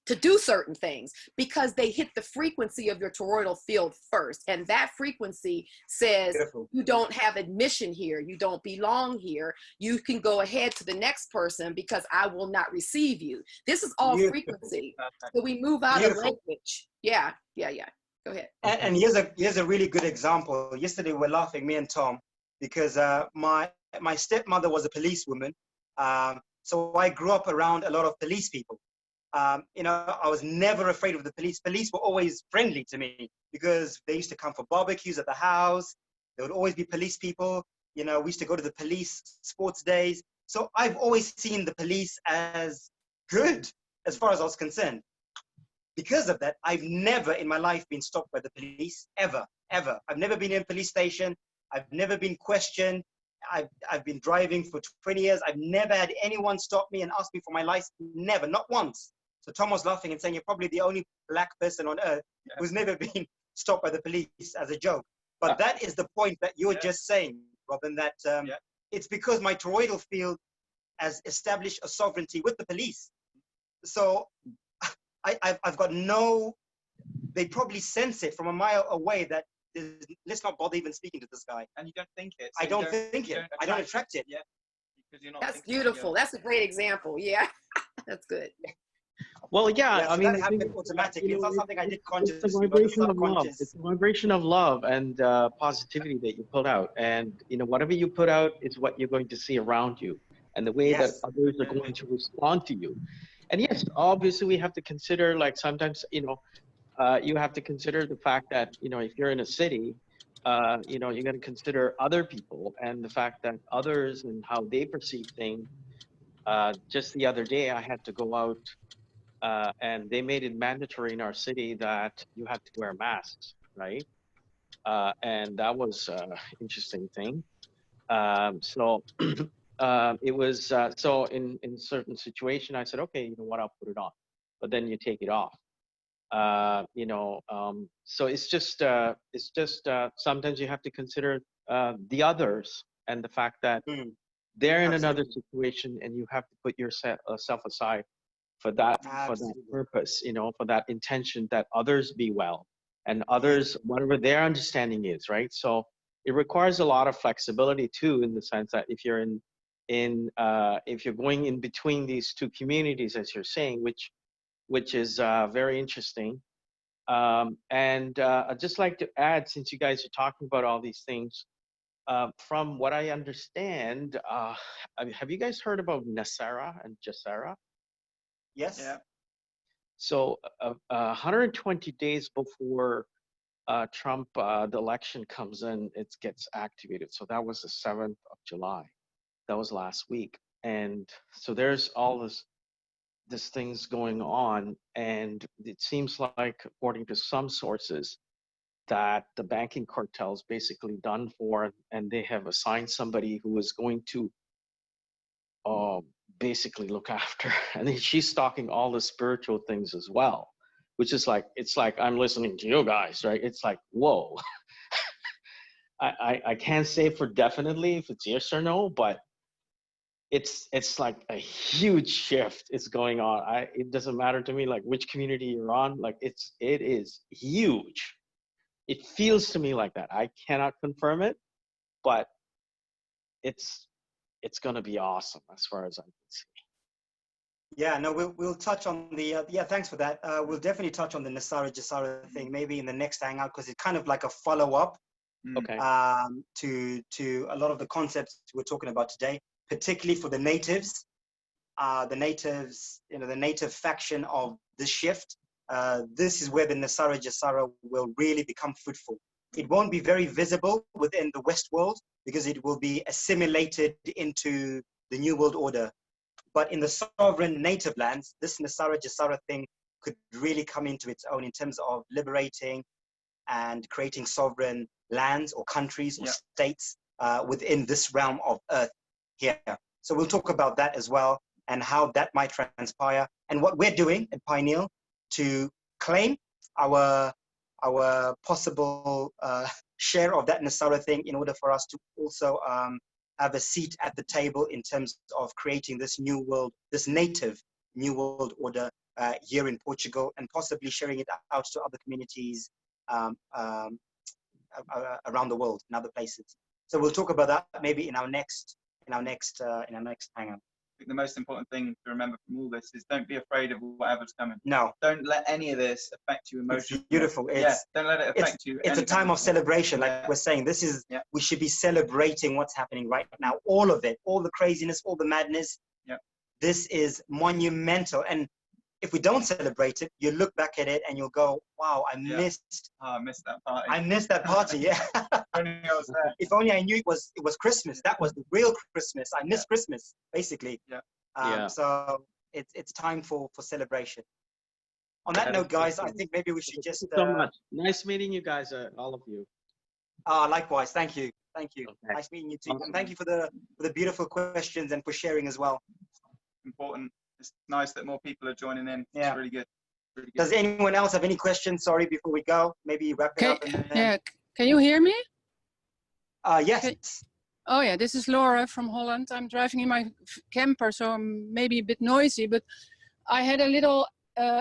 to do certain things, because they hit the frequency of your toroidal field first. And that frequency says, beautiful. You don't have admission here. You don't belong here. You can go ahead to the next person because I will not receive you. This is all beautiful. Frequency. So we move out beautiful. Of language. Yeah. Go ahead. And here's a really good example. Yesterday we were laughing, me and Tom, because my stepmother was a policewoman. So I grew up around a lot of police people. I was never afraid of the police. Police were always friendly to me because they used to come for barbecues at the house. There would always be police people. We used to go to the police sports days. So I've always seen the police as good as far as I was concerned. Because of that, I've never in my life been stopped by the police, ever. I've never been in a police station. I've never been questioned. I've been driving for 20 years. I've never had anyone stop me and ask me for my license. Never, not once. So Tom was laughing and saying, you're probably the only black person on earth who's never been stopped by the police, as a joke. But that is the point that you're just saying, Robin, that it's because my toroidal field has established a sovereignty with the police. So I've got they probably sense it from a mile away that let's not bother even speaking to this guy. And you don't think it. So I don't think it. I don't attract it. Yeah. Because you're not. That's beautiful. That's a great example. Yeah. That's good. Well, yeah, Yeah, I so mean, that I think happened automatically. It's not something I did it's a consciously, but the vibration of love. subconscious. It's a vibration of love and positivity that you put out. And, you know, whatever you put out is what you're going to see around you and the way that Yes. others are going to respond to you. And yes, obviously we have to consider, like, sometimes, you know, you have to consider the fact that, you know, if you're in a city, you know, you're going to consider other people and the fact that others and how they perceive things. Just the other day, I had to go out and they made it mandatory in our city that you had to wear masks, right? And that was an interesting thing. So it was, so in certain situation, I said, okay, you know what, I'll put it on, but then you take it off. You know, so it's just sometimes you have to consider the others and the fact that Mm, they're in another absolutely. situation and you have to put yourself aside for that Absolutely. purpose, you know, for that intention that others be well and Yeah. others, whatever their understanding is, right? So it requires a lot of flexibility too, in the sense that if you're if you're going in between these two communities, as you're saying, which is very interesting. And I'd just like to add, since you guys are talking about all these things, from what I understand, have you guys heard about Nasara and Jasara? Yes. Yeah. So 120 days before Trump, the election comes in, it gets activated. So that was the 7th of July. That was last week. And so there's all this things going on. And it seems like, according to some sources, that the banking cartel is basically done for, and they have assigned somebody who is going to basically look after. And then she's talking all the spiritual things as well, which is like, it's like I'm listening to you guys, right? It's like, whoa. I can't say for definitely if it's yes or no, but it's like a huge shift is going on. It doesn't matter to me like which community you're on, like it is huge. It feels to me like that. I cannot confirm it, but it's going to be awesome as far as I can see. Yeah, no, we'll touch on the yeah, thanks for that. We'll definitely touch on the Nasara Jasara thing maybe in the next hangout, because it's kind of like a follow-up Okay. to a lot of the concepts we're talking about today, particularly for the natives. The natives, you know, the native faction of this shift. This is where the Nasara Jasara will really become fruitful. It won't be very visible within the West world because it will be assimilated into the New World Order. But in the sovereign native lands, this Nasara Jasara thing could really come into its own in terms of liberating and creating sovereign lands or countries or states within this realm of Earth here. So we'll talk about that as well and how that might transpire and what we're doing at Pineal to claim our possible share of that Nasara thing in order for us to also have a seat at the table in terms of creating this new world, this native new world order here in Portugal, and possibly sharing it out to other communities around the world in other places. So we'll talk about that maybe in our next hangout. I think the most important thing to remember from all this is don't be afraid of whatever's coming. No. Don't let any of this affect you emotionally. It's beautiful. Don't let it affect you. It's a time of celebration, like we're saying. This is, we should be celebrating what's happening right now. All of it, all the craziness, all the madness. This is monumental. And if we don't celebrate it, you look back at it and you'll go, wow, I missed that party. I missed that party, yeah. If only I knew it was Christmas. That was the real Christmas. I missed Christmas, basically. So it's time for celebration. On that note, guys, I think maybe we should just... Thank you so much. Nice meeting you guys, all of you. Likewise, thank you. Thank you. Okay. Nice meeting you too. Awesome. And thank you for the beautiful questions and for sharing as well. Important. It's nice that more people are joining in. It's really good. Really good. Does anyone else have any questions? Sorry, before we go, maybe wrap it up. And then... Yeah, can you hear me? Yes. Okay. Oh yeah, this is Laura from Holland. I'm driving in my camper, so I'm maybe a bit noisy, but I had a little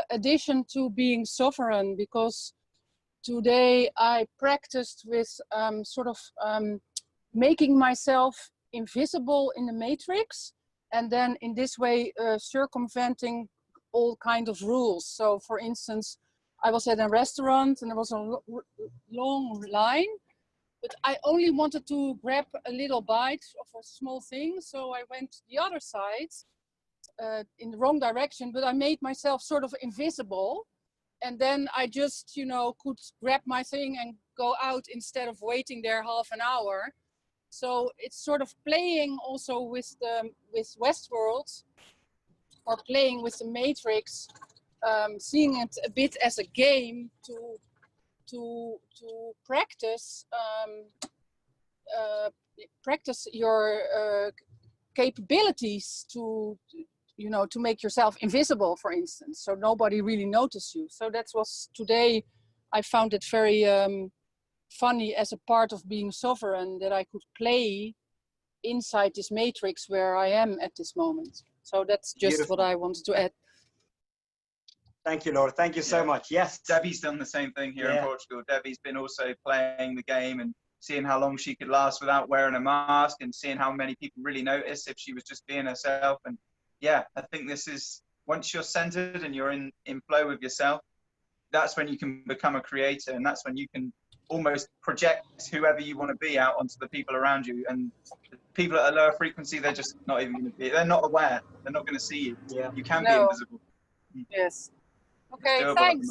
addition to being sovereign, because today I practiced with making myself invisible in the matrix, and then in this way circumventing all kind of rules. So for instance, I was at a restaurant and there was a long line, but I only wanted to grab a little bite of a small thing. So I went to the other side in the wrong direction, but I made myself sort of invisible. And then I just, you know, could grab my thing and go out instead of waiting there half an hour. So it's sort of playing also with Westworld, or playing with the Matrix, seeing it a bit as a game to practice practice your capabilities to, you know, to make yourself invisible, for instance, so nobody really notices you. So that was today. I found it very funny as a part of being sovereign, that I could play inside this matrix where I am at this moment. So that's just Beautiful. what I wanted to add. Thank you, Laura. Thank you so much. Yes. Debbie's done the same thing here in Portugal. Debbie's been also playing the game and seeing how long she could last without wearing a mask, and seeing how many people really notice if she was just being herself. And yeah, I think this is, once you're centered and you're in flow with yourself, that's when you can become a creator, and that's when you can almost project whoever you want to be out onto the people around you. And people at a lower frequency, they're just not even going to be, they're not aware, they're not going to see you. Yeah. You can be invisible. Yes. Okay, Doable thanks.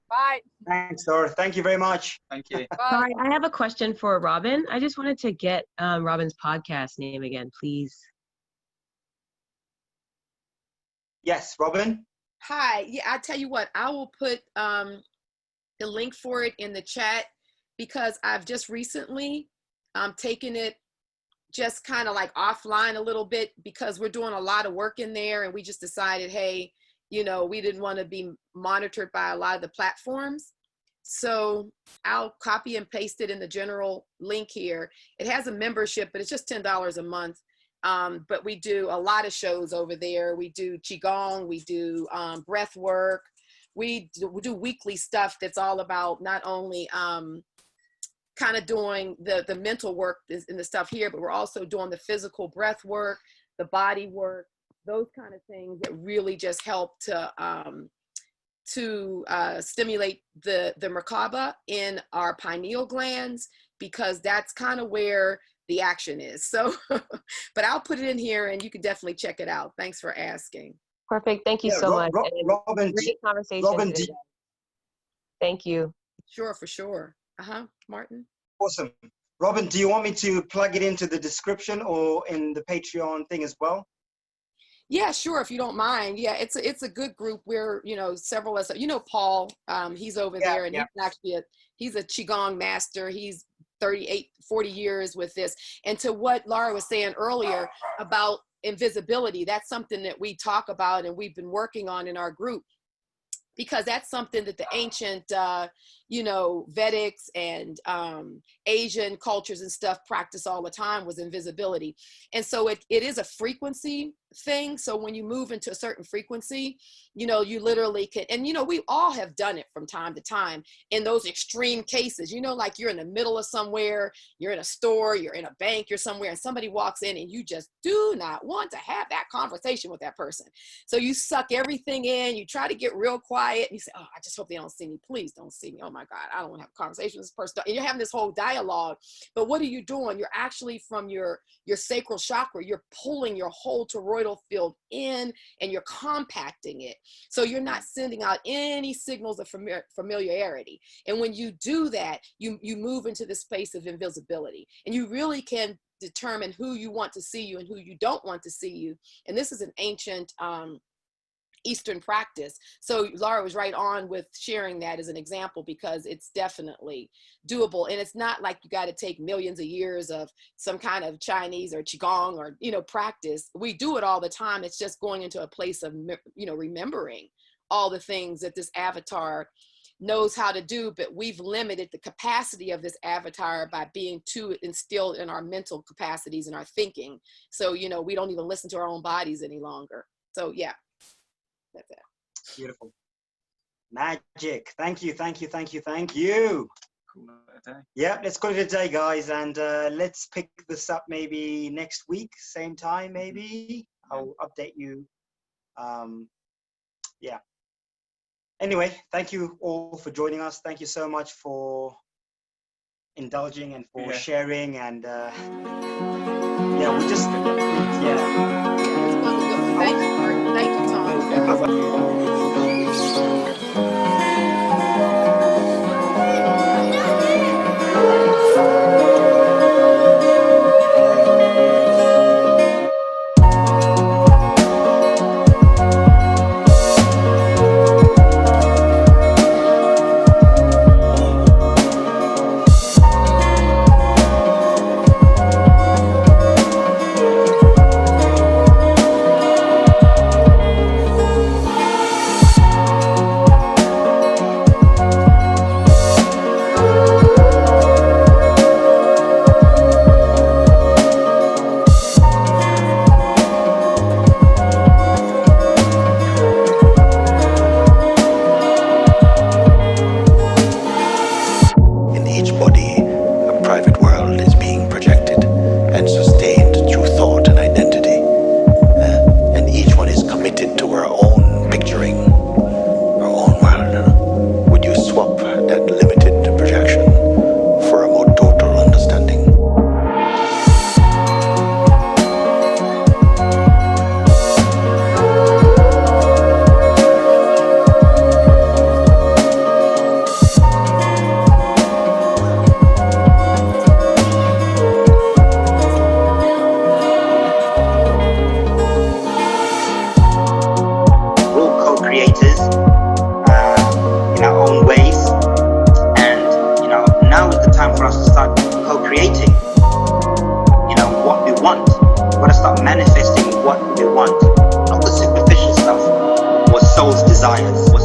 Bye. Thanks, Laura. Thank you very much. Thank you. Sorry, I have a question for Robin. I just wanted to get Robin's podcast name again, please. Yes, Robin. Hi. Yeah, I tell you what, I will put the link for it in the chat, because I've just recently taken it just kind of like offline a little bit, because we're doing a lot of work in there, and we just decided, hey, you know, we didn't want to be monitored by a lot of the platforms. So I'll copy and paste it in the general link here. It has a membership, but it's just $10 a month. But we do a lot of shows over there. We do Qigong, we do breath work. We do weekly stuff that's all about not only kind of doing the mental work and the stuff here, but we're also doing the physical breath work, the body work, those kind of things that really just help to stimulate the Merkaba in our pineal glands, because that's kind of where the action is. So, but I'll put it in here and you can definitely check it out. Thanks for asking. Perfect. Thank you so much. Robin, great conversation. Robin, Thank you. Sure, for sure. Martin. Awesome. Robin, do you want me to plug it into the description or in the Patreon thing as well? Yeah, sure, if you don't mind. Yeah, it's a good group. We're, you know, several of us, you know, Paul, he's over there, and he's actually he's a Qigong master. He's 38, 40 years with this. And to what Laura was saying earlier about invisibility, that's something that we talk about and we've been working on in our group, because that's something that the ancient, you know, Vedics and Asian cultures and stuff practice all the time, was invisibility. And so it is a frequency thing. So when you move into a certain frequency, you know, you literally can, and you know, we all have done it from time to time in those extreme cases, you know, like you're in the middle of somewhere, you're in a store, you're in a bank, you're somewhere, and somebody walks in and you just do not want to have that conversation with that person. So you suck everything in, you try to get real quiet, and you say, oh, I just hope they don't see me. Please don't see me. Oh my God, I don't want to have a conversation with this person. And you're having this whole dialogue, but what are you doing? You're actually from your sacral chakra, you're pulling your whole toroidal field in and you're compacting it. So you're not sending out any signals of familiarity. And when you do that, you move into the space of invisibility, and you really can determine who you want to see you and who you don't want to see you. And this is an ancient Eastern practice. So Laura was right on with sharing that as an example, because it's definitely doable. And it's not like you got to take millions of years of some kind of Chinese or Qigong or, you know, practice. We do it all the time. It's just going into a place of, you know, remembering all the things that this avatar knows how to do, but we've limited the capacity of this avatar by being too instilled in our mental capacities and our thinking. So, you know, we don't even listen to our own bodies any longer. So yeah. That's it. Beautiful. Magic. Thank you, thank you, thank you, thank you. Cool day. Yeah, let's call it a day, guys, and let's pick this up maybe next week, same time, maybe. I'll update you yeah. Anyway, thank you all for joining us. Thank you so much for indulging and for sharing, and yeah, we just yeah. Thank you, Mark. Thank you, In each body, a private world is being projected and sustained through thought and identity. And each one is committed to her own picturing, her own world. Would you swap that limited projection for a more total understanding? Creators in our own ways, and now is the time for us to start co-creating what we want. We've got to start manifesting what we want, not the superficial stuff, what soul's desires, what